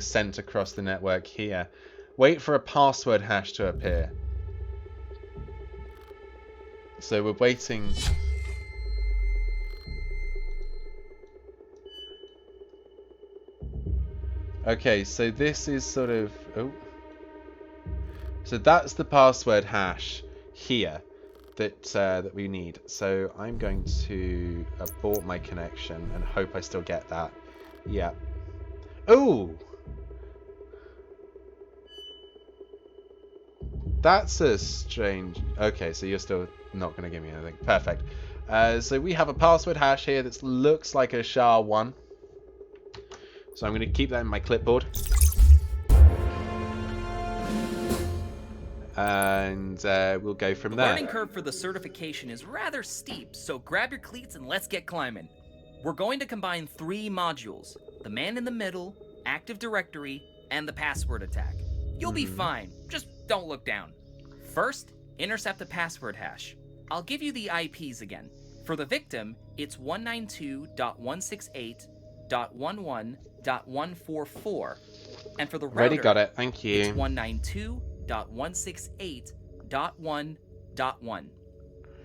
sent across the network here. Wait for a password hash to appear. So we're waiting. Okay, so this is sort of... Oh. So that's the password hash here. that we need. So I'm going to abort my connection and hope I still get that. Yeah. Oh! That's a strange... Okay, so you're still not going to give me anything. Perfect. So we have a password hash here that looks like a SHA-1. So I'm going to keep that in my clipboard. And we'll go from there. The learning curve for the certification is rather steep, so grab your cleats and let's get climbing. We're going to combine 3 modules: the man in the middle, Active Directory, and the password attack. You'll be fine, just don't look down. First, intercept the password hash. I'll give you the IPs again. For the victim, it's 192.168.11.144. And for the router, Ready, got it, thank you. It's 192.168.1.1.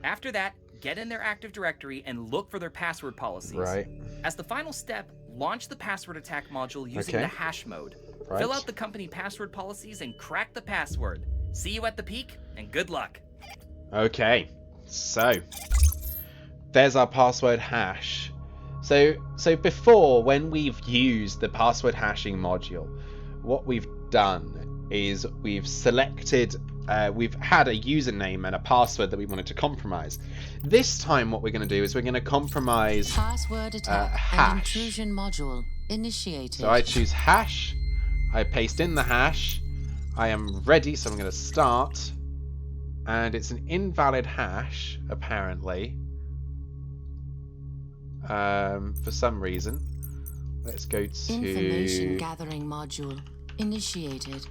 After that, get in their Active Directory and look for their password policies. Right. As the final step, launch the password attack module using the hash mode. Right. Fill out the company password policies and crack the password. See you at the peak, and good luck. Okay, so there's our password hash. So before, when we've used the password hashing module, what we've done is we've selected, we've had a username and a password that we wanted to compromise. This time what we're going to do is we're going to compromise password attack hash. and intrusion module initiated. So I choose hash, I paste in the hash, I am ready, so I'm going to start, and it's an invalid hash, apparently, for some reason. Let's go to... Information gathering module initiated.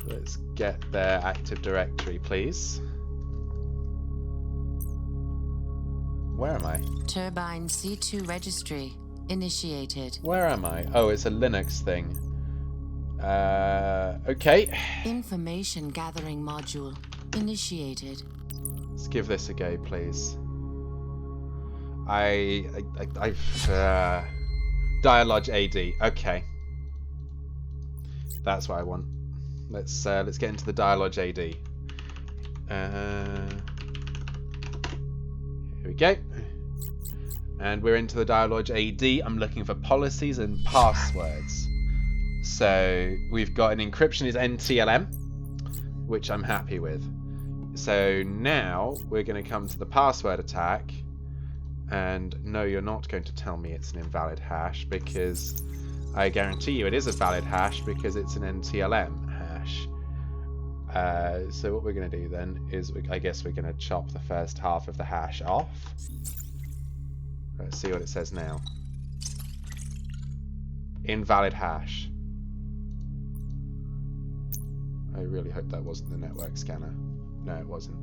Let's get their Active Directory, please. Where am I? Turbine C2 registry initiated. Where am I? Oh, it's a Linux thing. Okay. Information gathering module initiated. Let's give this a go, please. Dialogue AD. Okay. That's what I want. Let's get into the Dialogue AD. Here we go. And we're into the Dialogue AD. I'm looking for policies and passwords. So we've got an encryption is NTLM, which I'm happy with. So now we're going to come to the password attack. And no, you're not going to tell me it's an invalid hash, because I guarantee you it is a valid hash because it's an NTLM hash. So what we're going to do then is, I guess we're going to chop the first half of the hash off. Let's see what it says now. Invalid hash. I really hope that wasn't the network scanner. No, it wasn't.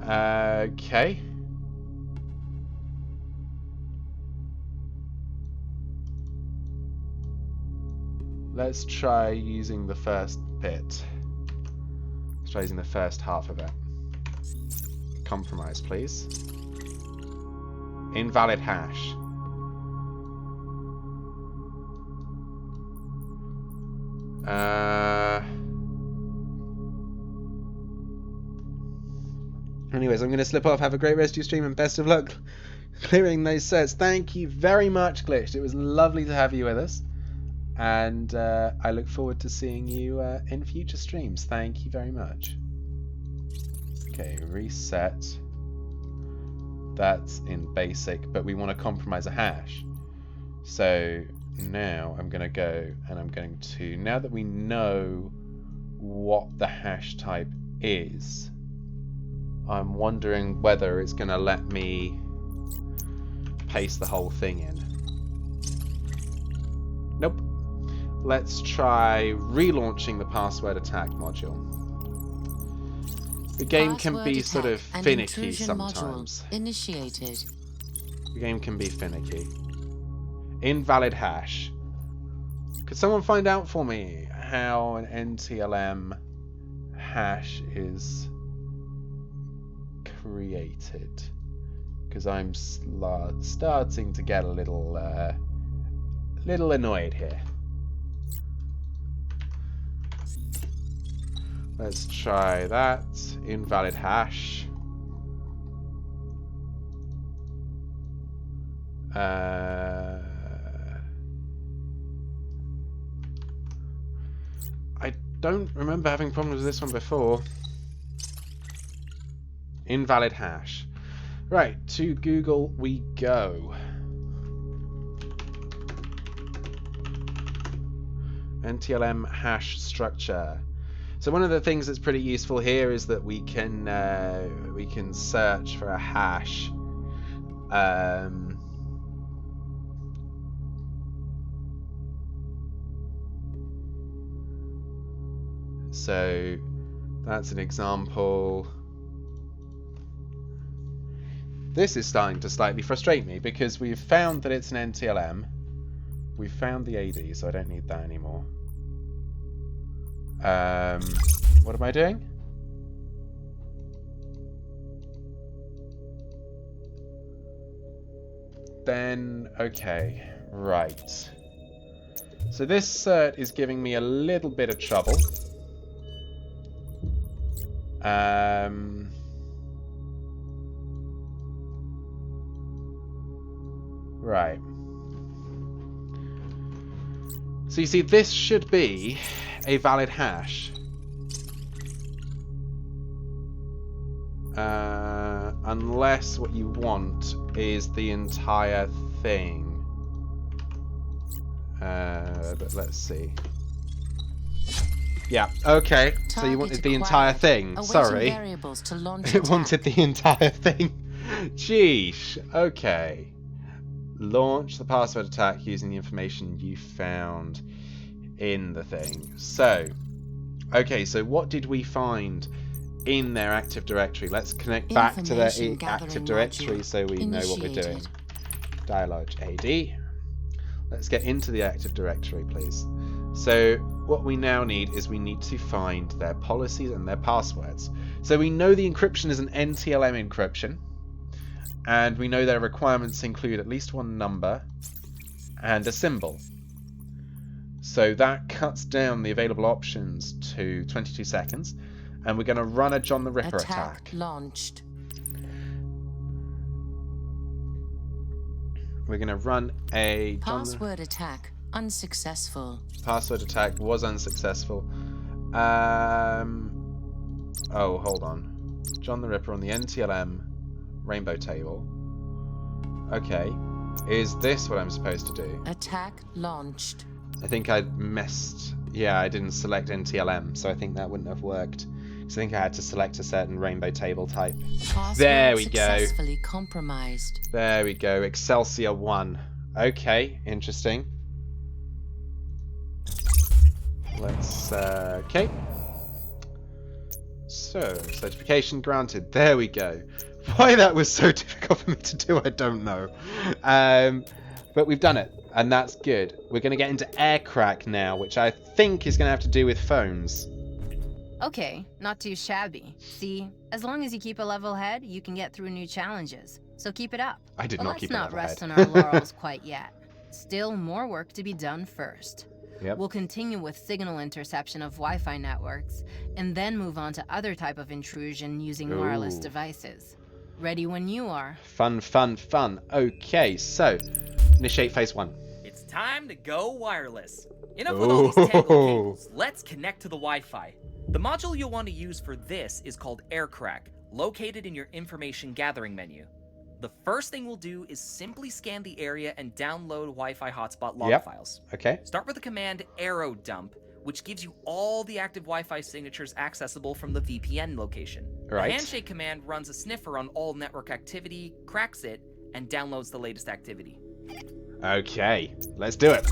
Okay. Let's try using the first bit. Let's try using the first half of it. Compromise, please. Invalid hash. Anyways, I'm going to slip off. Have a great rest of your stream and best of luck clearing those sets. Thank you very much, Glitched. It was lovely to have you with us. And I look forward to seeing you in future streams. Thank you very much. Okay, reset. That's in basic, but we want to compromise a hash. So now I'm going to go and I'm going to, now that we know what the hash type is, I'm wondering whether it's going to let me paste the whole thing in. Nope. Let's try relaunching the password attack module. The game can be sort of finicky sometimes. Initiated. The game can be finicky. Invalid hash. Could someone find out for me how an NTLM hash is created? Because I'm starting to get a little annoyed here. Let's try that. Invalid hash. I don't remember having problems with this one before. Invalid hash. Right, to Google we go. NTLM hash structure. So one of the things that's pretty useful here is that we can search for a hash. So that's an example. This is starting to slightly frustrate me because we've found that it's an NTLM. We've found the AD, so I don't need that anymore. What am I doing? Then, okay, right. So this cert is giving me a little bit of trouble. Right. So you see, this should be a valid hash. Unless what you want is the entire thing. But let's see. Yeah, okay. So you wanted the entire thing. Sorry. It wanted the entire thing. Sheesh. Okay. Launch the password attack using the information you found in the thing. So, okay, so what did we find in their Active Directory? Let's connect back to their Active Directory so we know what we're doing. Dialog AD. Let's get into the Active Directory, please. So what we now need is we need to find their policies and their passwords. So we know the encryption is an NTLM encryption. And we know their requirements include at least one number and a symbol. So that cuts down the available options to 22 seconds. And we're going to run a John the Ripper attack. Launched. We're going to run a Password attack unsuccessful. Password attack was unsuccessful. Oh, hold on. John the Ripper on the NTLM rainbow table. Okay. Is this what I'm supposed to do? Attack launched. I think I messed. Yeah, I didn't select NTLM, so I think that wouldn't have worked. So I think I had to select a certain rainbow table type. Password there we go. Successfully compromised. There we go. Excelsior 1. Okay, interesting. Let's okay. So, certification granted. There we go. Why that was so difficult for me to do, I don't know. But we've done it, and that's good. We're going to get into aircrack now, which I think is going to have to do with phones. Okay, not too shabby. See, as long as you keep a level head, you can get through new challenges. So keep it up. I did not keep a level head. Let's not rest on our laurels quite yet. Still more work to be done first. Yep. We'll continue with signal interception of Wi-Fi networks, and then move on to other type of intrusion using wireless devices. Ready when you are. Fun, fun, fun. Okay, so initiate phase 1. It's time to go wireless. Enough with all these tangled cables. Let's connect to the Wi-Fi. The module you'll want to use for this is called AirCrack, located in your information gathering menu. The first thing we'll do is simply scan the area and download Wi-Fi hotspot log files. Okay. Start with the command arrow dump, which gives you all the active Wi-Fi signatures accessible from the VPN location. Right. The handshake command runs a sniffer on all network activity, cracks it, and downloads the latest activity. Okay, let's do it.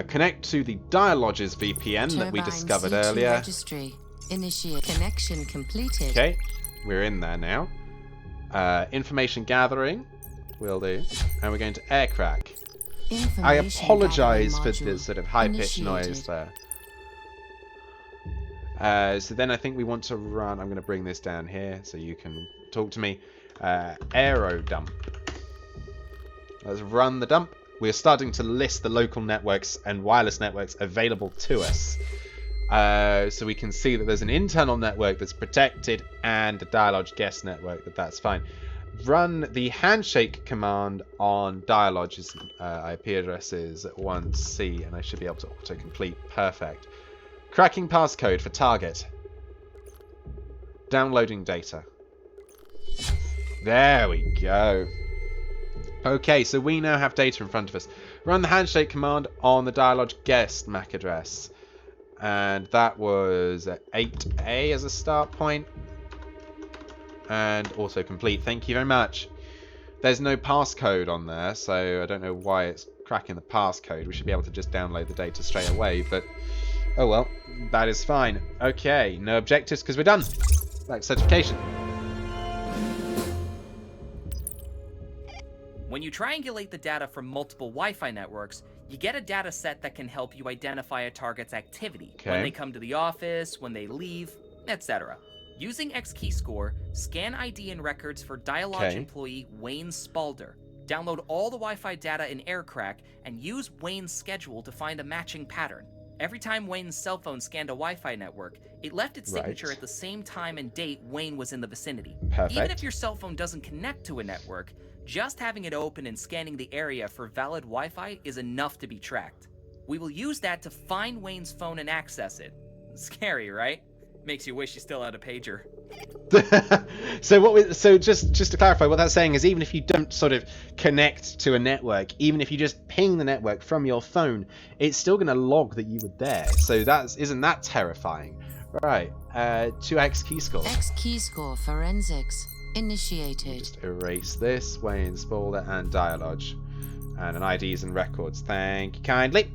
Connect to the Dialog's VPN that we discovered earlier. Registry. Initiate connection completed. Okay, we're in there now. Information gathering, will do. And we're going to aircrack. I apologize for the sort of high-pitched noise there. So then I think we want to run... I'm going to bring this down here so you can talk to me. Aero dump. Let's run the dump. We're starting to list the local networks and wireless networks available to us. So we can see that there's an internal network that's protected and a Dialog guest network, that's fine. run the handshake command on Dialogue's IP addresses 1C, and I should be able to autocomplete. Perfect. Cracking passcode for target. Downloading data. There we go. Okay, so we now have data in front of us. Run the handshake command on the Dialogue guest MAC address. And that was 8A as a start point. And autocomplete. Thank you very much. There's no passcode on there, so I don't know why it's cracking the passcode. We should be able to just download the data straight away, but oh well, that is fine. Okay, no objectives because we're done. Like certification. When you triangulate the data from multiple Wi-Fi networks, you get a data set that can help you identify a target's activity. Okay. When they come to the office, when they leave, etc. Using XKeyscore, scan ID and records for Dialogue employee Wayne Spalder. Download all the Wi-Fi data in AirCrack and use Wayne's schedule to find a matching pattern. Every time Wayne's cell phone scanned a Wi-Fi network, it left its signature at the same time and date Wayne was in the vicinity. Perfect. Even if your cell phone doesn't connect to a network, just having it open and scanning the area for valid Wi-Fi is enough to be tracked. We will use that to find Wayne's phone and access it. Scary, right? Makes you wish you still had a pager. So just to clarify, what that's saying is even if you don't sort of connect to a network, even if you just ping the network from your phone, it's still going to log that you were there. So isn't that terrifying? Right. 2x keyscore. XKeyscore forensics initiated. Just erase this. Wayne Spalder and Dialogue, and an IDs and records. Thank you kindly.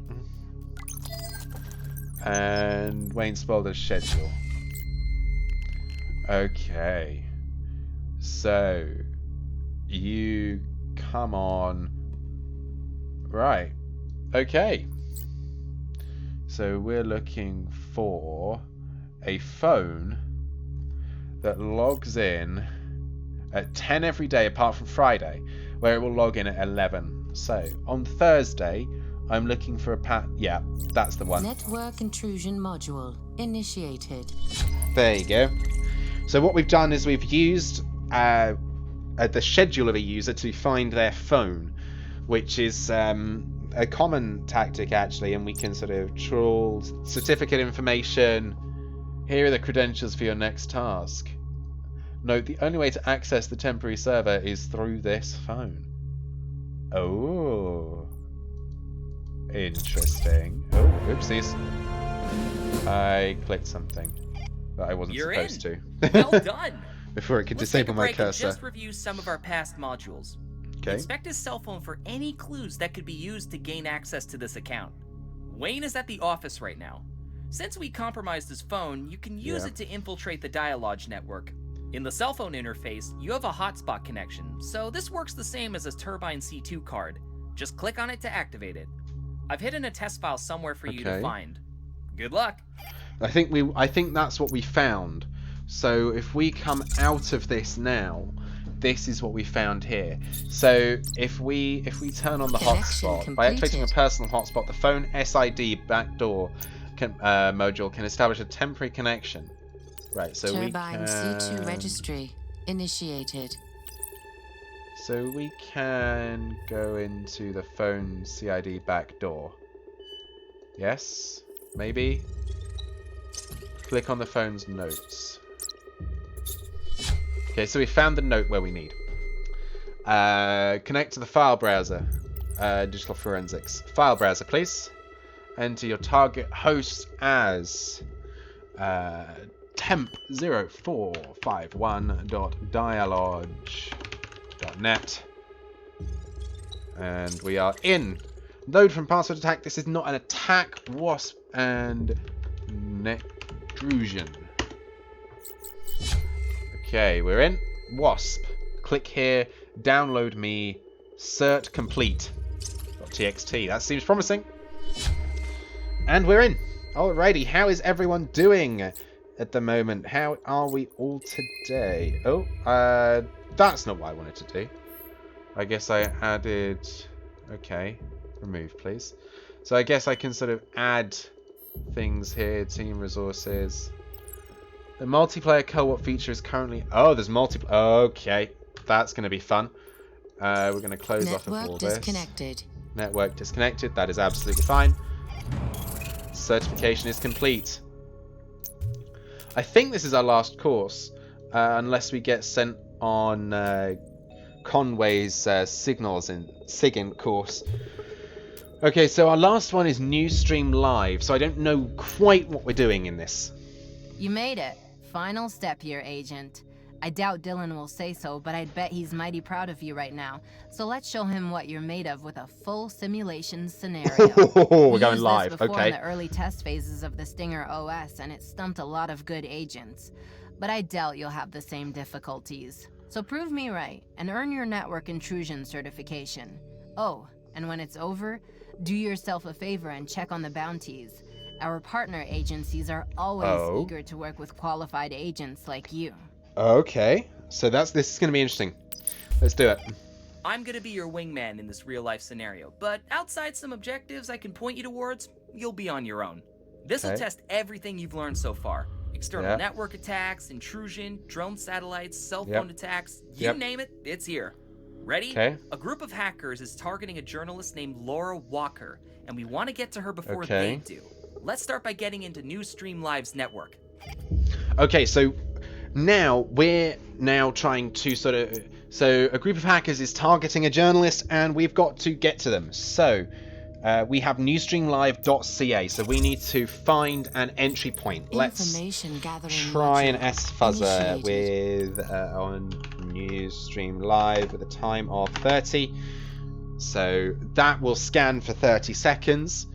And Wayne Spalder's schedule. Okay, so you come on, right, okay, so we're looking for a phone that logs in at 10 every day apart from Friday, where it will log in at 11. So on Thursday I'm looking for yeah, that's the one. Network intrusion module initiated. There you go. So what we've done is we've used the schedule of a user to find their phone, which is a common tactic actually, and we can sort of trawl certificate information. Here are the credentials for your next task. Note the only way to access the temporary server is through this phone. Oh, interesting. Oh, oopsies. I clicked something that I wasn't supposed to. Well done. Before it could Let's disable take a my break and cursor. just review some of our past modules. Okay. Inspect his cell phone for any clues that could be used to gain access to this account. Wayne is at the office right now. Since we compromised his phone, you can use it to infiltrate the Dialogue network. In the cell phone interface, you have a hotspot connection, so this works the same as a Turbine C2 card. Just click on it to activate it. I've hidden a test file somewhere for you to find. Good luck. I think that's what we found. So if we come out of this now, this is what we found here. So if we turn on the hotspot by activating a personal hotspot, the phone SID backdoor module can establish a temporary connection. Right. So Turbine C2 registry initiated. So we can go into the phone CID backdoor. Yes, maybe. Click on the phone's notes. Okay, so we found the note where we need. Connect to the file browser. Digital forensics. File browser, please. Enter your target host as temp0451.dialogue.net. And we are in. Load from password attack. This is not an attack. Wasp and Netrusion. Okay, we're in. Wasp. Click here. Download me. Cert complete. .txt. That seems promising. And we're in. Alrighty, how is everyone doing at the moment? How are we all today? Oh, that's not what I wanted to do. I guess I added... Okay, remove please. So I guess I can sort of add things here. Team resources. The multiplayer co-op feature is currently... Oh, there's multiplayer. Okay. That's going to be fun. We're going to close off of all Network this. disconnected. Network disconnected. That is absolutely fine. Certification is complete. I think this is our last course, unless we get sent on Conway's SIGINT course. Okay, so our last one is Newsstream Live, so I don't know quite what we're doing in this. You made it. Final step here, Agent. I doubt Dylan will say so, but I'd bet he's mighty proud of you right now. So let's show him what you're made of with a full simulation scenario. We're going live, this before okay. in the early test phases of the Stinger OS, and it stumped a lot of good agents. But I doubt you'll have the same difficulties. So prove me right, and earn your network intrusion certification. Oh, and when it's over, do yourself a favor and check on the bounties. Our partner agencies are always eager to work with qualified agents like you. Okay, so this is going to be interesting. Let's do it. I'm gonna be your wingman in this real-life scenario, but outside some objectives I can point you towards, you'll be on your own. This'll test everything you've learned so far. External network attacks, intrusion, drone satellites, cell phone attacks, you name it, it's here. Ready? Okay. A group of hackers is targeting a journalist named Laura Walker, and we want to get to her before they do. Let's start by getting into Newsstream Live's network. Okay, so now we're trying to so a group of hackers is targeting a journalist, and we've got to get to them. So we have newsstreamlive.ca, so we need to find an entry point. Let's try an S-fuzzer with on Newsstream Live with a time of 30. So that will scan for 30 seconds,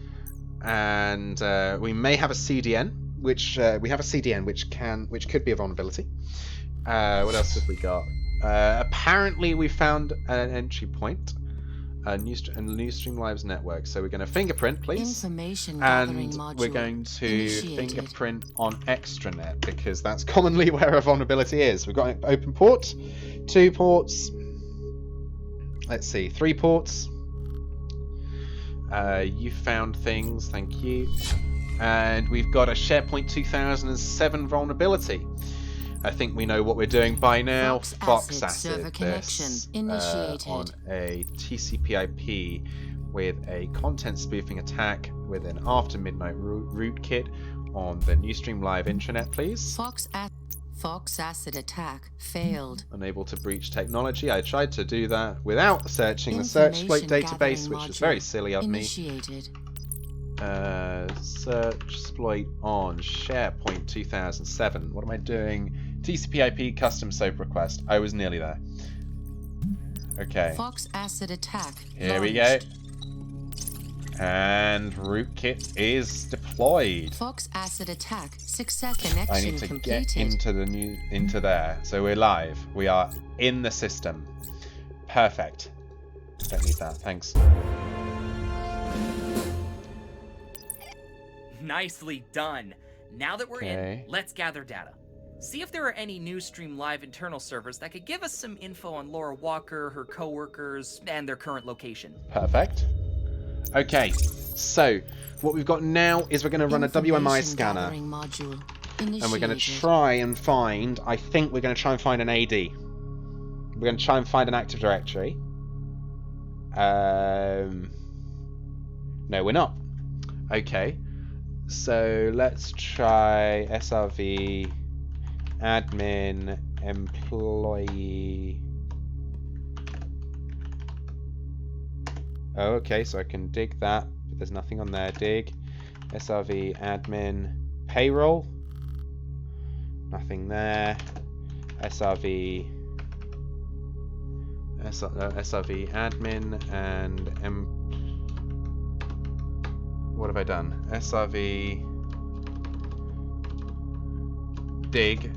and we may have a CDN, which which could be a vulnerability. What else have we got? Apparently we found an entry point, Newsstream Live's network. So we're going to fingerprint, please, and we're going to fingerprint on extranet, because that's commonly where a vulnerability is. We've got an open port, 2 ports, let's see, 3 ports. You found things, thank you. And we've got a SharePoint 2007 vulnerability. I think we know what we're doing by now. Fox Acid server connection initiated on a TCP/IP with a content spoofing attack with an after midnight rootkit on the Newsstream Live intranet, please. Fox Acid attack failed. Unable to breach technology. I tried to do that without searching the searchsploit database, which is very silly of me. Search exploit on SharePoint 2007. What am I doing? TCP/IP custom SOAP request. I was nearly there. Okay. Fox Acid attack. Here we go. And rootkit is deployed. Fox Acid attack. Success connection I need to completed. get into there. So we're live. We are in the system. Perfect. Don't need that. Thanks. Nicely done. Now that we're in, let's gather data. See if there are any Newsstream Live internal servers that could give us some info on Laura Walker, her co-workers, and their current location. Perfect. Okay, so what we've got now is we're going to run a WMI scanner. And we're going to try and find, I think we're going to try and find an AD. We're going to try and find an Active Directory. No, we're not. Okay. So let's try SRV admin employee. Oh, okay, so I can dig that, but there's nothing on there. Dig SRV admin payroll. Nothing there. SRV admin and what have I done? SRV dig.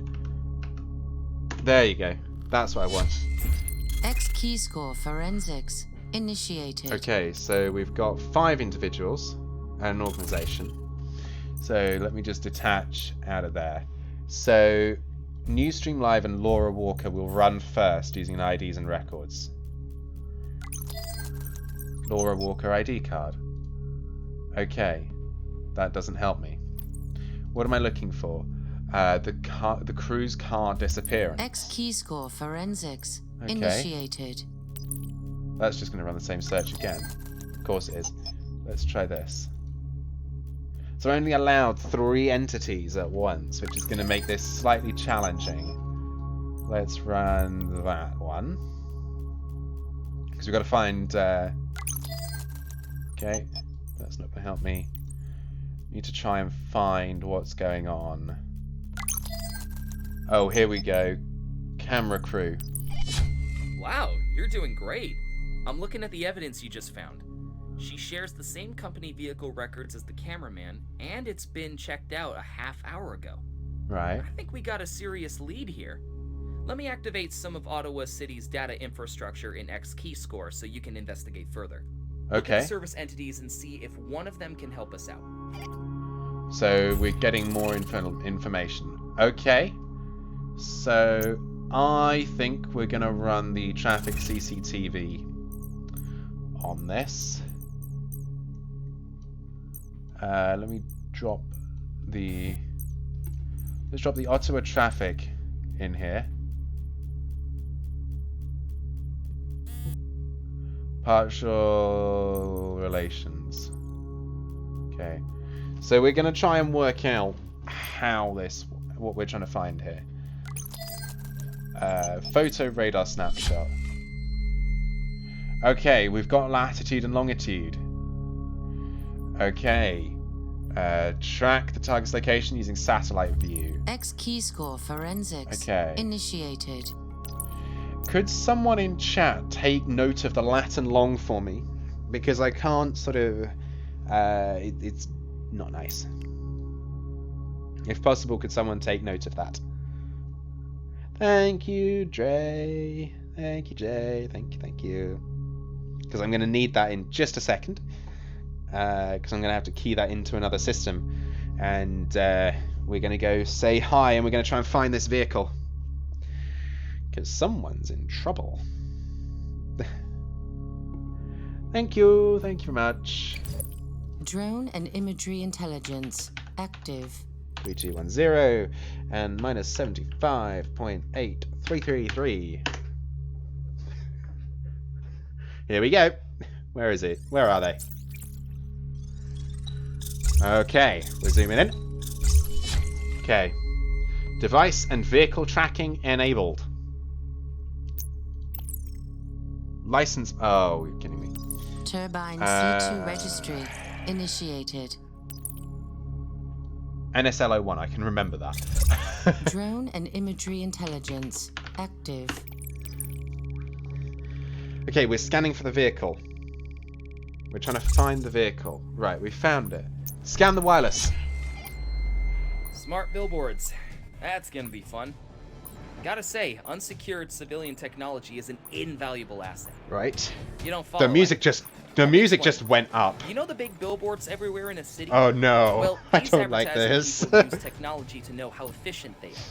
There you go. That's what I want. X key score forensics initiated. Okay, so we've got 5 individuals and an organization. So let me just detach out of there. So Newsstream Live and Laura Walker will run first using IDs and records. Laura Walker ID card. Okay, that doesn't help me. What am I looking for? The crew's car disappearance. X key score forensics Okay. Initiated. That's just going to run the same search again. Of course it is. Let's try this. So I only allowed 3 entities at once, which is going to make this slightly challenging. Let's run that one. Because we've got to find... Okay, that's not going to help me. Need to try and find what's going on. Oh, here we go. Camera crew. Wow, you're doing great. I'm looking at the evidence you just found. She shares the same company vehicle records as the cameraman, and it's been checked out a half hour ago. Right. I think we got a serious lead here. Let me activate some of Ottawa City's data infrastructure in X-Keyscore so you can investigate further. Look at Okay. the service entities and see if one of them can help us out. So we're getting more information. Okay. So I think we're going to run the traffic CCTV on this. Let me drop the... Let's drop the Ottawa traffic in here. Partial relations. Okay. So we're going to try and work out how this... what we're trying to find here. Photo radar snapshot. Okay, we've got latitude and longitude. Okay. Track the target's location using satellite view. X-Keyscore forensics. Okay. Initiated. Could someone in chat take note of the lat and long for me? Because I can't sort of... it's not nice. If possible, could someone take note of that? Thank you, Dre. Thank you, Jay. Thank you. Because I'm going to need that in just a second. Because I'm going to have to key that into another system. And we're going to go say hi, and we're going to try and find this vehicle. Because someone's in trouble. Thank you very much. Drone and imagery intelligence active. 3210 and minus 75.8333. Here we go. Where is it? Where are they? Okay, we're zooming in. Okay. Device and vehicle tracking enabled. License. Oh, you're kidding me. Turbine C2 registry initiated. NSL01, I can remember that. Drone and imagery intelligence active. Okay, we're scanning for the vehicle. We're trying to find the vehicle. Right, we found it. Scan the wireless. Smart billboards. That's gonna be fun. Gotta say, unsecured civilian technology is an invaluable asset. Right. You don't follow The music just went up. You know the big billboards everywhere in a city? Oh no. Well, I these don't like this. advertising people use technology to know how efficient they are.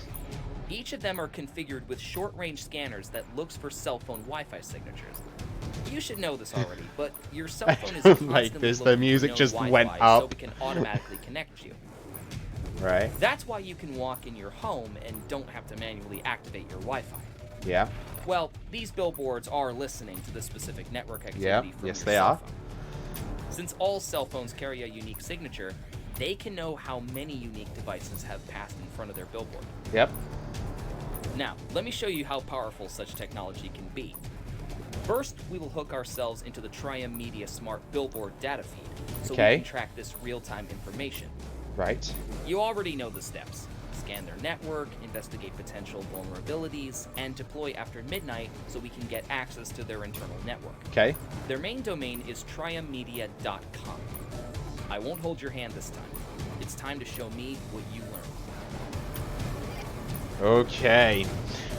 Each of them are configured with short-range scanners that looks for cell phone Wi-Fi signatures. You should know this already, but your cell phone is constantly like this. The looking music for known just Wi-Fi went so up. we can automatically connect you. Right. That's why you can walk in your home and don't have to manually activate your Wi-Fi. Yeah. Well, these billboards are listening to the specific network activity Yeah, from yes, your they cell are. phone. Since all cell phones carry a unique signature, they can know how many unique devices have passed in front of their billboard. Yep. Now, let me show you how powerful such technology can be. First, we will hook ourselves into the Triumph Media Smart Billboard data feed, so we can track this real-time information. Right. You already know the steps. Scan their network, investigate potential vulnerabilities, and deploy after midnight so we can get access to their internal network. Okay. Their main domain is triummedia.com. I won't hold your hand this time. It's time to show me what you learned. Okay.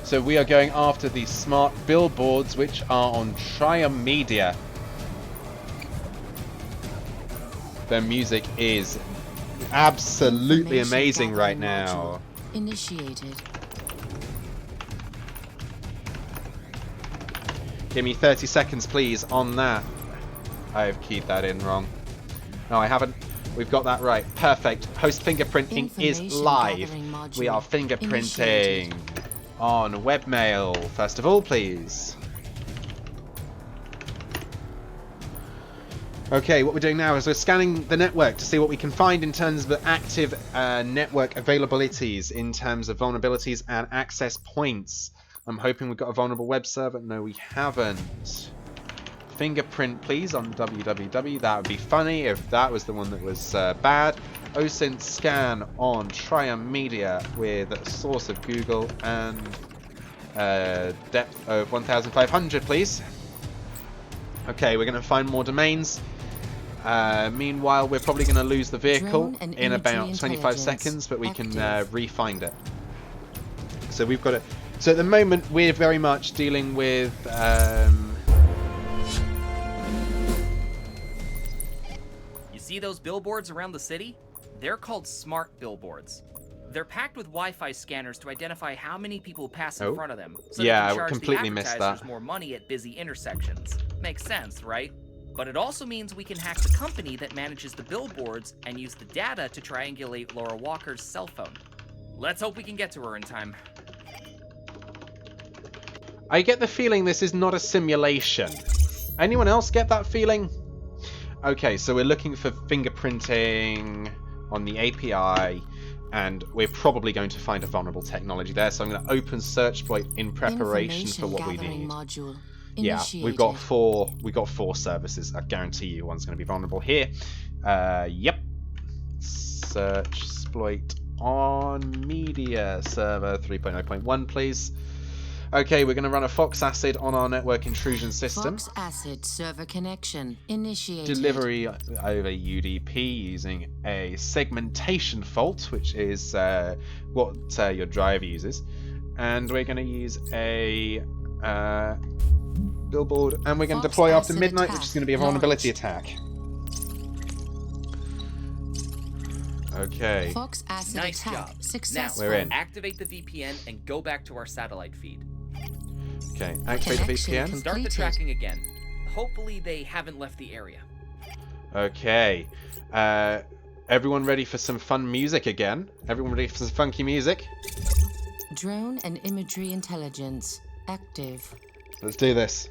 So we are going after these smart billboards which are on Triumph Media. Their music is absolutely amazing right now. Initiated. Give me 30 seconds, please, on that. I've keyed that in wrong. No, I haven't. We've got that right. Perfect. Post fingerprinting is live. We are fingerprinting on webmail, first of all, please. Okay, what we're doing now is we're scanning the network to see what we can find in terms of active network availabilities, in terms of vulnerabilities and access points. I'm hoping we've got a vulnerable web server. No, we haven't. Fingerprint, please, on www. That would be funny if that was the one that was bad. OSINT scan on Triumph Media with a source of Google and depth of 1,500, please. Okay, we're going to find more domains. Meanwhile, we're probably going to lose the vehicle in about 25 seconds, but we can re-find it. So we've got it. So at the moment, we're very much dealing with... You see those billboards around the city? They're called smart billboards. They're packed with Wi-Fi scanners to identify how many people pass in front of them, so yeah, they can I charge completely the missed advertisers that. more money at busy intersections. Makes sense, right? But it also means we can hack the company that manages the billboards and use the data to triangulate Laura Walker's cell phone. Let's hope we can get to her in time. I get the feeling this is not a simulation. Anyone else get that feeling? Okay, so we're looking for fingerprinting on the API, and we're probably going to find a vulnerable technology there, so I'm going to open searchpoint in preparation for what we need. Module. Yeah, we've got four services. I guarantee you one's going to be vulnerable here. Yep. Search exploit on media server 3.0.1, please. Okay, we're going to run a Fox Acid on our network intrusion system. Fox Acid server connection initiated. Delivery over UDP using a segmentation fault, which is what your driver uses. And we're going to use a billboard, and we're going to deploy after midnight, which is going to be a vulnerability attack. Okay. Fox Acid Nice attack job. successful. Now, we're in. activate the VPN and go back to our satellite feed. Okay, activate the Connection VPN. Start the Completed. tracking again. Hopefully they haven't left the area. Okay. Everyone ready for some fun music again? Everyone ready for some funky music? Drone and imagery intelligence active. Let's do this.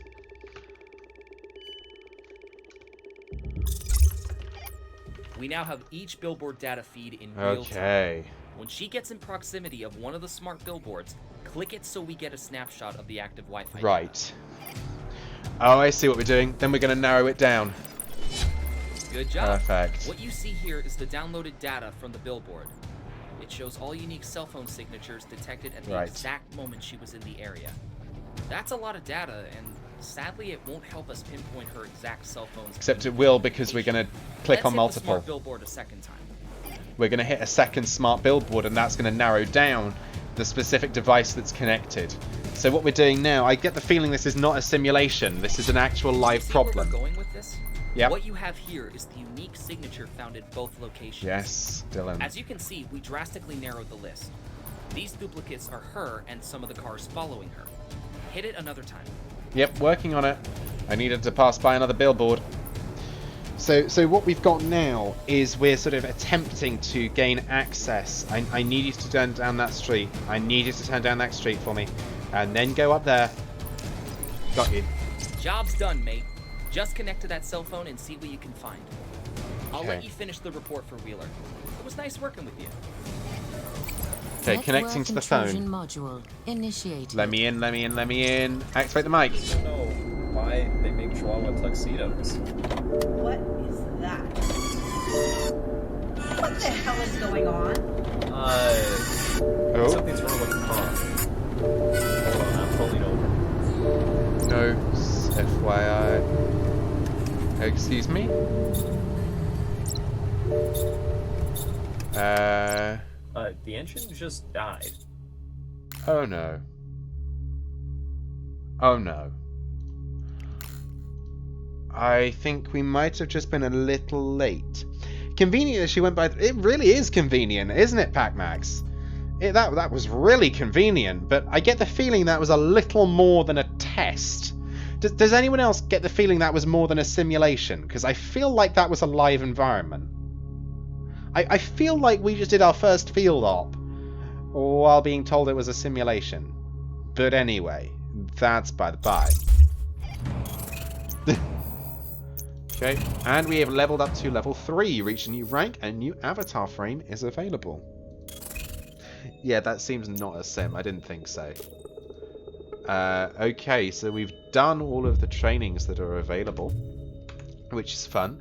We now have each billboard data feed in real time. Okay. When she gets in proximity of one of the smart billboards, click it so we get a snapshot of the active Wi-Fi. Right. Oh, I see what we're doing. Then we're going to narrow it down. Good job. Perfect. What you see here is the downloaded data from the billboard. It shows all unique cell phone signatures detected at the exact moment she was in the area. That's a lot of data, and sadly it won't help us pinpoint her exact cell phone's Except it will, because we're going to click on Let's hit the multiple. smart billboard a second time. We're going to hit a second smart billboard, and that's going to narrow down the specific device that's connected. So what we're doing now, I get the feeling this is not a simulation. This is an actual live problem. Where we're going with this? Yep. What you have here is the unique signature found at both locations. Yes, Dylan. As you can see, we drastically narrowed the list. These duplicates are her and some of the cars following her. Hit it another time. Yep, working on it. I needed to pass by another billboard. So what we've got now is we're sort of attempting to gain access. I need you to turn down that street. I need you to turn down that street for me. And then go up there. Got you. Job's done, mate. Just connect to that cell phone and see what you can find. I'll let you finish the report for Wheeler. It was nice working with you. Okay, connecting to the phone. Module initiated. Let me in, let me in, let me in. Activate the mic. I don't know why they make Chihuahua tuxedos. What is that? What the hell is going on? Something's wrong with the car. Hold on, I'm pulling over. Notes, FYI. Excuse me? The engine just died. Oh no. Oh no. I think we might have just been a little late. Convenient that she went by... It really is convenient, isn't it, Pac-Max? That was really convenient, but I get the feeling that was a little more than a test. Does anyone else get the feeling that was more than a simulation? Because I feel like that was a live environment. I feel like we just did our first field op while being told it was a simulation. But anyway, that's by the by. Okay, and we have leveled up to level 3. You reach a new rank, and a new avatar frame is available. Yeah, that seems not a sim. I didn't think so. Okay, so we've done all of the trainings that are available, which is fun.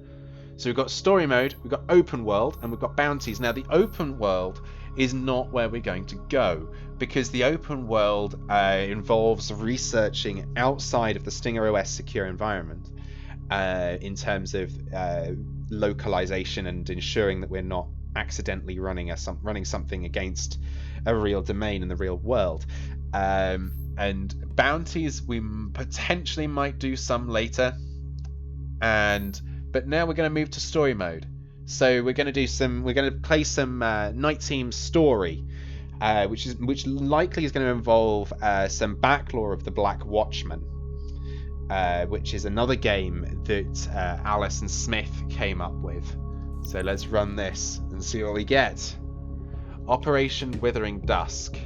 So we've got story mode, we've got open world, and we've got bounties. Now, the open world is not where we're going to go, because the open world involves researching outside of the Stinger OS secure environment in terms of localization and ensuring that we're not accidentally running something against a real domain in the real world. And bounties we potentially might do some later, but now we're going to move to story mode. So we're going to play some NITE Team story, which likely is going to involve some backlore of the Black Watchman, which is another game that Alison Smith came up with. So let's run this and see what we get. Operation Withering Dusk,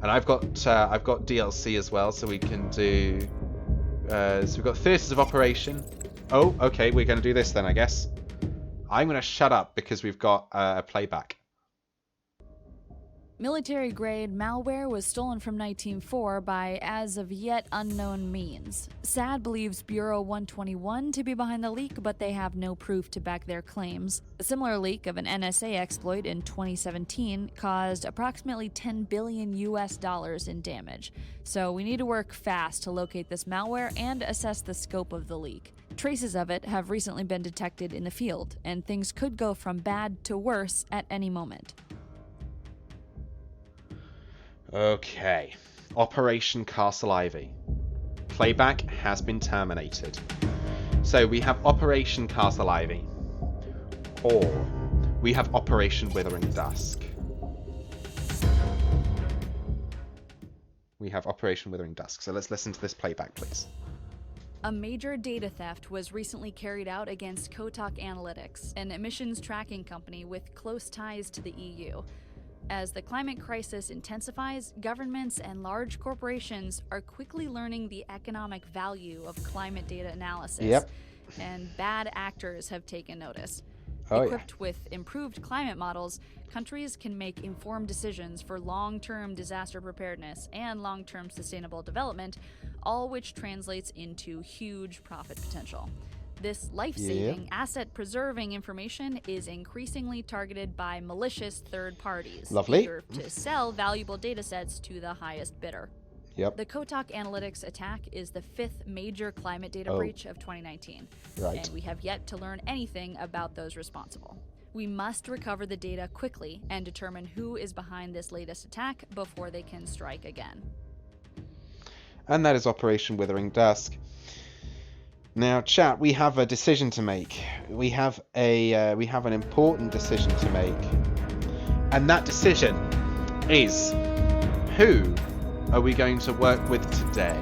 and I've got DLC as well, so we can do. So we've got Theatres of Operation. Oh, okay, we're going to do this then, I guess. I'm going to shut up because we've got a playback. Military-grade malware was stolen from NITE Team 4 by as of yet unknown means. SAD believes Bureau 121 to be behind the leak, but they have no proof to back their claims. A similar leak of an NSA exploit in 2017 caused approximately $10 billion in damage. So we need to work fast to locate this malware and assess the scope of the leak. Traces of it have recently been detected in the field, and things could go from bad to worse at any moment. Okay, Operation Castle Ivy. Playback has been terminated. So we have Operation Castle Ivy, or we have Operation Withering Dusk. We have Operation Withering Dusk. So let's listen to this playback, please. A major data theft was recently carried out against Kotak Analytics, an emissions tracking company with close ties to the EU. As the climate crisis intensifies, governments and large corporations are quickly learning the economic value of climate data analysis. Yep. And bad actors have taken notice. Oh, Equipped with improved climate models, countries can make informed decisions for long-term disaster preparedness and long-term sustainable development, all which translates into huge profit potential. This life-saving, asset-preserving information is increasingly targeted by malicious third parties, eager to sell valuable datasets to the highest bidder. Yep. The Kotak Analytics attack is the 5th major climate data breach of 2019, and we have yet to learn anything about those responsible. We must recover the data quickly and determine who is behind this latest attack before they can strike again. And that is Operation Withering Dusk. Now, chat, we have a decision to make. We have an important decision to make, and that decision is: who are we going to work with today?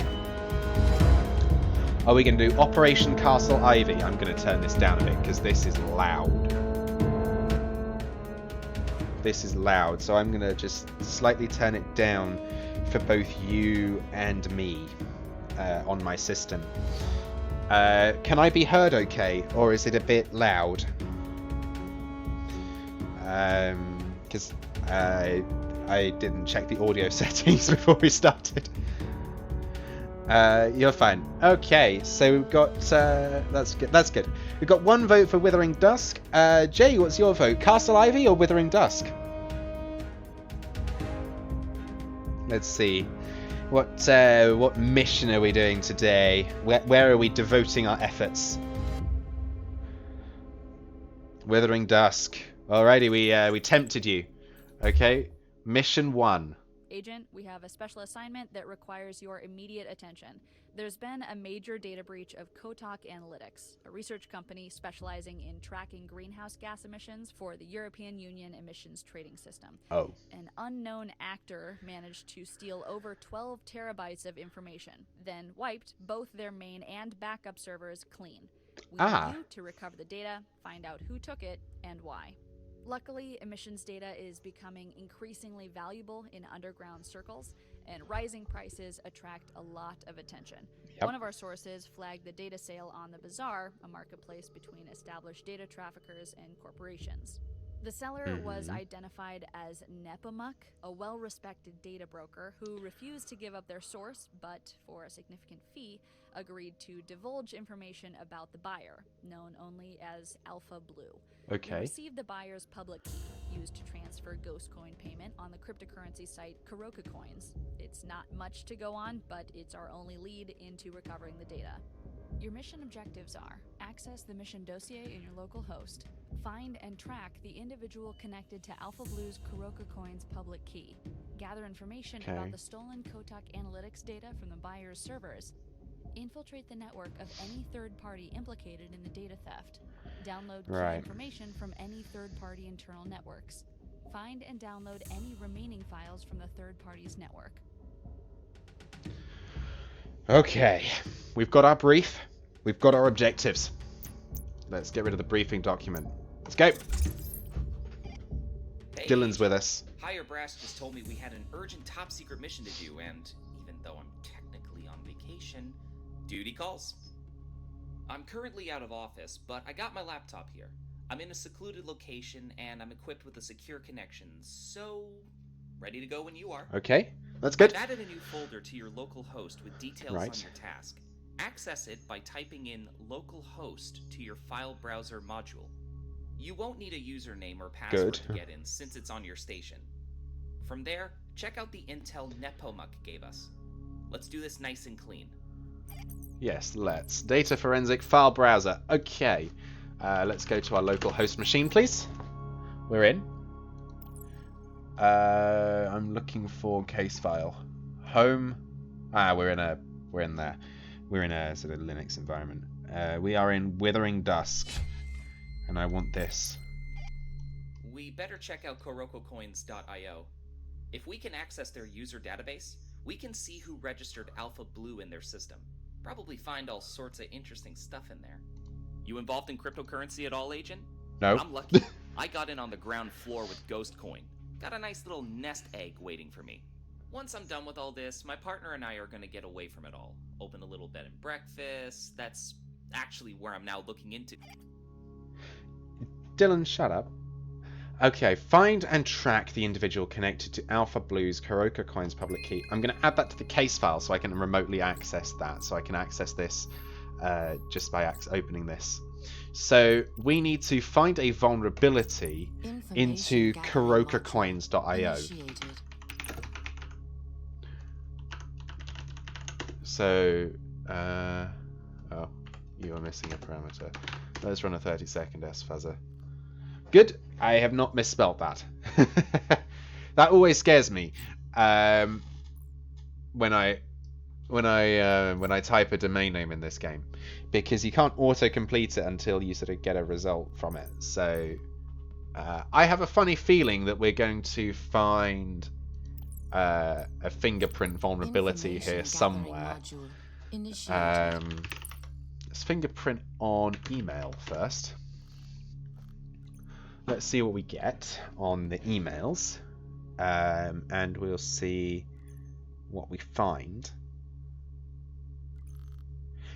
Are we going to do Operation Castle Ivy? I'm going to turn this down a bit because this is loud. This is loud, so I'm going to just slightly turn it down for both you and me on my system. Can I be heard okay, or is it a bit loud? Because I didn't check the audio settings before we started. You're fine. Okay, so we've got that's good. That's good. We've got one vote for Withering Dusk. Jay, what's your vote? Castle Ivy or Withering Dusk? Let's see. What mission are we doing today? Where are we devoting our efforts? Withering Dusk. Alrighty, we tempted you. Okay, mission 1. Agent, we have a special assignment that requires your immediate attention. There's been a major data breach of Kotak Analytics, a research company specializing in tracking greenhouse gas emissions for the European Union emissions trading system. Oh. An unknown actor managed to steal over 12 terabytes of information, then wiped both their main and backup servers clean. We need you to recover the data, find out who took it, and why. Luckily, emissions data is becoming increasingly valuable in underground circles, and rising prices attract a lot of attention. Yep. One of our sources flagged the data sale on the Bazaar, a marketplace between established data traffickers and corporations. The seller was identified as Nepomuk, a well-respected data broker who refused to give up their source, but for a significant fee, agreed to divulge information about the buyer, known only as Alpha Blue. Okay. We received the buyer's public key, used to transfer ghost coin payment on the cryptocurrency site Kuroka Coins. It's not much to go on, but it's our only lead into recovering the data. Your mission objectives are: access the mission dossier in your local host, find and track the individual connected to Alpha Blue's Kuroka Coins public key, gather information about the stolen Kotak Analytics data from the buyer's servers, infiltrate the network of any third party implicated in the data theft, download key information from any third-party internal networks, find and download any remaining files from the third party's network. Okay, we've got our brief, we've got our objectives. Let's get rid of the briefing document. Let's go. Hey, Dylan's with us. Higher Brass just told me we had an urgent top-secret mission to do, and even though I'm technically on vacation, duty calls. I'm currently out of office, but I got my laptop here. I'm in a secluded location, and I'm equipped with a secure connection, so ready to go when you are. Okay, that's good. I've added a new folder to your local host with details on your task. Access it by typing in localhost to your file browser module. You won't need a username or password to get in, since it's on your station. From there, check out the intel Nepomuk gave us. Let's do this nice and clean. Yes, let's. Data forensic file browser. Okay. Let's go to our local host machine, please. We're in. I'm looking for case file. Home. We're in there. We're in a sort of Linux environment. We are in Withering Dusk. And I want this. We better check out KurokoCoins.io. If we can access their user database, we can see who registered Alpha Blue in their system. Probably find all sorts of interesting stuff in there. You involved in cryptocurrency at all, Agent? No. I'm lucky. I got in on the ground floor with Ghost Coin. Got a nice little nest egg waiting for me. Once I'm done with all this, my partner and I are going to get away from it all. Open a little bed and breakfast. That's actually where I'm now looking into. Dylan, shut up. Okay, find and track the individual connected to Alpha Blue's Kuroka Coins public key. I'm going to add that to the case file so I can remotely access that. So I can access this just by opening this. So we need to find a vulnerability into KurokaCoins.io. So, oh, you are missing a parameter. Let's run a 30-second sfuzzer. Good. I have not misspelled that. That always scares me when I type a domain name in this game, because you can't autocomplete it until you sort of get a result from it. So I have a funny feeling that we're going to find a fingerprint vulnerability here somewhere. Let's fingerprint on email first. Let's see what we get on the emails, and we'll see what we find.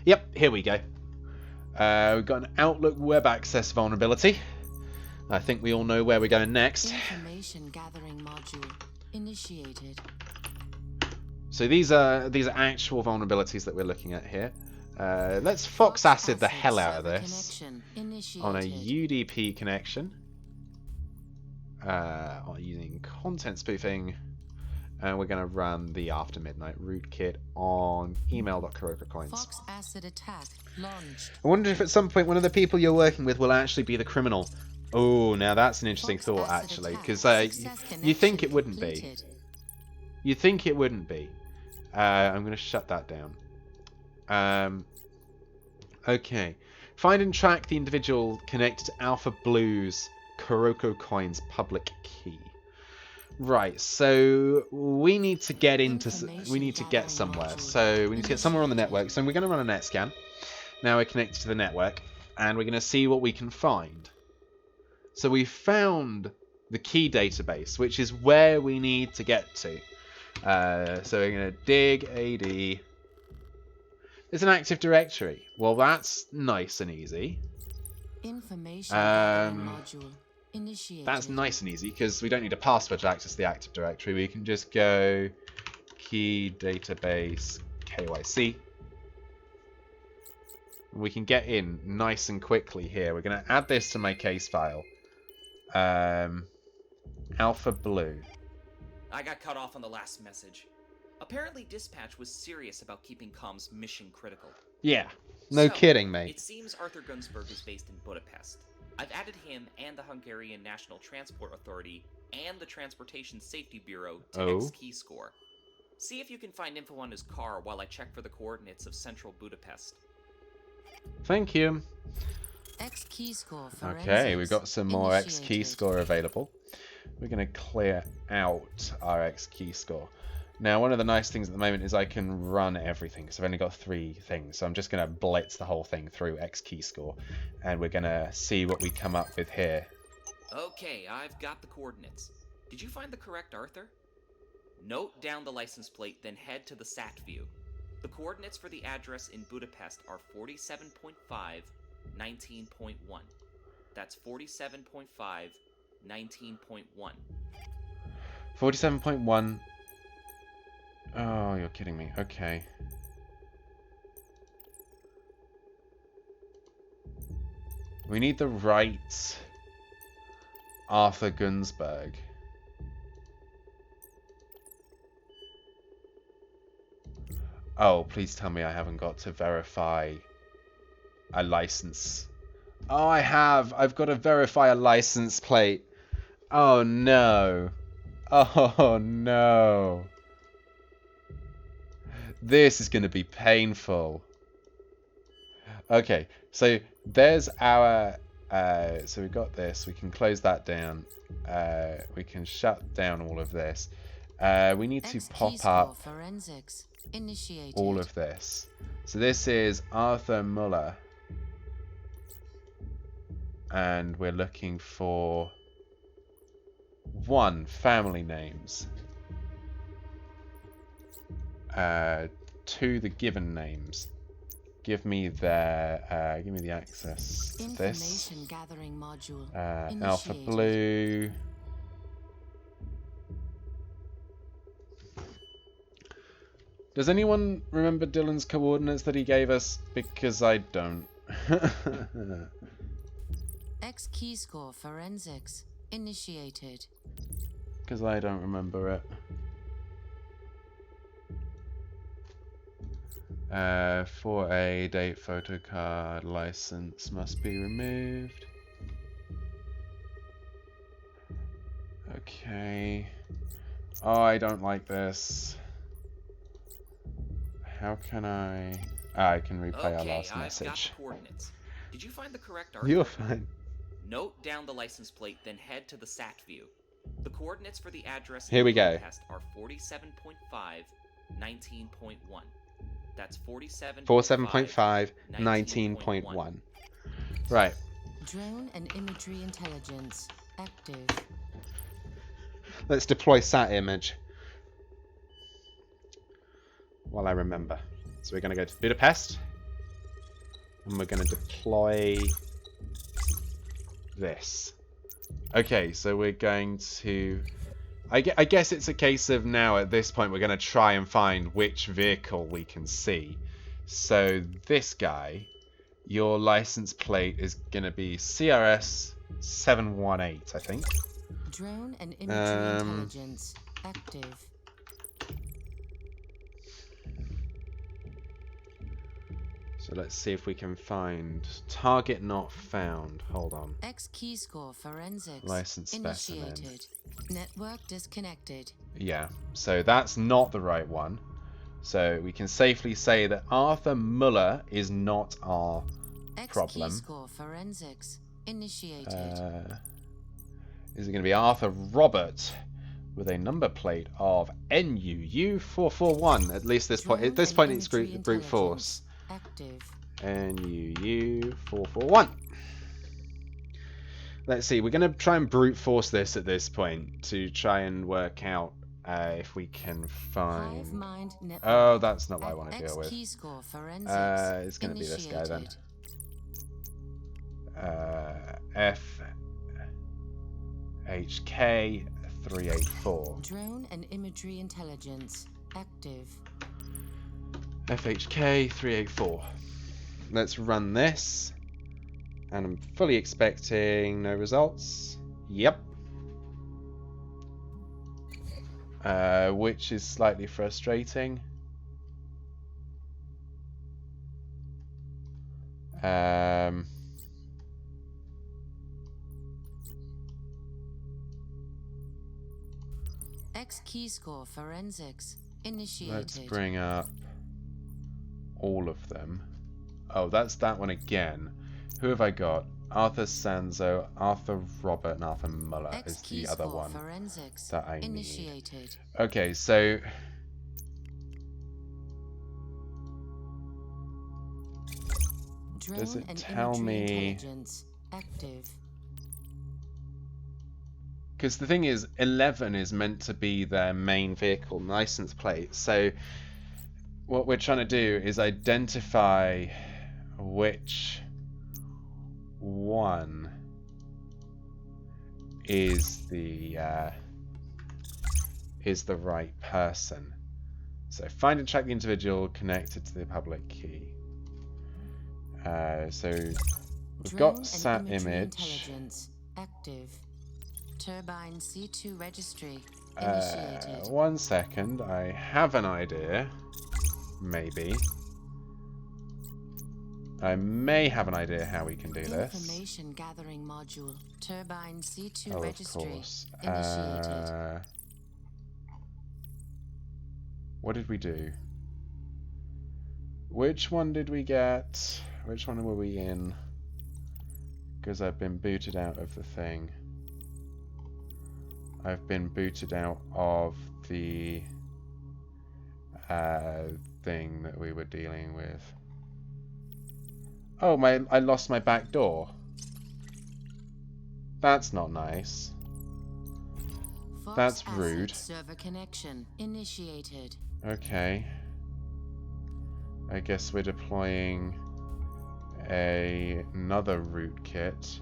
Yep, here we go. We've got an Outlook web access vulnerability. I think we all know where we're going next. Information gathering module initiated. So these are actual vulnerabilities that we're looking at here. Let's Fox Acid the hell out of this on a UDP connection. Using content spoofing, and we're going to run the After Midnight rootkit on email.kurokacoins. Fox acid attack launched. I wonder if at some point one of the people you're working with will actually be the criminal. Oh, now that's an interesting thought, actually, because you think it wouldn't be. You think it wouldn't be. I'm going to shut that down. Okay. Find and track the individual connected to Alpha Blue's Kuroko Coins public key. Right, so we need to get somewhere. So we need to get somewhere on the network. So we're going to run a net scan. Now we're connected to the network, and we're going to see what we can find. So we found the key database, which is where we need to get to. So we're going to dig AD. There's an Active Directory. Well, that's nice and easy. Information module initiated. That's nice and easy because we don't need a password to access the Active Directory. We can just go key database KYC. We can get in nice and quickly here. We're going to add this to my case file. Alpha Blue. I got cut off on the last message. Apparently Dispatch was serious about keeping comms mission critical. Yeah, no kidding, mate. It seems Arthur Gunsberg is based in Budapest. I've added him and the Hungarian National Transport Authority and the Transportation Safety Bureau to X-Keyscore. See if you can find info on his car while I check for the coordinates of central Budapest. Thank you. X-Keyscore okay, we've got some more X-Keyscore available. We're going to clear out our X-Keyscore. Now, one of the nice things at the moment is I can run everything, because I've only got 3 things. So I'm just going to blitz the whole thing through X-Keyscore, and we're going to see what we come up with here. Okay, I've got the coordinates. Did you find the correct Arthur? Note down the license plate, then head to the SAT view. The coordinates for the address in Budapest are 47.5, 19.1. That's 47.5, 19.1. 47.1. Oh, you're kidding me. Okay. We need the right Arthur Gunsberg. Oh, please tell me I haven't got to verify a license. Oh, I have. I've got to verify a license plate. Oh, no. Oh, no. This is going to be painful. Okay, so there's our... so we've got this. We can close that down. We can shut down all of this. We need to pop up all of this. So this is Arthur Muller. And we're looking for 1, family names. 2, the given names. Give me their give me the access to this. Gathering module Alpha Blue. Does anyone remember Dylan's coordinates that he gave us? Because I don't. X-Keyscore forensics initiated. Because I don't remember it. 4A date photo card license must be removed. Okay. Oh, I don't like this. How can I... I can replay our last message. Got the coordinates. Did you find the correct Arthur? You're fine. Note down the license plate, then head to the SAT view. The coordinates for the address Here we go. are 47.5, 19.1. That's 47.5, 19.1. Right. Drone and imagery intelligence active. Let's deploy sat image. While I remember. So we're going to go to Budapest. And we're going to deploy this. Okay, so we're going to... I guess it's a case of now, at this point, we're going to try and find which vehicle we can see. So this guy, your license plate is going to be CRS 718, I think. Drone and imagery intelligence active. So let's see if we can find target not found. Hold on. X-Keyscore forensics license initiated. Specimen. Network disconnected. Yeah, so that's not the right one. So we can safely say that Arthur Muller is not our problem. X-Keyscore forensics initiated. Is it going to be Arthur Robert with a number plate of NUU441? At least this point. At this point, it's brute force. Active. NUU441. Let's see. We're going to try and brute force this at this point to try and work out if we can find... Hive mind network. Oh, that's not what I want to deal with. Key score forensics. It's going to be this guy then. FHK 384. Drone and imagery intelligence active. FHK 384. Let's run this. And I'm fully expecting no results. Yep. Which is slightly frustrating. X key score forensics initiated. Let's bring up all of them. Oh, that's that one again. Who have I got? Arthur Sanzo, Arthur Robert, and Arthur Muller is the other one that I need. Okay, so does it tell me? Active. Because the thing is, 11 is meant to be their main vehicle license plate. So what we're trying to do is identify which one is the right person. So find and track the individual connected to the public key. So we've got sat image. Active. Turbine C2 registry initiated. 1 second, I have an idea. Maybe. I may have an idea how we can do this. Information gathering module. Turbine C2 oh, registry of course. initiated. What did we do? Which one did we get? Which one were we in? Because I've been booted out of the thing. I've been booted out of the thing that we were dealing with. Oh, I lost my back door. That's not nice. Fox That's asset rude. Server connection initiated. Okay. I guess we're deploying another rootkit.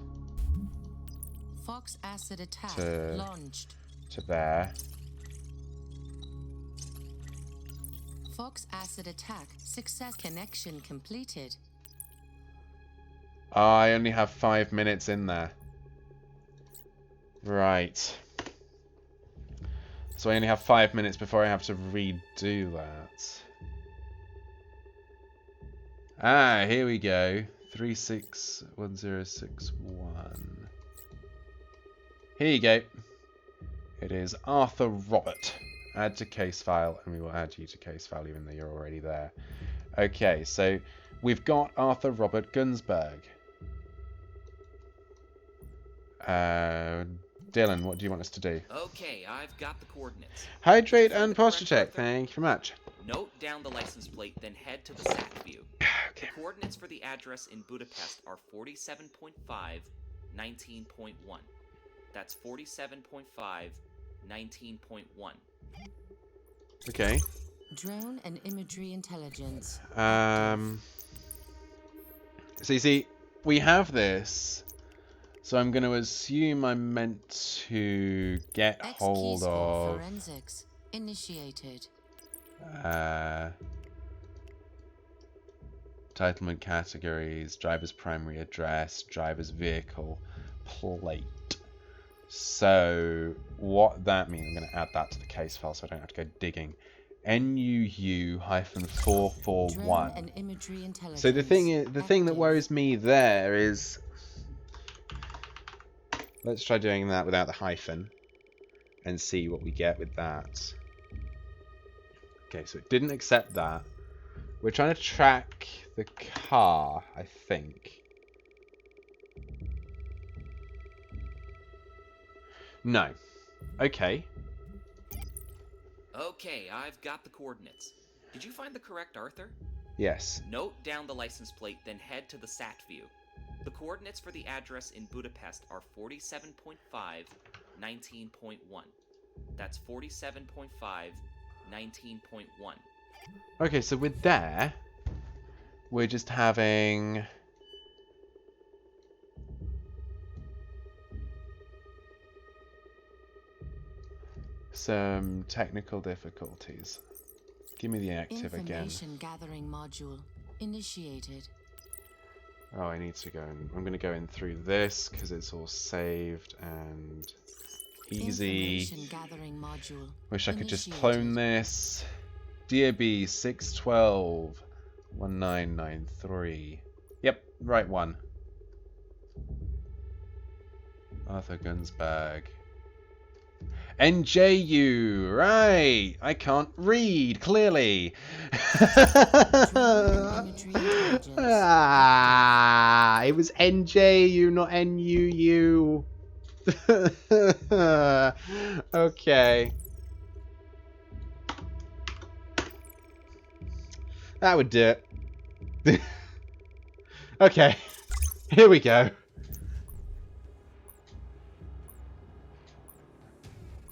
Fox acid attack launched. To there. Fox acid attack success connection completed. Oh, I only have 5 minutes in there. Right. So I only have 5 minutes before I have to redo that. Ah, here we go. 361061. Here you go. It is Arthur Robert. Add to case file, and we will add you to case file even though you're already there. Okay, so we've got Arthur Robert Gunsberg. Dylan, what do you want us to do? Okay, I've got the coordinates. Hydrate and posture check. Thank you very much. Note down the license plate, then head to the SAT view. Okay. The coordinates for the address in Budapest are 47.5, 19.1. That's 47.5, 19.1. Okay. Drone and imagery intelligence. So you see, we have this. So I'm going to assume I'm meant to get hold of forensics initiated. Entitlement categories, driver's primary address, driver's vehicle, plate. So what that means, I'm going to add that to the case file so I don't have to go digging. NUU-441. And imagery intelligence. So the thing that worries me there is, let's try doing that without the hyphen and see what we get with that. Okay, so it didn't accept that. We're trying to track the car, I think. No. Okay. Okay, I've got the coordinates. Did you find the correct Arthur? Yes. Note down the license plate, then head to the SAT view. The coordinates for the address in Budapest are 47.5, 19.1. That's 47.5, 19.1. Okay, so with there, we're just having... some technical difficulties. Give me the active again. Information gathering module initiated. Oh, I need to go in. I'm going to go in through this because it's all saved and easy. Information gathering module Wish I could just initiated. clone this. DOB 612 1993. Yep, right one. Arthur Gunsberg. NJU, right. I can't read, clearly. Ah, it was NJU, not NUU. Okay. That would do it. Okay, here we go.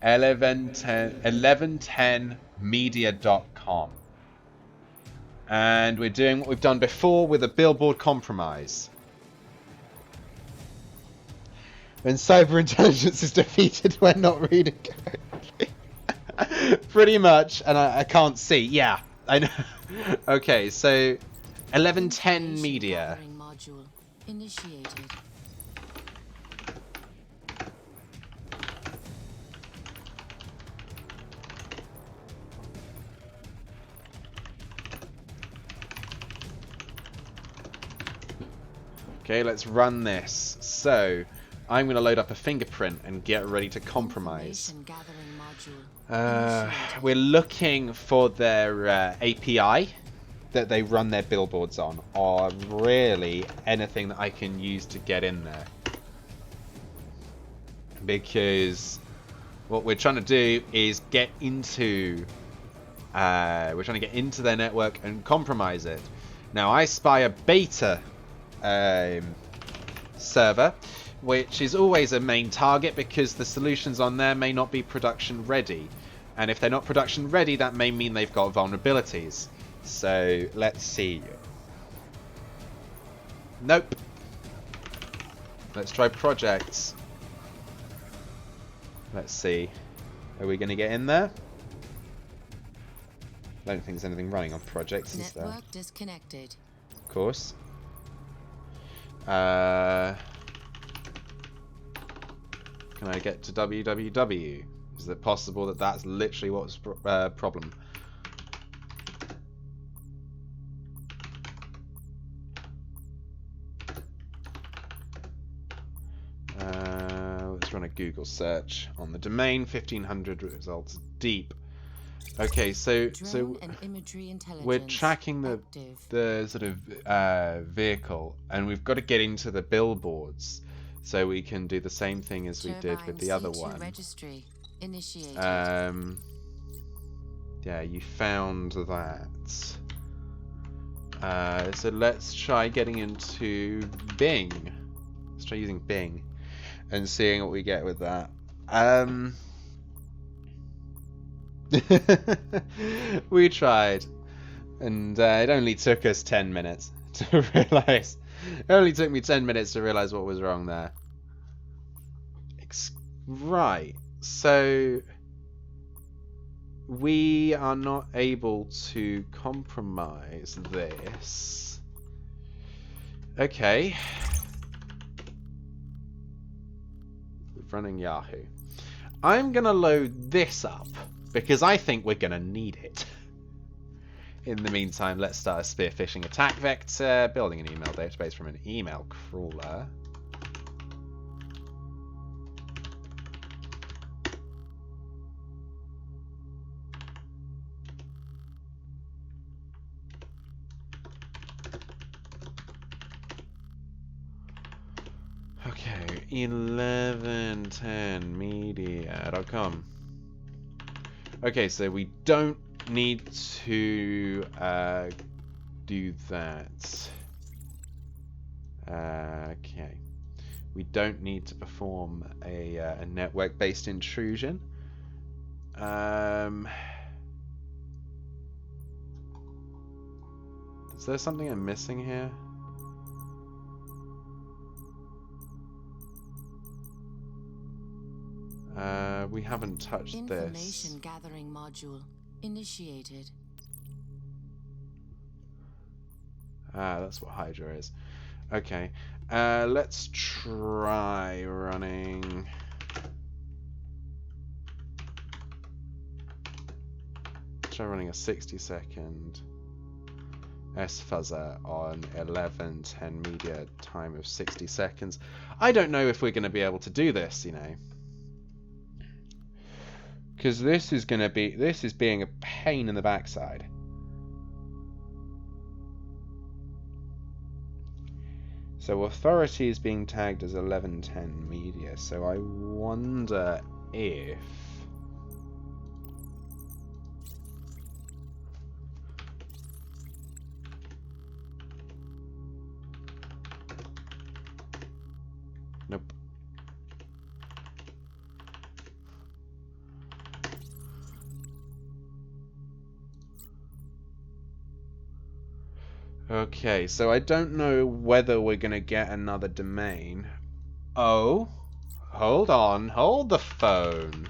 1110media.com. And we're doing what we've done before with a billboard compromise. When cyber intelligence is defeated, we're not reading correctly. Pretty much, and I can't see. Yeah, I know. Okay, so 1110 media. Module initiated. Okay, let's run this. So, I'm going to load up a fingerprint and get ready to compromise. We're looking for their API that they run their billboards on, or really anything that I can use to get in there. Because what we're trying to do is get into... we're trying to get into their network and compromise it. Now, I spy a beta server, which is always a main target because the solutions on there may not be production ready, and if they're not production ready, that may mean they've got vulnerabilities. So let's see. Nope. Let's try projects. Let's see. Are we going to get in there? I don't think there's anything running on projects, is there? Network disconnected. Of course. Can I get to www? Is it possible that that's literally what's problem? Let's run a Google search on the domain. 1500 results deep. Okay, so we're tracking the sort of vehicle, and we've got to get into the billboards so we can do the same thing as we did with the other one. Registry initiated. Yeah, you found that. So let's try getting into Bing. Let's try using Bing and seeing what we get with that. We tried, and it only took us 10 minutes to realize. It only took me 10 minutes to realize what was wrong there. Right, so we are not able to compromise this. Okay. We're running Yahoo. I'm gonna load this up because I think we're gonna need it. In the meantime, let's start a spear phishing attack vector, building an email database from an email crawler. Okay, 1110media.com. Okay, so we don't need to do that. Okay, we don't need to perform a network-based intrusion. Is there something I'm missing here? We haven't touched Information this. gathering module initiated. Ah, that's what Hydra is. Okay. Let's try running. Try running a 60-second S-fuzzer on 11:10 media time of 60 seconds. I don't know if we're going to be able to do this, you know. Because this is being a pain in the backside. So authority is being tagged as 11:10 media. So I wonder if nope. Okay, so I don't know whether we're going to get another domain. Oh, hold on, hold the phone.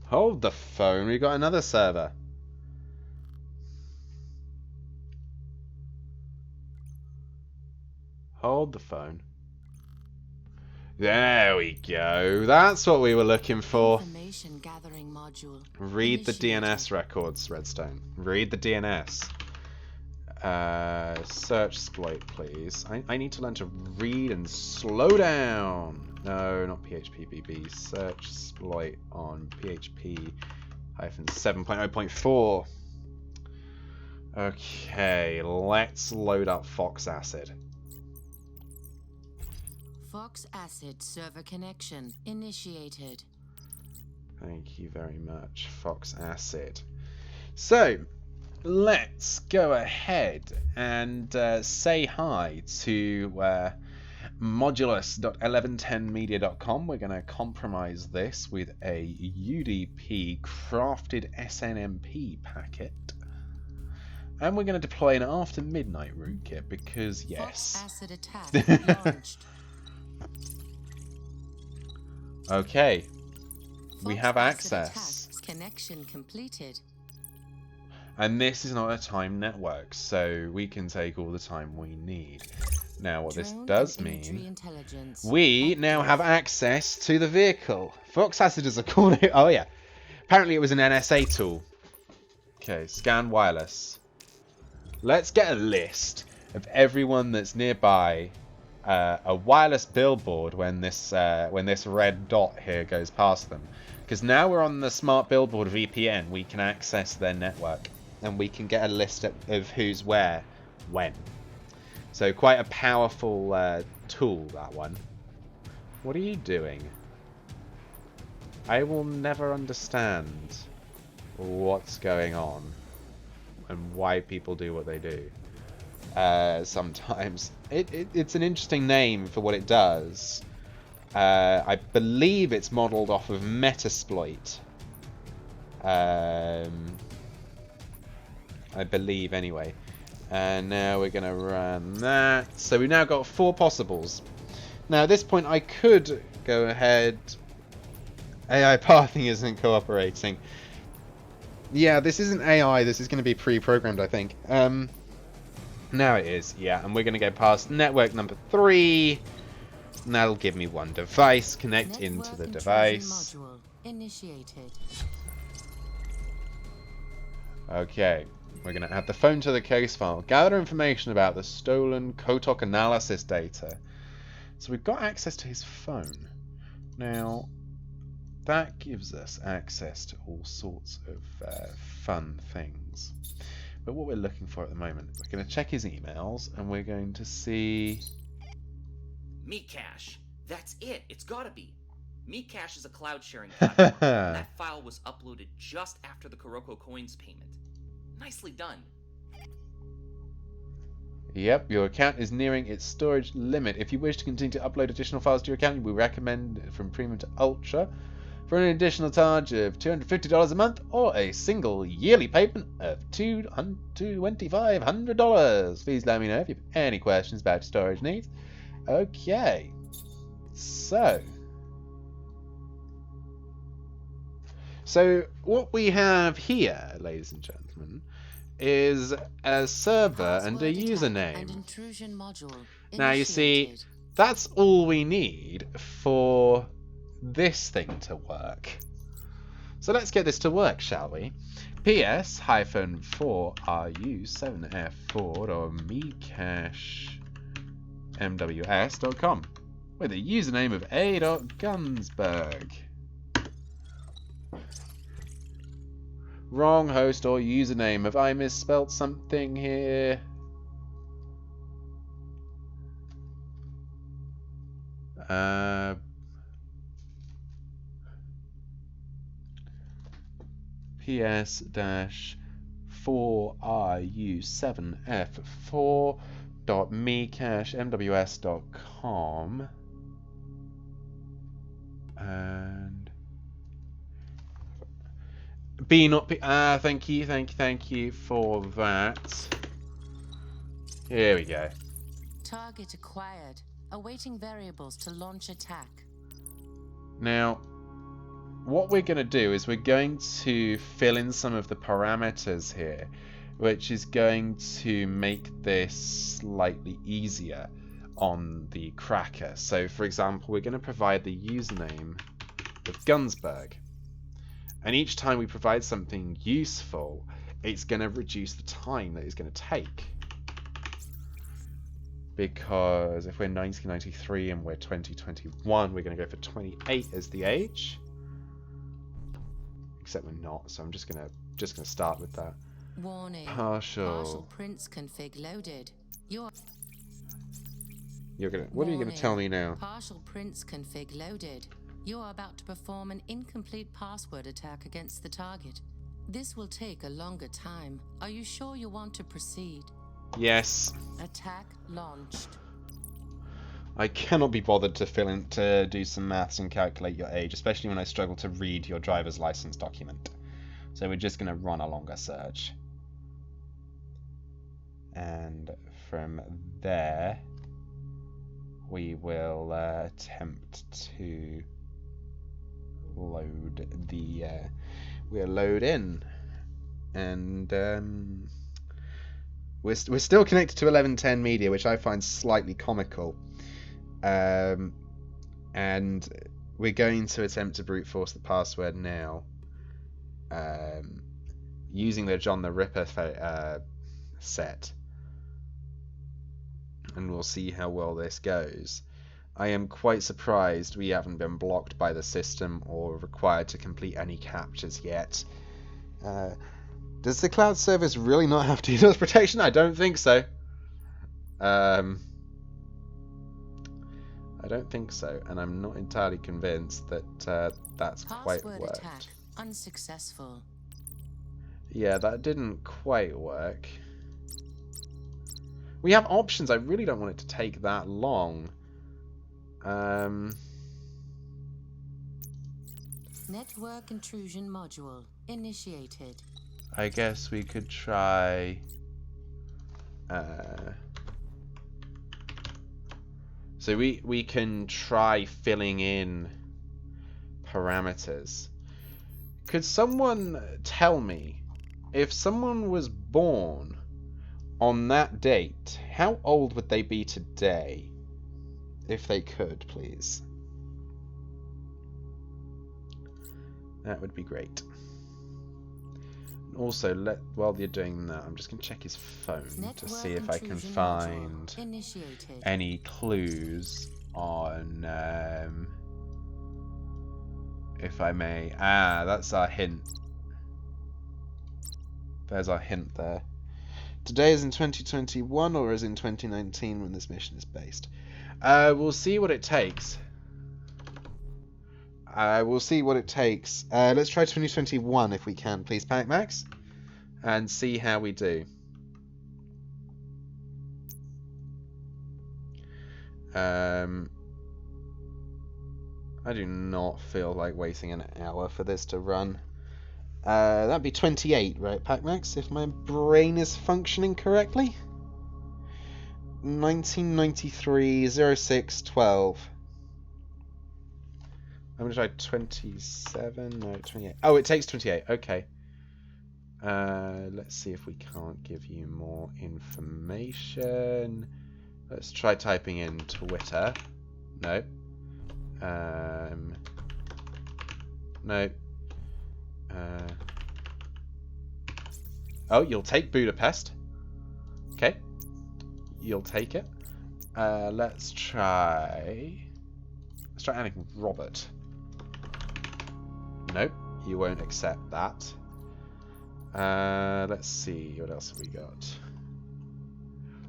Hold the phone, we got another server. Hold the phone. There we go. That's what we were looking for. Information gathering module. Read the DNS records, Redstone. Read the DNS. Search exploit, please. I need to learn to read and slow down. No, not PHPBB. Search exploit on PHP 7.0.4. Okay, let's load up Fox Acid. Fox Acid server connection initiated. Thank you very much, Fox Acid. So, let's go ahead and say hi to modulus.1110media.com. We're going to compromise this with a UDP crafted SNMP packet. And we're going to deploy an after midnight rootkit because, yes. Fox Acid attack launched. Okay, we Fox have Acid access. attack connection completed. And this is not a timed network, so we can take all the time we need. Now, what this does mean, we now have access to the vehicle. Fox Acid is a corner. Oh, yeah. Apparently, it was an NSA tool. Okay, scan wireless. Let's get a list of everyone that's nearby. A wireless billboard when this red dot here goes past them, because now we're on the smart billboard VPN. We can access their network and we can get a list of who's where when. So quite a powerful tool, that one. What are you doing? I will never understand what's going on and why people do what they do. Sometimes it's an interesting name for what it does. I believe it's modeled off of Metasploit. I believe anyway. And now we're gonna run that. So we've now got 4 possibles. Now at this point I could go ahead. AI pathing isn't cooperating. Yeah, this isn't AI, this is going to be pre-programmed, I think. Now it is, yeah, and we're going to go past network number 3. And that'll give me one device. Connect into the device. Module initiated. Okay, we're going to add the phone to the case file. Gather information about the stolen Kotok analysis data. So we've got access to his phone. Now, that gives us access to all sorts of fun things. But what we're looking for at the moment, we're going to check his emails and we're going to see... Meat Cache. That's it. It's gotta be. Meat Cache is a cloud sharing platform. And that file was uploaded just after the Kuroko coins payment. Nicely done. Yep, your account is nearing its storage limit. If you wish to continue to upload additional files to your account, we recommend from Premium to Ultra for an additional charge of $250 a month or a single yearly payment of $2,500. Please let me know if you have any questions about storage needs. Okay, so what we have here, ladies and gentlemen, is a server and a username. Now you see, that's all we need for this thing to work. So let's get this to work, shall we? ps-4ru7f4.mecachemws.com with a username of a.gunsberg. Wrong host or username. Have I misspelt something here? ps-4ru7f4.mecachemws.com and B not P. Thank you for that. Here we go. Target acquired. Awaiting variables to launch attack. Now, what we're going to do is we're going to fill in some of the parameters here, which is going to make this slightly easier on the cracker. So, for example, we're going to provide the username of Gunsberg. And each time we provide something useful, it's going to reduce the time that it's going to take. Because if we're 1993 and we're 2021, we're going to go for 28 as the age. Except we're not, so I'm just gonna start with that. Warning. Partial prints config loaded. What are you gonna tell me now? Partial prints config loaded. You are about to perform an incomplete password attack against the target. This will take a longer time. Are you sure you want to proceed? Yes. Attack launched. I cannot be bothered to do some maths and calculate your age, especially when I struggle to read your driver's license document. So we're just going to run a longer search. And from there, we will attempt to load the... we'll load in. And... We're still connected to 1110 Media, which I find slightly comical. And we're going to attempt to brute force the password now. Using the John the Ripper set. And we'll see how well this goes. I am quite surprised we haven't been blocked by the system or required to complete any captures yet. Does the cloud service really not have DDoS protection? I don't think so. I don't think so, and I'm not entirely convinced that that's quite worked. Attack unsuccessful. Yeah, that didn't quite work. We have options. I really don't want it to take that long. Network intrusion module initiated. I guess we could try... So we can try filling in parameters. Could someone tell me, if someone was born on that date, how old would they be today? If they could, please. That would be great. Also, while you're doing that, I'm just going to check his phone to see if I can find any clues on, if I may. Ah, that's our hint. There's our hint there. Today is in 2021 or is in 2019 when this mission is based? We'll see what it takes. We'll see what it takes. Let's try 2021 if we can, please, Panic Max, and see how we do. I do not feel like waiting an hour for this to run. That'd be 28, right, PacMax, if my brain is functioning correctly? 1993, 06, 12. I'm going to try 27, no, 28. Oh, it takes 28, okay. Let's see if we can't give you more information. Let's try typing in Twitter. No. No. Oh, you'll take Budapest. Okay. You'll take it. Let's try adding Robert. Nope, you won't accept that. Let's see, what else have we got?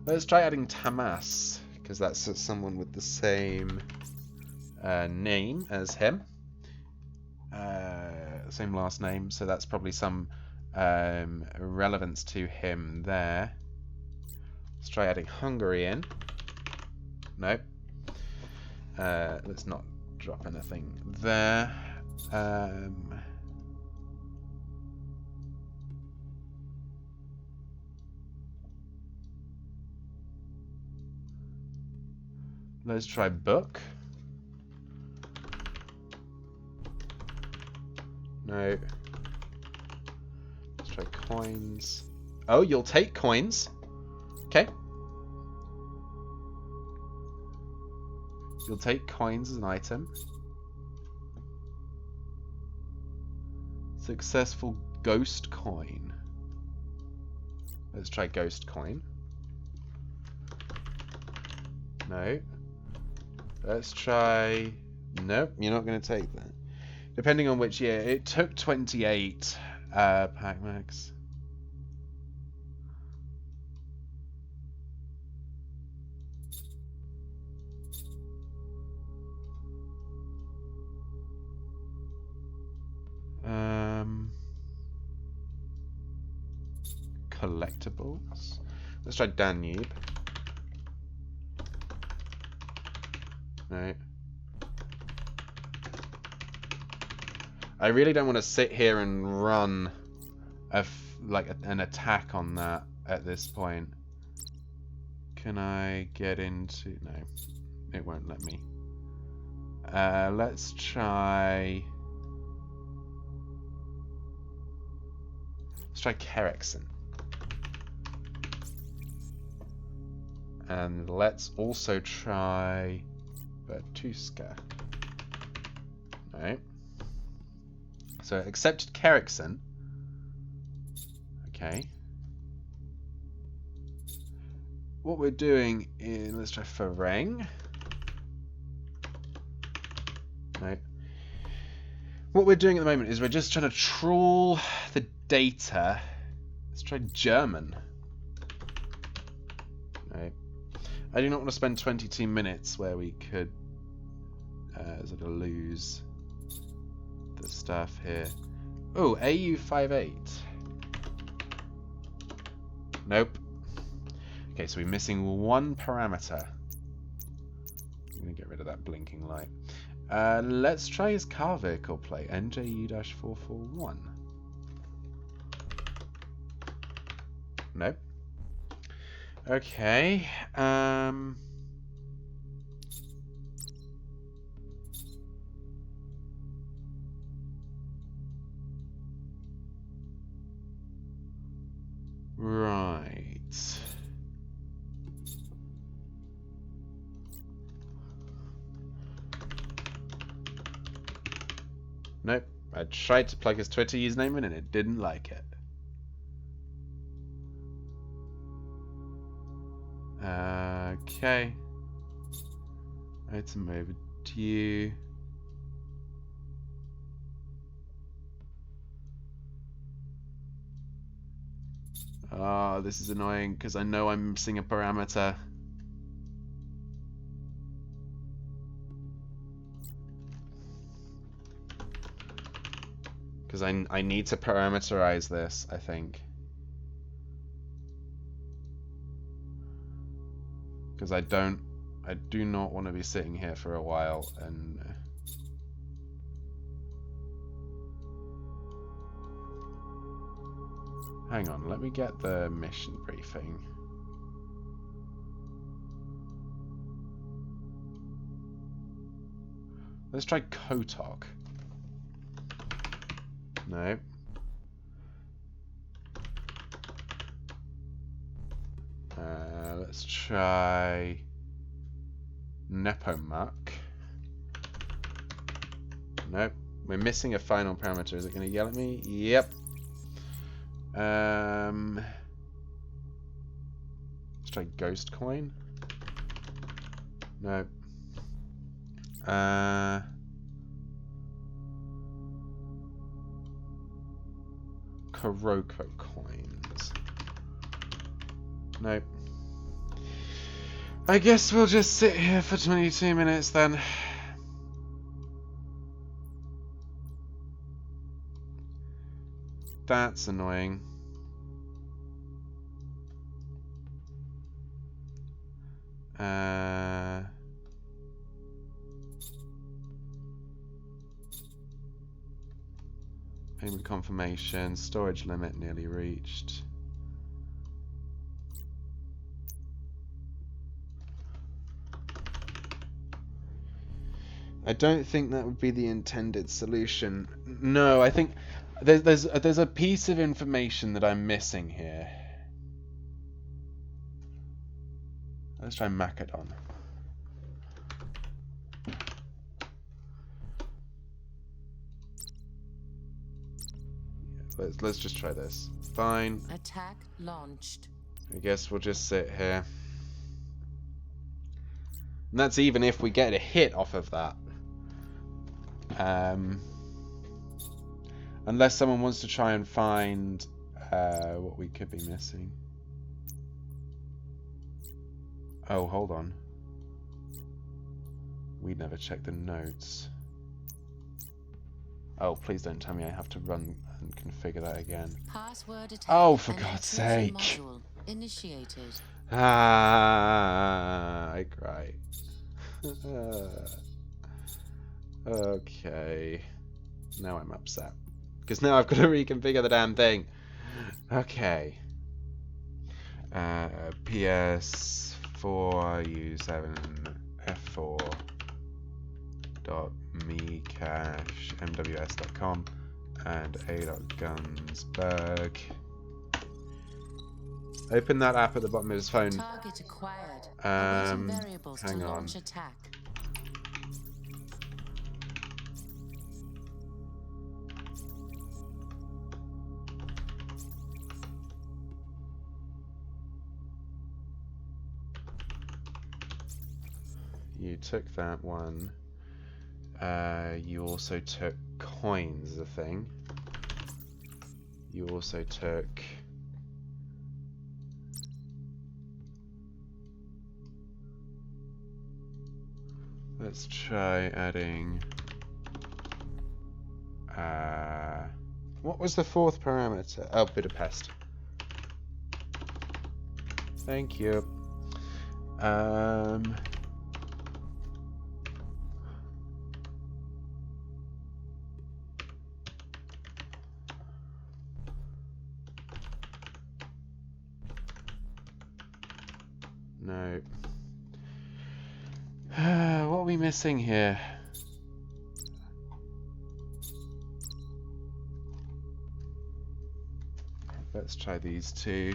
Let's try adding Tamas, because that's someone with the same name as him. Same last name, so that's probably some relevance to him there. Let's try adding Hungary in. Nope. Let's not drop anything there. Let's try book. No. Let's try coins. Oh, you'll take coins. Okay. You'll take coins as an item. Successful ghost coin. Let's try ghost coin. No. Let's try... Nope, you're not going to take that. Depending on which year. It took 28, PacMax. Collectibles. Let's try Danube. No. I really don't want to sit here and run an attack on that at this point. Can I get into... No, it won't let me. Let's try... Let's try Kerrickson. And let's also try Bertuska. No. So accepted Kerrickson. Okay. What we're doing is, let's try Ferenc. No. What we're doing at the moment is we're just trying to trawl the data. Let's try German. No. I do not want to spend 22 minutes where we could sort of lose the stuff here. Oh, AU58. Nope. Okay, so we're missing one parameter. I'm going to get rid of that blinking light. Let's try his car vehicle plate, NJU-441. Nope. Okay. Right. Nope. I tried to plug his Twitter username in and it didn't like it. Okay. Item overdue. Oh, this is annoying because I know I'm missing a parameter. Because I need to parameterize this, I think. Because I don't I do not want to be sitting here for a while and... Hang on, let me get the mission briefing. Let's try Kotok. No. Let's try Nepomuk. Nope. We're missing a final parameter. Is it going to yell at me? Yep. Let's try Ghost Coin. Nope. Kuroko coins. Nope. I guess we'll just sit here for 22 minutes then. That's annoying. Payment confirmation, storage limit nearly reached. I don't think that would be the intended solution. No, I think there's a piece of information that I'm missing here. Let's try Macedon. Let's just try this. Fine. Attack launched. I guess we'll just sit here. And that's even if we get a hit off of that. Unless someone wants to try and find what we could be missing. Oh, hold on. We never checked the notes. Oh, please don't tell me I have to run and configure that again. Password attack. Oh, for God's sake. Module initiated. Ah, I cry. Okay. Now I'm upset. Because now I've got to reconfigure the damn thing. Okay. PS4 U7 F4 .mecache mws.com and a.gunsberg. Open that app at the bottom of his phone. Target acquired. Variables Hang to on. launch attack. You took that one. You also took coins as a thing. You also took... Let's try adding... what was the fourth parameter? Oh, Budapest. Thank you. No. What are we missing here? Let's try these two.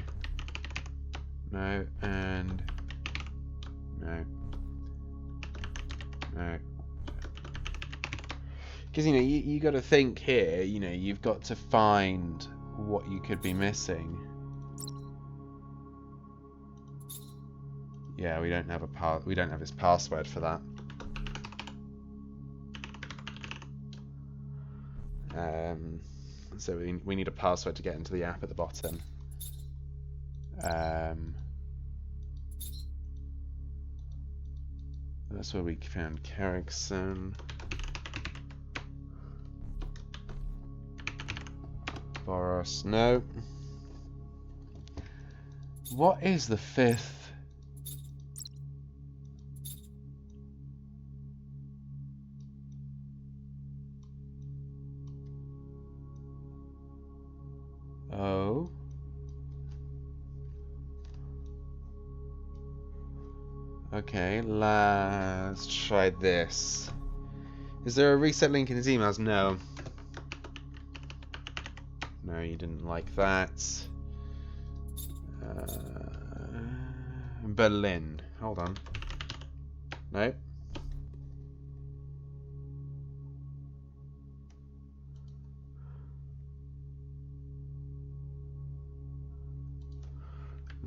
No, and no. No. Because, you know, you got to think here, you know, you've got to find what you could be missing. Yeah, we don't have his password for that. So we need a password to get into the app at the bottom. That's where we found Carrickson. Boros, no. What is the fifth? Okay, let's try this. Is there a reset link in his emails? No. No, you didn't like that. Berlin. Hold on. Nope.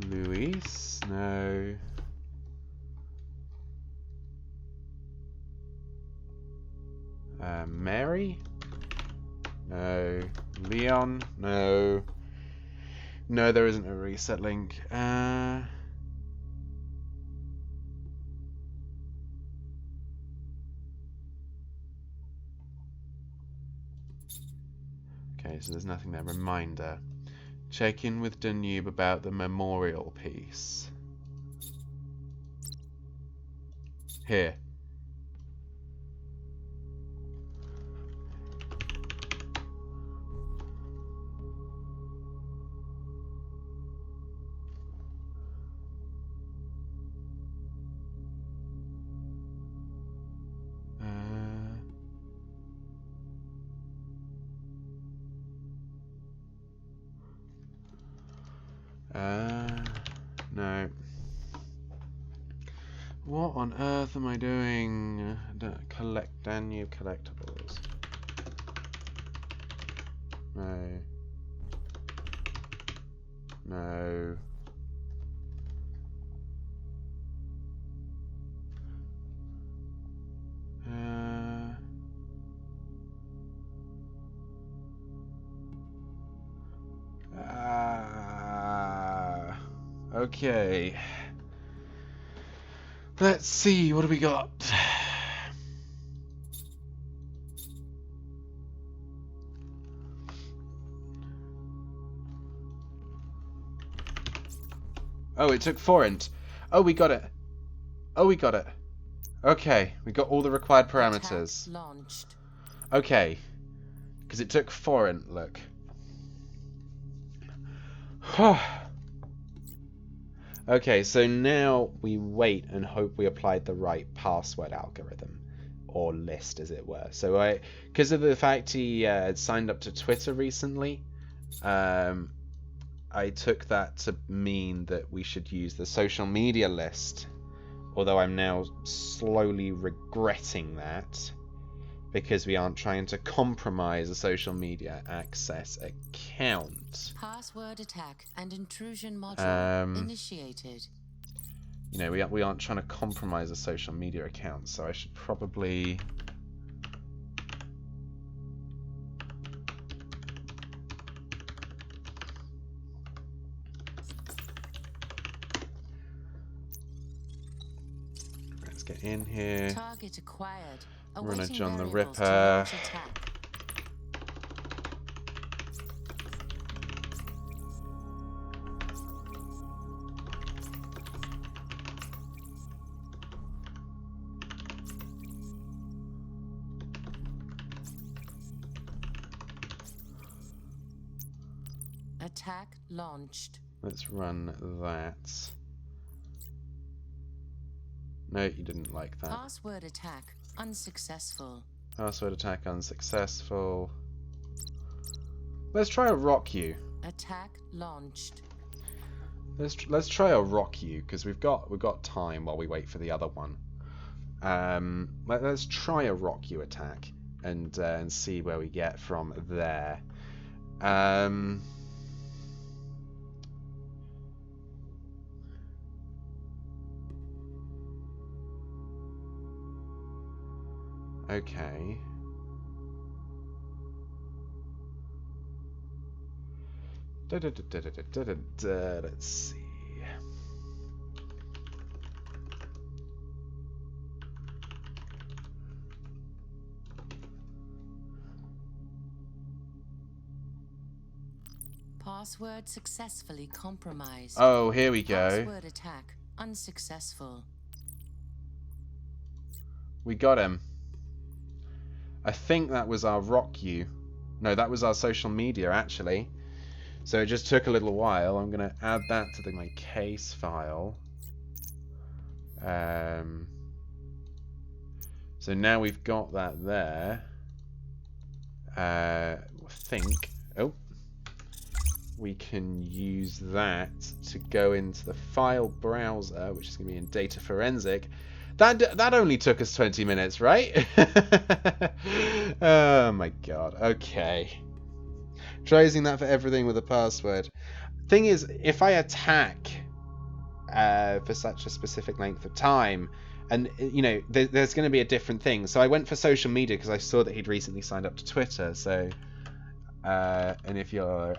Luis? No. Mary? No. Leon? No. No, there isn't a reset link. Okay, so there's nothing there. Reminder. Check in with Danube about the memorial piece. Here. No. What on earth am I doing? Collect Danube collectibles. No. No. Okay. Let's see, what do we got? Oh, it took forint. Oh, we got it. Oh, we got it. Okay, we got all the required parameters. Launched. Okay. Because it took forint, look. Okay, so now we wait and hope we applied the right password algorithm. Or list, as it were. So because of the fact he had signed up to Twitter recently, I took that to mean that we should use the social media list. Although I'm now slowly regretting that. Because we aren't trying to compromise a social media access account. Password attack and intrusion module initiated. You know, we aren't trying to compromise a social media account, so I should probably... Let's get in here. Target acquired. Run a John the Variables to Ripper. launch attack. Attack launched. Let's run that. No, you didn't like that. Password attack unsuccessful. Password attack unsuccessful. Let's try a rock you. Attack launched. Let's try a rock you because we've got time while we wait for the other one. Let's try a rock you attack and see where we get from there. Okay. Let's see. Password successfully compromised. Oh, here we go. Password attack unsuccessful. We got him. I think that was our rock you. No, that was our social media actually. So it just took a little while. I'm going to add that to my case file. So now we've got that there. I think. Oh. We can use that to go into the file browser, which is going to be in data forensic. That only took us 20 minutes, right? Oh my god. Okay. Try using that for everything with a password. Thing is, if I attack for such a specific length of time, and you know, there's going to be a different thing. So I went for social media because I saw that he'd recently signed up to Twitter. So, and if you're,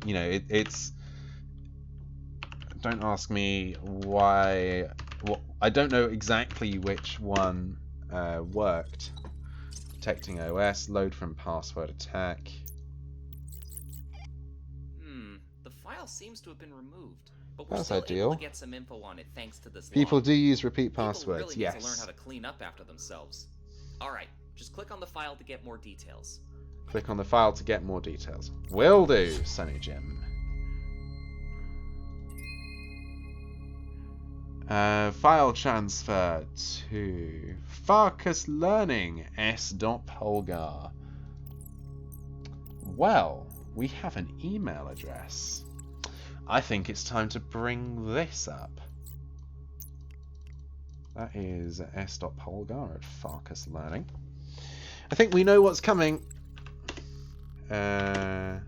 you know, it's. Don't ask me why. Well, I don't know exactly which one worked. Protecting OS, load from password attack. The file seems to have been removed, but we're That's still ideal. able to get some info on it thanks to this People log. do use repeat passwords, People really yes. need to learn how to clean up after themselves. Alright, just click on the file to get more details. Click on the file to get more details. Will do, Sonny Jim. File transfer to Focus Learning S.Polgar. Well, we have an email address. I think it's time to bring this up. That is S.Polgar at Focus Learning. I think we know what's coming. Oh.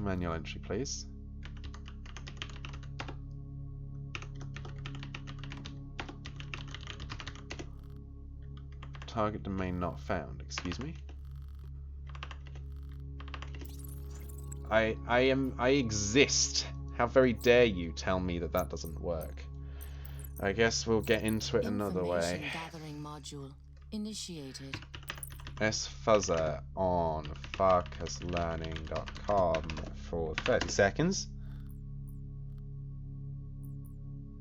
Manual entry, please. Target domain not found. Excuse me. I exist. How very dare you tell me that that doesn't work? I guess we'll get into it another way. Gathering module initiated. sfuzzer on focuslearning.com for 30 seconds.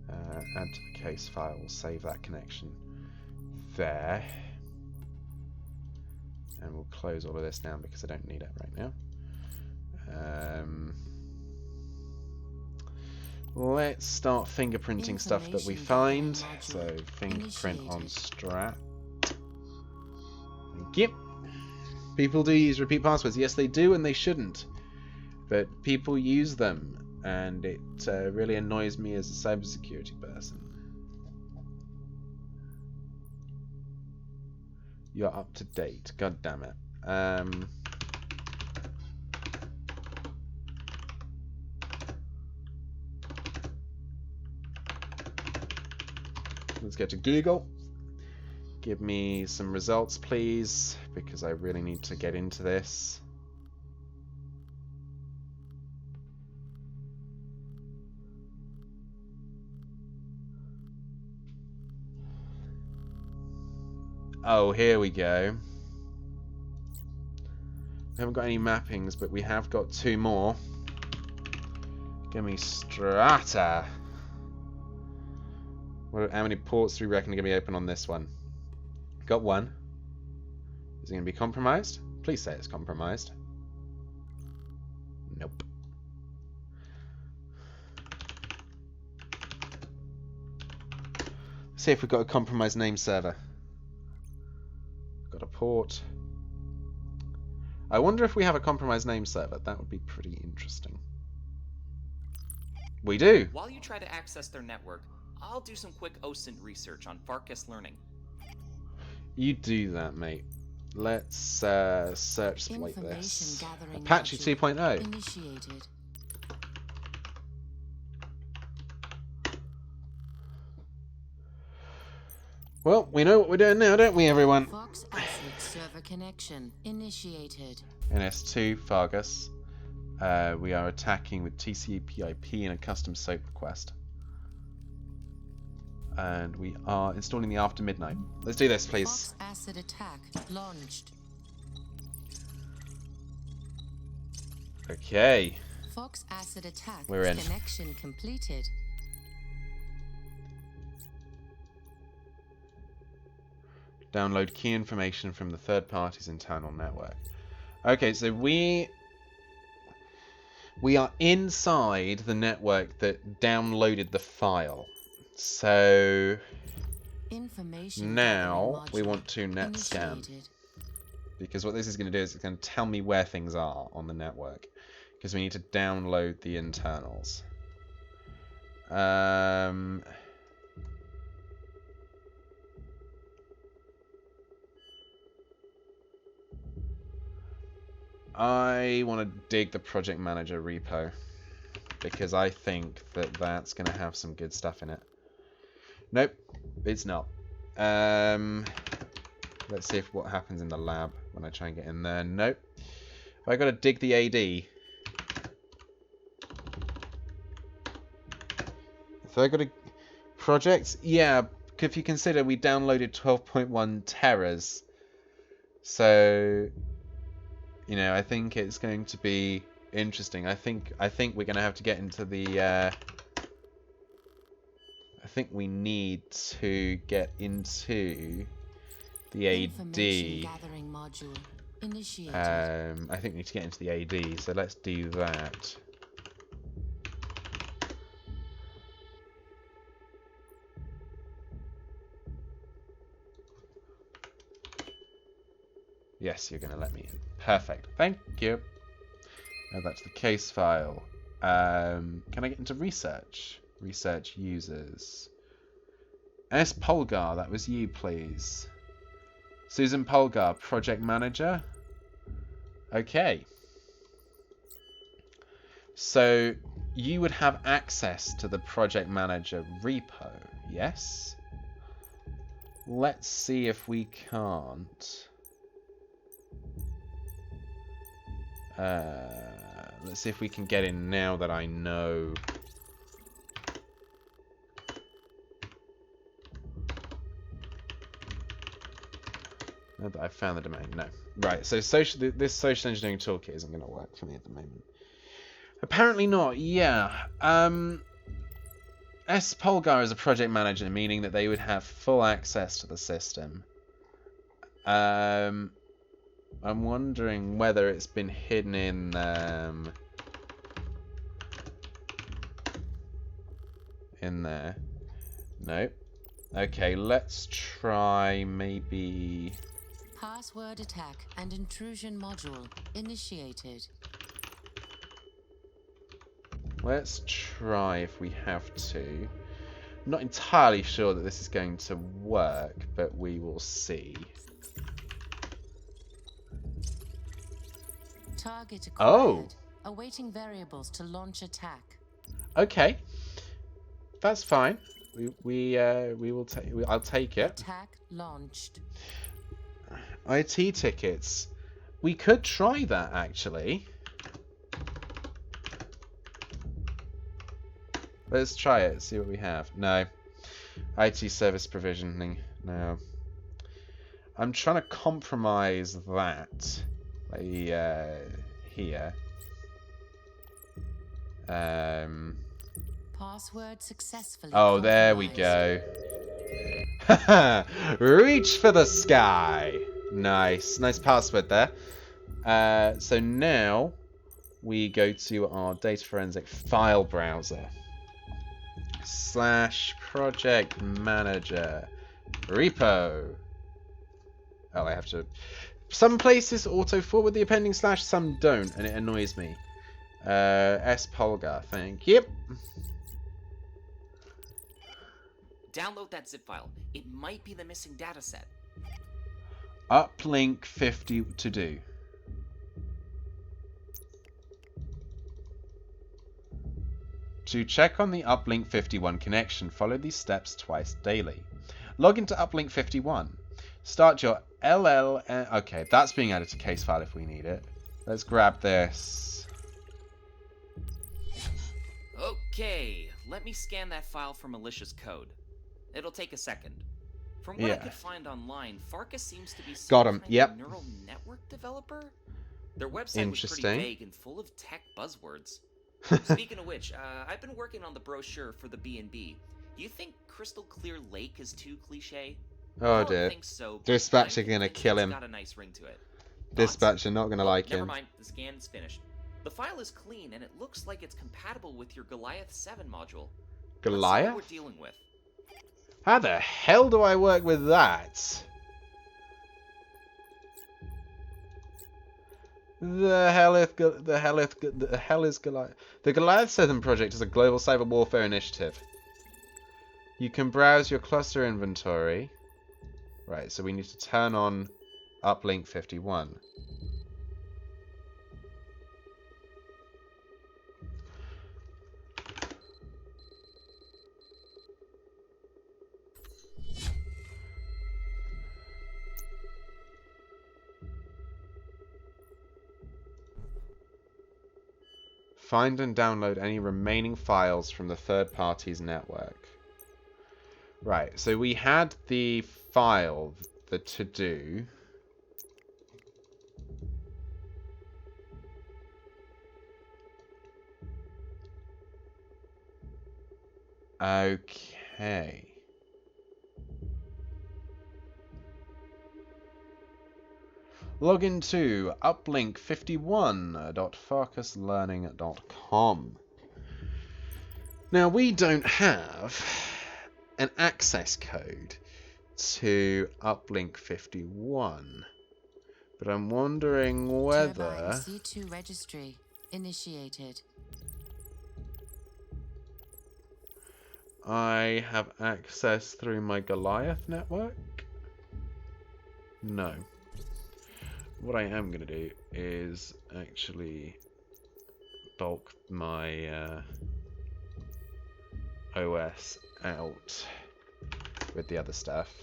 Add to the case file. We'll save that connection there. And we'll close all of this down because I don't need it right now. Let's start fingerprinting stuff that we find. So fingerprint on strat. Thank you. People do use repeat passwords. Yes, they do, and they shouldn't. But people use them, and it really annoys me as a cybersecurity person. You're up to date. God damn it. Let's get to Google. Give me some results, please, because I really need to get into this. Oh, here we go. We haven't got any mappings, but we have got two more. Give me Strata. How many ports do we reckon are going to be open on this one? Got one. Is it going to be compromised? Please say it's compromised. Nope. Let's see if we've got a compromised name server. Got a port. I wonder if we have a compromised name server. That would be pretty interesting. We do. While you try to access their network, I'll do some quick OSINT research on Focus Learning. You do that, mate. Let's search like this. Apache 2.0. Initiated. Well, we know what we're doing now, don't we, everyone? Fox Acid server connection initiated. NS2 Fargus. We are attacking with TCP/IP in a custom SOAP request. And we are installing the after midnight. Let's do this, please. Fox Acid attack launched. Okay. Fox Acid attack We're in. connection completed. Download key information from the third party's internal network. Okay, so we We are inside the network that downloaded the file. So now we want to net scan. Because what this is going to do is it's going to tell me where things are on the network. Because we need to download the internals. I want to dig the project manager repo. Because I think that that's going to have some good stuff in it. Nope, it's not. Let's see what happens in the lab when I try and get in there. Nope. Have I got to dig the AD? So I got a project? Yeah, if you consider we downloaded 12.1 teras. So, you know, I think it's going to be interesting. I think we're going to have to get into the... I think we need to get into the AD. I think we need to get into the AD, so let's do that. Yes, you're going to let me in. Perfect. Thank you. That's the case file. Can I get into research? Research users. S. Polgar, that was you, please. Susan Polgar, project manager. Okay. So you would have access to the project manager repo, yes? Let's see if we can't. Let's see if we can get in now that I know. Now that I've found the domain. No. Right, so this social engineering toolkit isn't going to work for me at the moment. Apparently not, yeah. S. Polgar is a project manager, meaning that they would have full access to the system. I'm wondering whether it's been hidden in there. Nope. Okay, let's try maybe... Password attack and intrusion module initiated. Let's try if we have to. I'm not entirely sure that this is going to work, but we will see. Target acquired. Oh! Awaiting variables to launch attack. Okay. That's fine. We will take. I'll take it. Attack launched. IT tickets. We could try that actually. Let's try it. See what we have. No. IT service provisioning. No. I'm trying to compromise that. Here. Password successfully. Oh, there we go. Reach for the sky. Nice. Nice password there. So now we go to our data forensic file browser. /project manager repo. Oh, I have to... Some places auto forward the appending /, some don't, and it annoys me. S. Polgar, thank you. Download that zip file. It might be the missing dataset. Uplink 50 to do. To check on the Uplink 51 connection, follow these steps twice daily. Log into Uplink 51. Start your LL... Okay, that's being added to case file if we need it. Let's grab this. Okay, let me scan that file for malicious code. It'll take a second. From what I could find online, Farkas seems to be some kind of neural network developer. Their website was pretty vague and full of tech buzzwords. Speaking of which, I've been working on the brochure for the B&B. Do you think Crystal Clear Lake is too cliche? Oh I don't dear. think so, Dispatcher gonna kill him. Got a nice ring to it. Dispatcher not gonna like him. Never mind, the scan's finished. The file is clean, and it looks like it's compatible with your Goliath 7 module. Let's see Goliath? what we're dealing with. How the hell do I work with that? The hell is Goliath? The Goliath 7 project is a global cyber warfare initiative. You can browse your cluster inventory. Right, so we need to turn on uplink 51. Find and download any remaining files from the third party's network. Right, so we had the file, the to-do. Okay. Log into uplink51.farcuslearning.com. Now, we don't have an access code to uplink 51, but I'm wondering whether C2 registry initiated. I have access through my Goliath network. No. What I am going to do is actually bulk my OS out with the other stuff.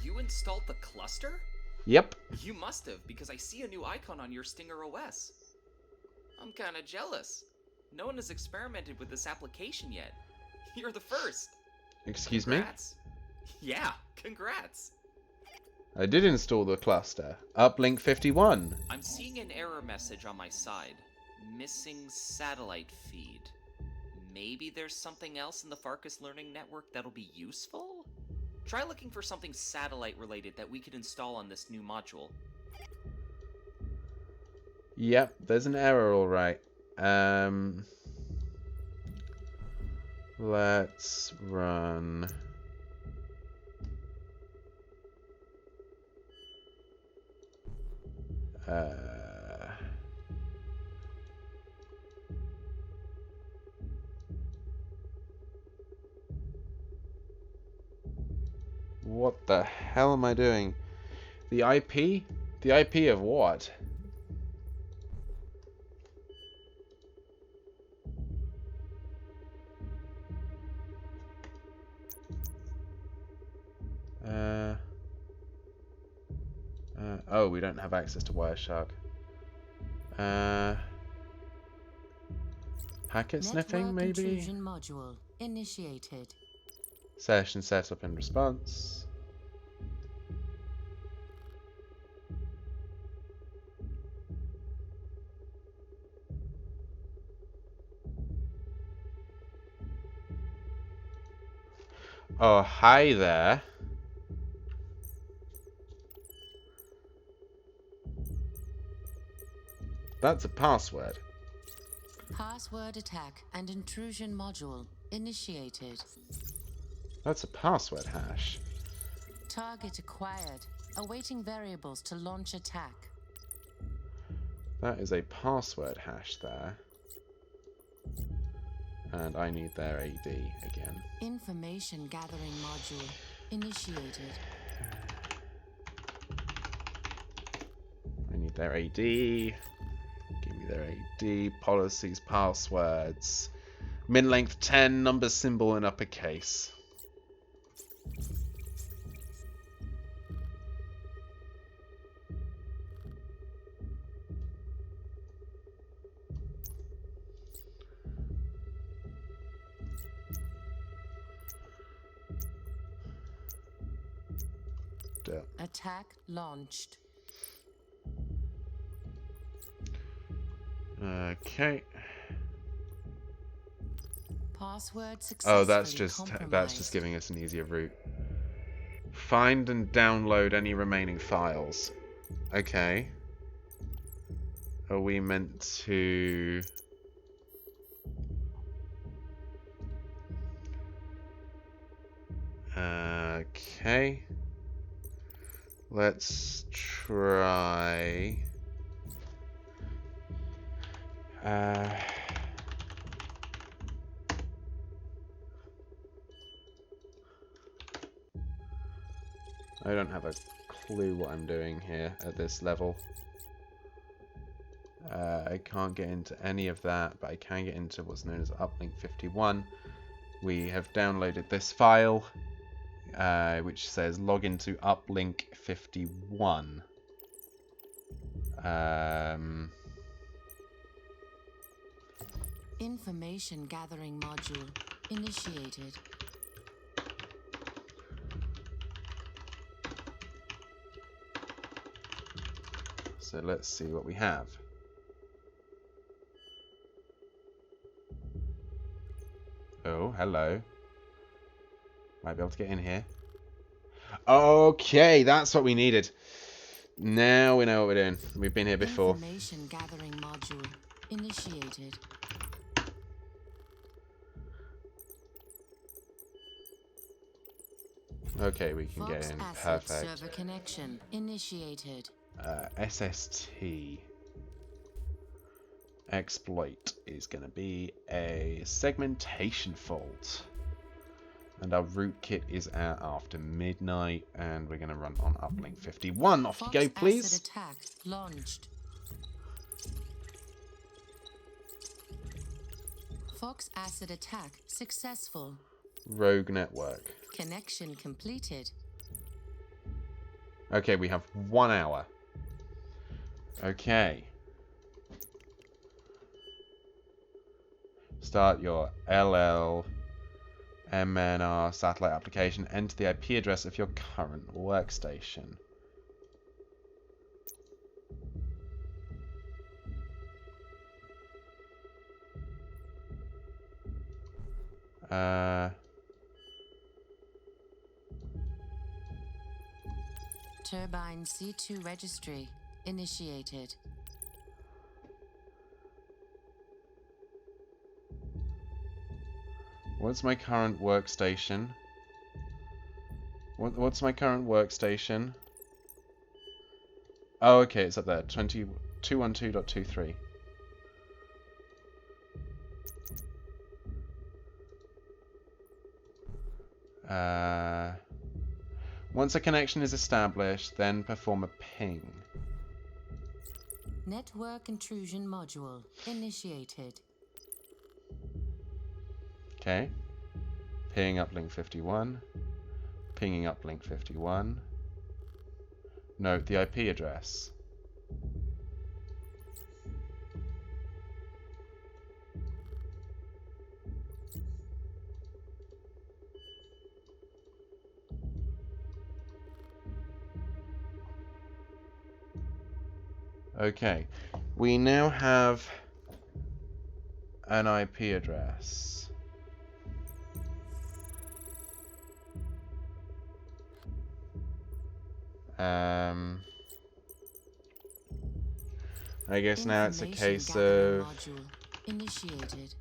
You installed the cluster? Yep. You must have, because I see a new icon on your Stinger OS. I'm kinda jealous. No one has experimented with this application yet. You're the first. Excuse Congrats. Yeah, congrats. me? I did install the cluster. Uplink 51. I'm seeing an error message on my side. Missing satellite feed. Maybe there's something else in the Farcus Learning Network that'll be useful? Try looking for something satellite related that we could install on this new module. Yep, there's an error, alright. Let's run... What the hell am I doing? The IP? The IP of what? Oh, we don't have access to Wireshark. Packet sniffing, maybe? Intrusion module initiated. Session setup and response. Oh, hi there. That's a password. Password attack and intrusion module initiated. That's a password hash. Target acquired. Awaiting variables to launch attack. That is a password hash there. And I need their AD again. Information gathering module initiated. I need their AD. Give me their AD. Policies, passwords. Min length 10, number symbol in uppercase. Attack launched. Okay. Password successfully Oh, that's just giving us an easier route. Find and download any remaining files. Okay. Are we meant to... Okay. Let's try... I don't have a clue what I'm doing here at this level. I can't get into any of that, but I can get into what's known as uplink 51. We have downloaded this file, which says login to uplink 51. Information gathering module initiated. So let's see what we have. Oh, hello. Might be able to get in here. Okay, that's what we needed. Now we know what we're doing. We've been here before. Information gathering module initiated. Okay, we can get in. Perfect. Server connection initiated. SST exploit is going to be a segmentation fault. And our rootkit is out after midnight, and we're going to run on uplink 51. Off you go, please. Acid attack launched. Fox acid attack successful. Rogue network. Connection completed. Okay, we have 1 hour. Okay. Start your LLMNR satellite application. Enter the IP address of your current workstation. Turbine C2 registry initiated. What's my current workstation? What's my current workstation? Oh, okay, it's up there. 212.23. Once a connection is established, then perform a ping. Network intrusion module initiated. Okay. Ping uplink 51. Pinging uplink 51. Note the IP address. Okay, we now have an IP address. I guess now it's a case of module initiated.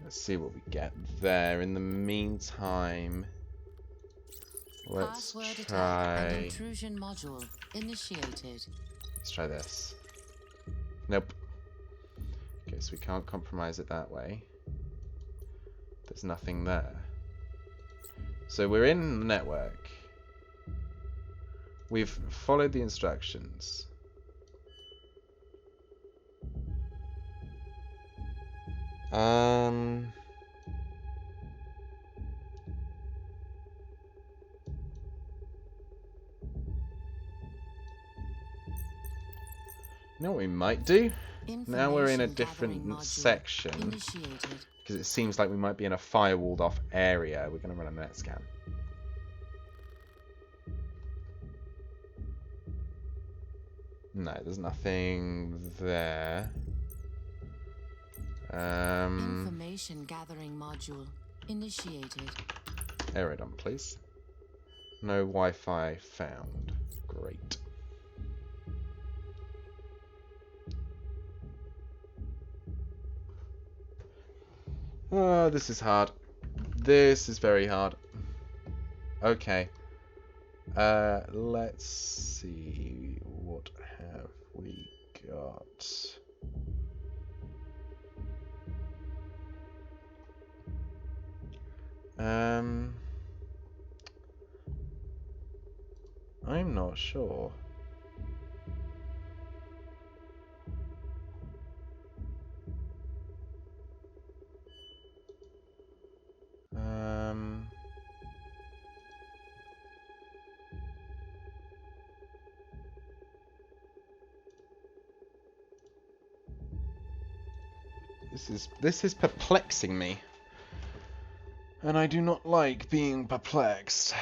Let's see what we get there. In the meantime, let's Password try. attack and intrusion module initiated. Let's try this. Nope. Okay, so we can't compromise it that way. There's nothing there. So we're in the network. We've followed the instructions. You know what we might do? Now we're in a different section, because it seems like we might be in a firewalled off area. We're going to run a net scan. No, there's nothing there. Information gathering module initiated. Error done, please. No Wi-Fi found. Great. Oh, this is hard. This is very hard. Okay. Let's see. What have we got? I'm not sure. This is perplexing me. And I do not like being perplexed.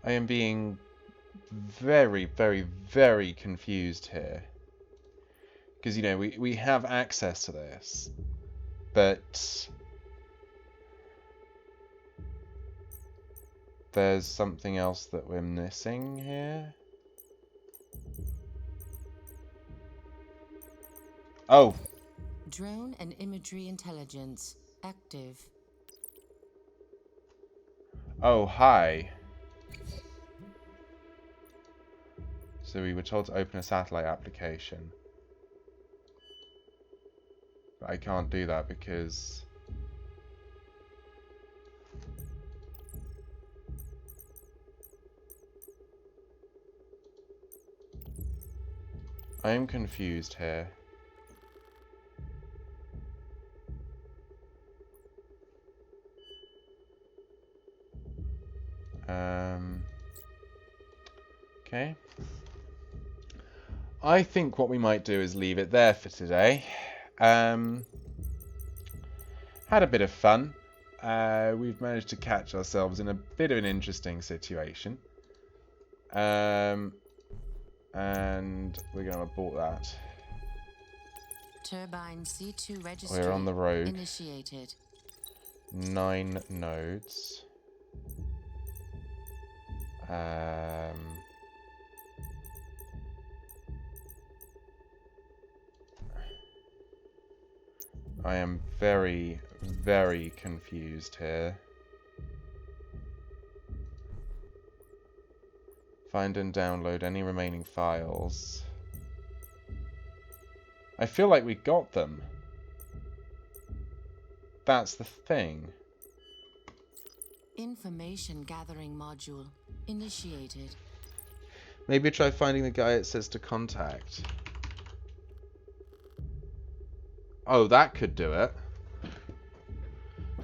I am being very, very, very confused here. Because, you know, we have access to this. But there's something else that we're missing here. Oh! Drone and imagery intelligence active. Oh, hi. So we were told to open a satellite application. But I can't do that because... I am confused here. Okay. I think what we might do is leave it there for today. Had a bit of fun. We've managed to catch ourselves in a bit of an interesting situation. And we're going to abort that. Turbine C2 registry We're on the road. Initiated. 9 nodes. I am very, very confused here. Find and download any remaining files. I feel like we got them. That's the thing. Information gathering module initiated. Maybe try finding the guy it says to contact. Oh, that could do it.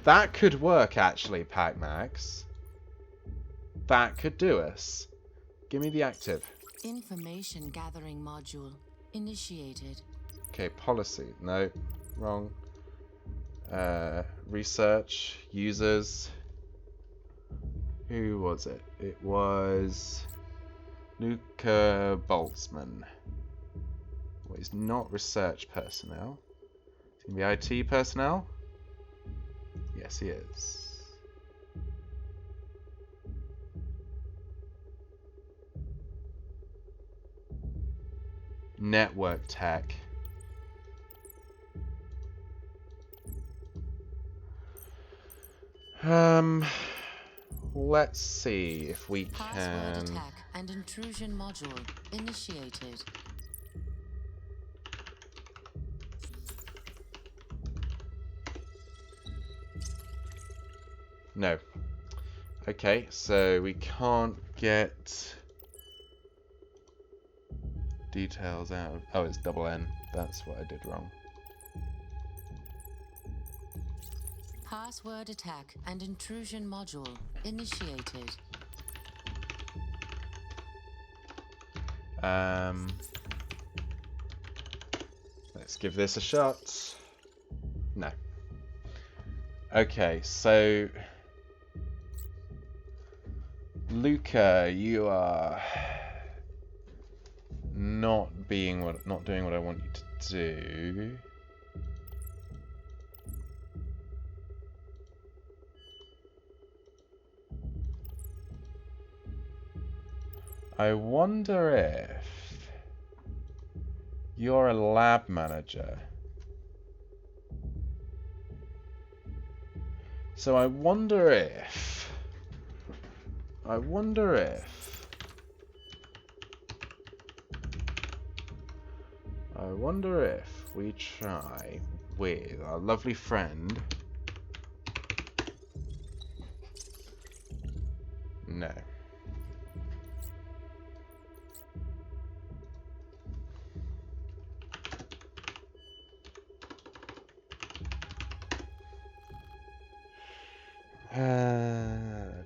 That could work, actually, Pac-Max. That could do us. Give me the active. Information gathering module initiated. Okay, policy. No, wrong. Research, users. Who was it? It was Luca Boltzmann. Well, he's not research personnel. He's going to be IT personnel? Yes, he is. Network tech. Let's see if we Password can... attack and intrusion module initiated. No. Okay, so we can't get details out of... Oh, it's double N. That's what I did wrong. Password attack and intrusion module initiated. Let's give this a shot. No. Okay, so Luca, you are not doing what I want you to do. I wonder if you're a lab manager. So I wonder if we try with our lovely friend. No.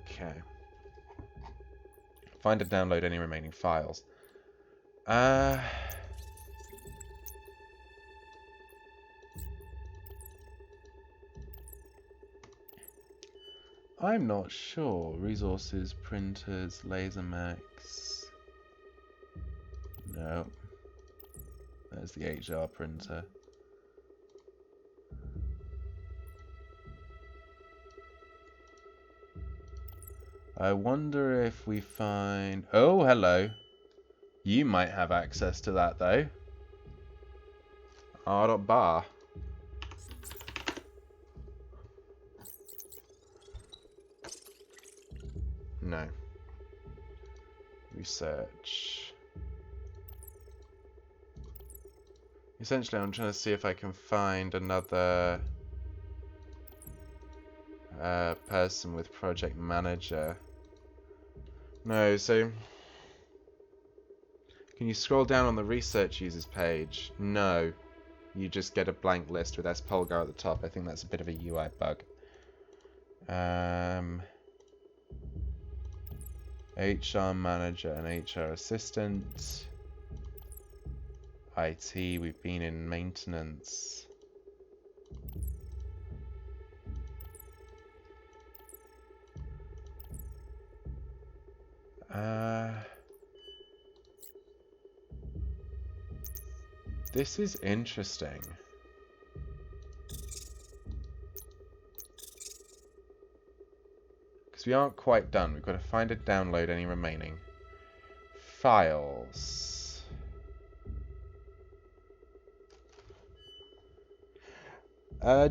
Okay. Find and download any remaining files. I'm not sure. Resources, printers, LaserMax. No. There's the HR printer. I wonder if we find... Oh, hello. You might have access to that, though. R.bar. No. Research. Essentially, I'm trying to see if I can find another person with project manager. No, so... Can you scroll down on the research users page? No. You just get a blank list with S-Polgar at the top. I think that's a bit of a UI bug. HR manager and HR assistant. IT, we've been in maintenance. This is interesting. Because we aren't quite done. We've got to find and download any remaining files.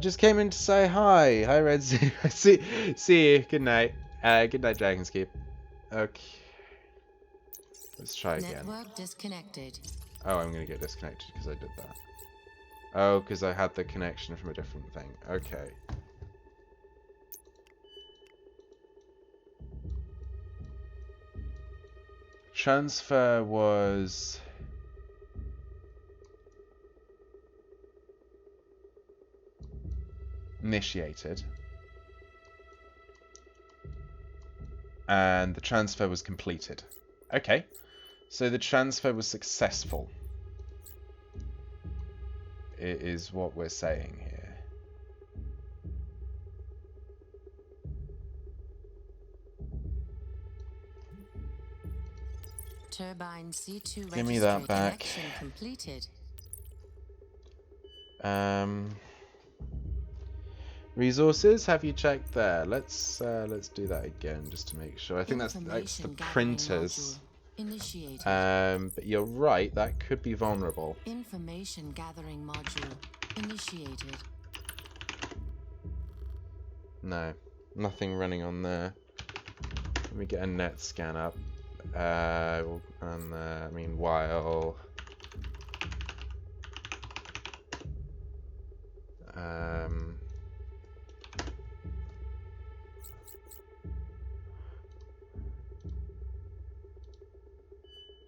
Just came in to say hi. Hi, Red Zoo. see you. Good night. Good night, Dragonskeep. Okay. Let's try again. Network disconnected. Oh, I'm going to get disconnected because I did that. Oh, because I had the connection from a different thing. Okay. Transfer was... initiated. And the transfer was completed. Okay. So the transfer was successful. It is what we're saying here. Turbine C2 Give me that back. connection completed. Resources, have you checked there? Let's do that again just to make sure. I think that's the printers. Initiated. But you're right, that could be vulnerable. Information gathering module initiated. No, nothing running on there. Let me get a net scan up. And meanwhile,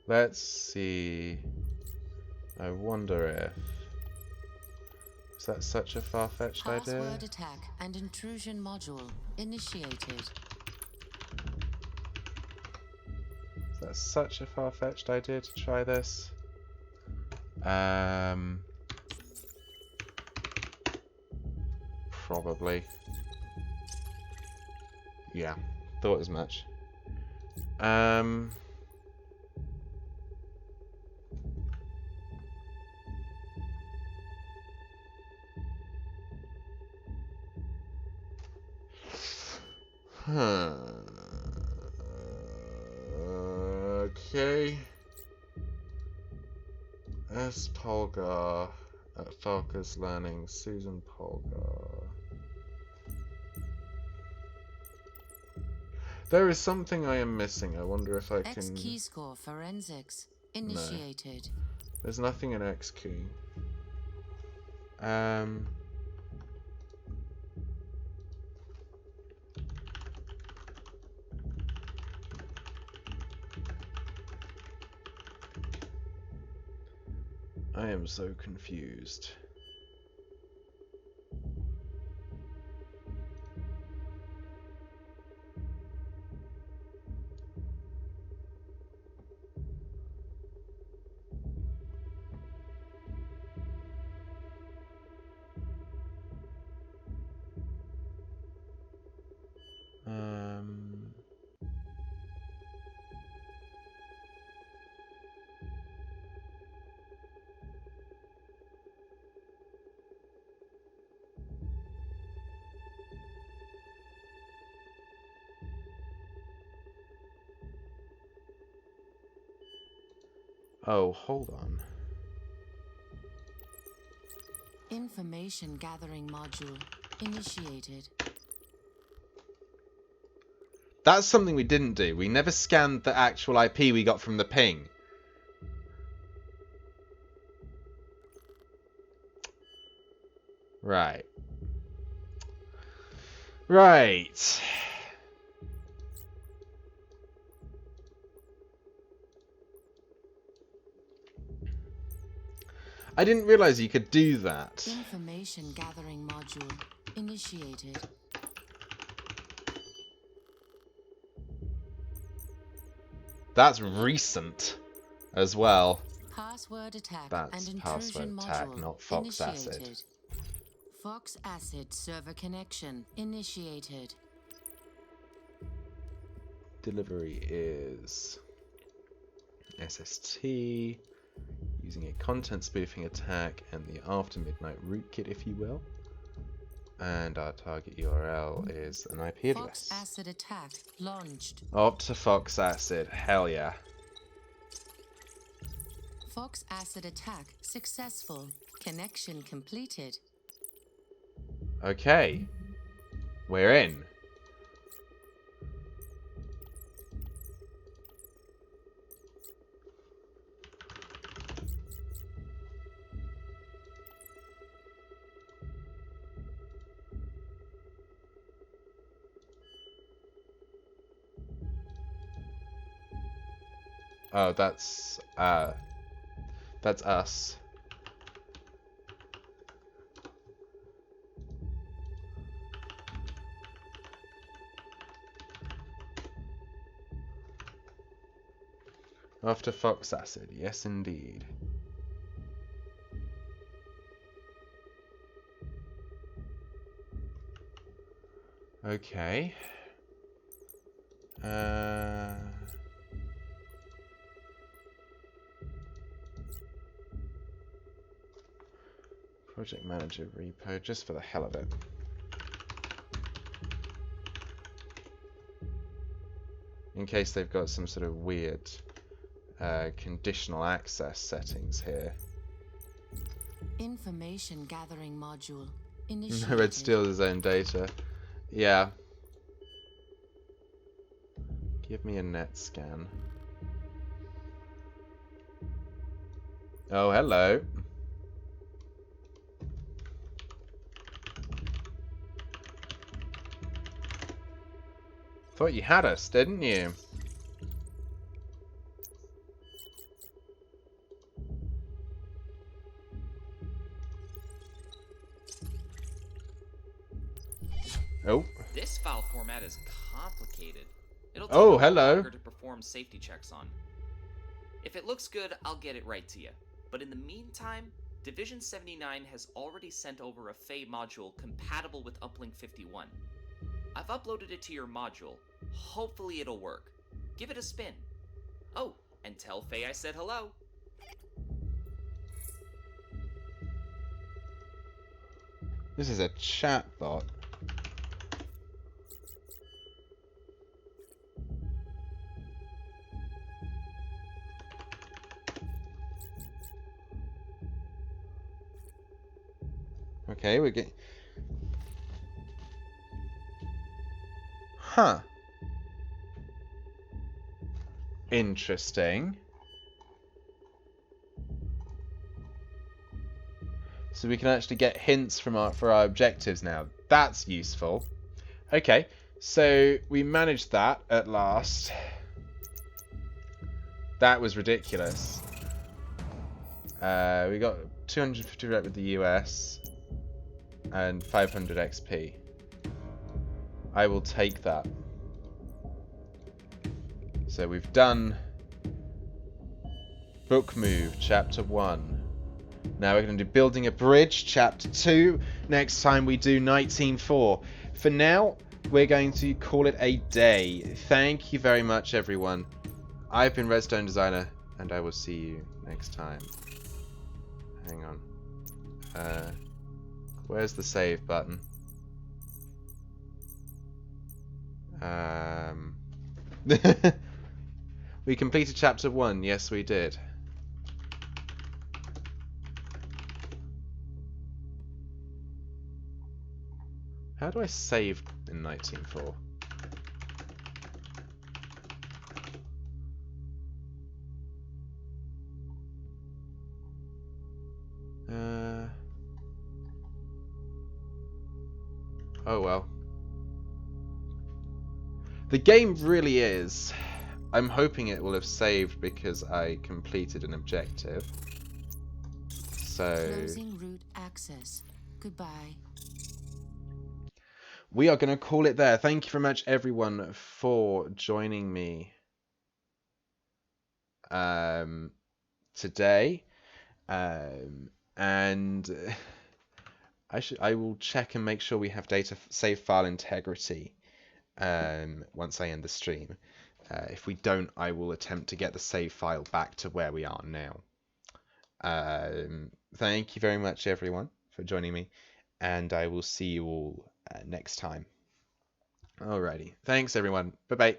let's see. I wonder if... Is that such a far-fetched idea? Password attack and intrusion module initiated. Is that's such a far-fetched idea to try this. Probably. Yeah, thought as much. Okay. S. Polgar at Focus Learning. Susan Polgar. There is something I am missing. I wonder if I can... X key score forensics initiated. No. There's nothing in X key. I am so confused. Oh, hold on. Information gathering module initiated. That's something we didn't do. We never scanned the actual IP we got from the ping. Right. Right. I didn't realize you could do that. Information gathering module initiated. That's recent as well. Password attack That's and password intrusion attack, module not Fox initiated. Acid. Fox Acid server connection initiated. Delivery is SST, using a content spoofing attack and the After Midnight rootkit, if you will. And our target URL is an IP address. Fox Acid attack launched. Up to Fox Acid, hell yeah. Fox Acid attack successful. Connection completed. Okay. We're in. Oh, that's us. After Fox Acid, yes indeed. Okay. Project Manager repo, just for the hell of it. In case they've got some sort of weird conditional access settings here. Information gathering module initiated. No, it steals his own data. Yeah. Give me a net scan. Oh, hello. Thought you had us, didn't you? Oh. This file format is complicated. It'll take Oh, a hello. longer to perform safety checks on. If it looks good, I'll get it right to you. But in the meantime, Division 79 has already sent over a FEI module compatible with Uplink 51. I've uploaded it to your module. Hopefully it'll work. Give it a spin. Oh, and tell FEI I said hello. This is a chatbot. Okay, we're getting... Huh. Interesting. So we can actually get hints from for our objectives now. That's useful. Okay, so we managed that at last. That was ridiculous. We got 250 rep with the US and 500 XP. I will take that. So we've done Book Move, Chapter 1. Now we're going to do Building a Bridge, Chapter 2. Next time we do NITE Team 4. For now, we're going to call it a day. Thank you very much, everyone. I've been Redstone Designer, and I will see you next time. Hang on. Where's the save button? We completed Chapter 1. Yes, we did. How do I save in NITE Team 4? Oh well. The game really is. I'm hoping it will have saved because I completed an objective. So... Closing route access. Goodbye. We are going to call it there. Thank you very much, everyone, for joining me today. And I will check and make sure we have data save file integrity once I end the stream. If we don't, I will attempt to get the save file back to where we are now. Thank you very much, everyone, for joining me, and I will see you all next time. Alrighty. Thanks, everyone. Bye-bye.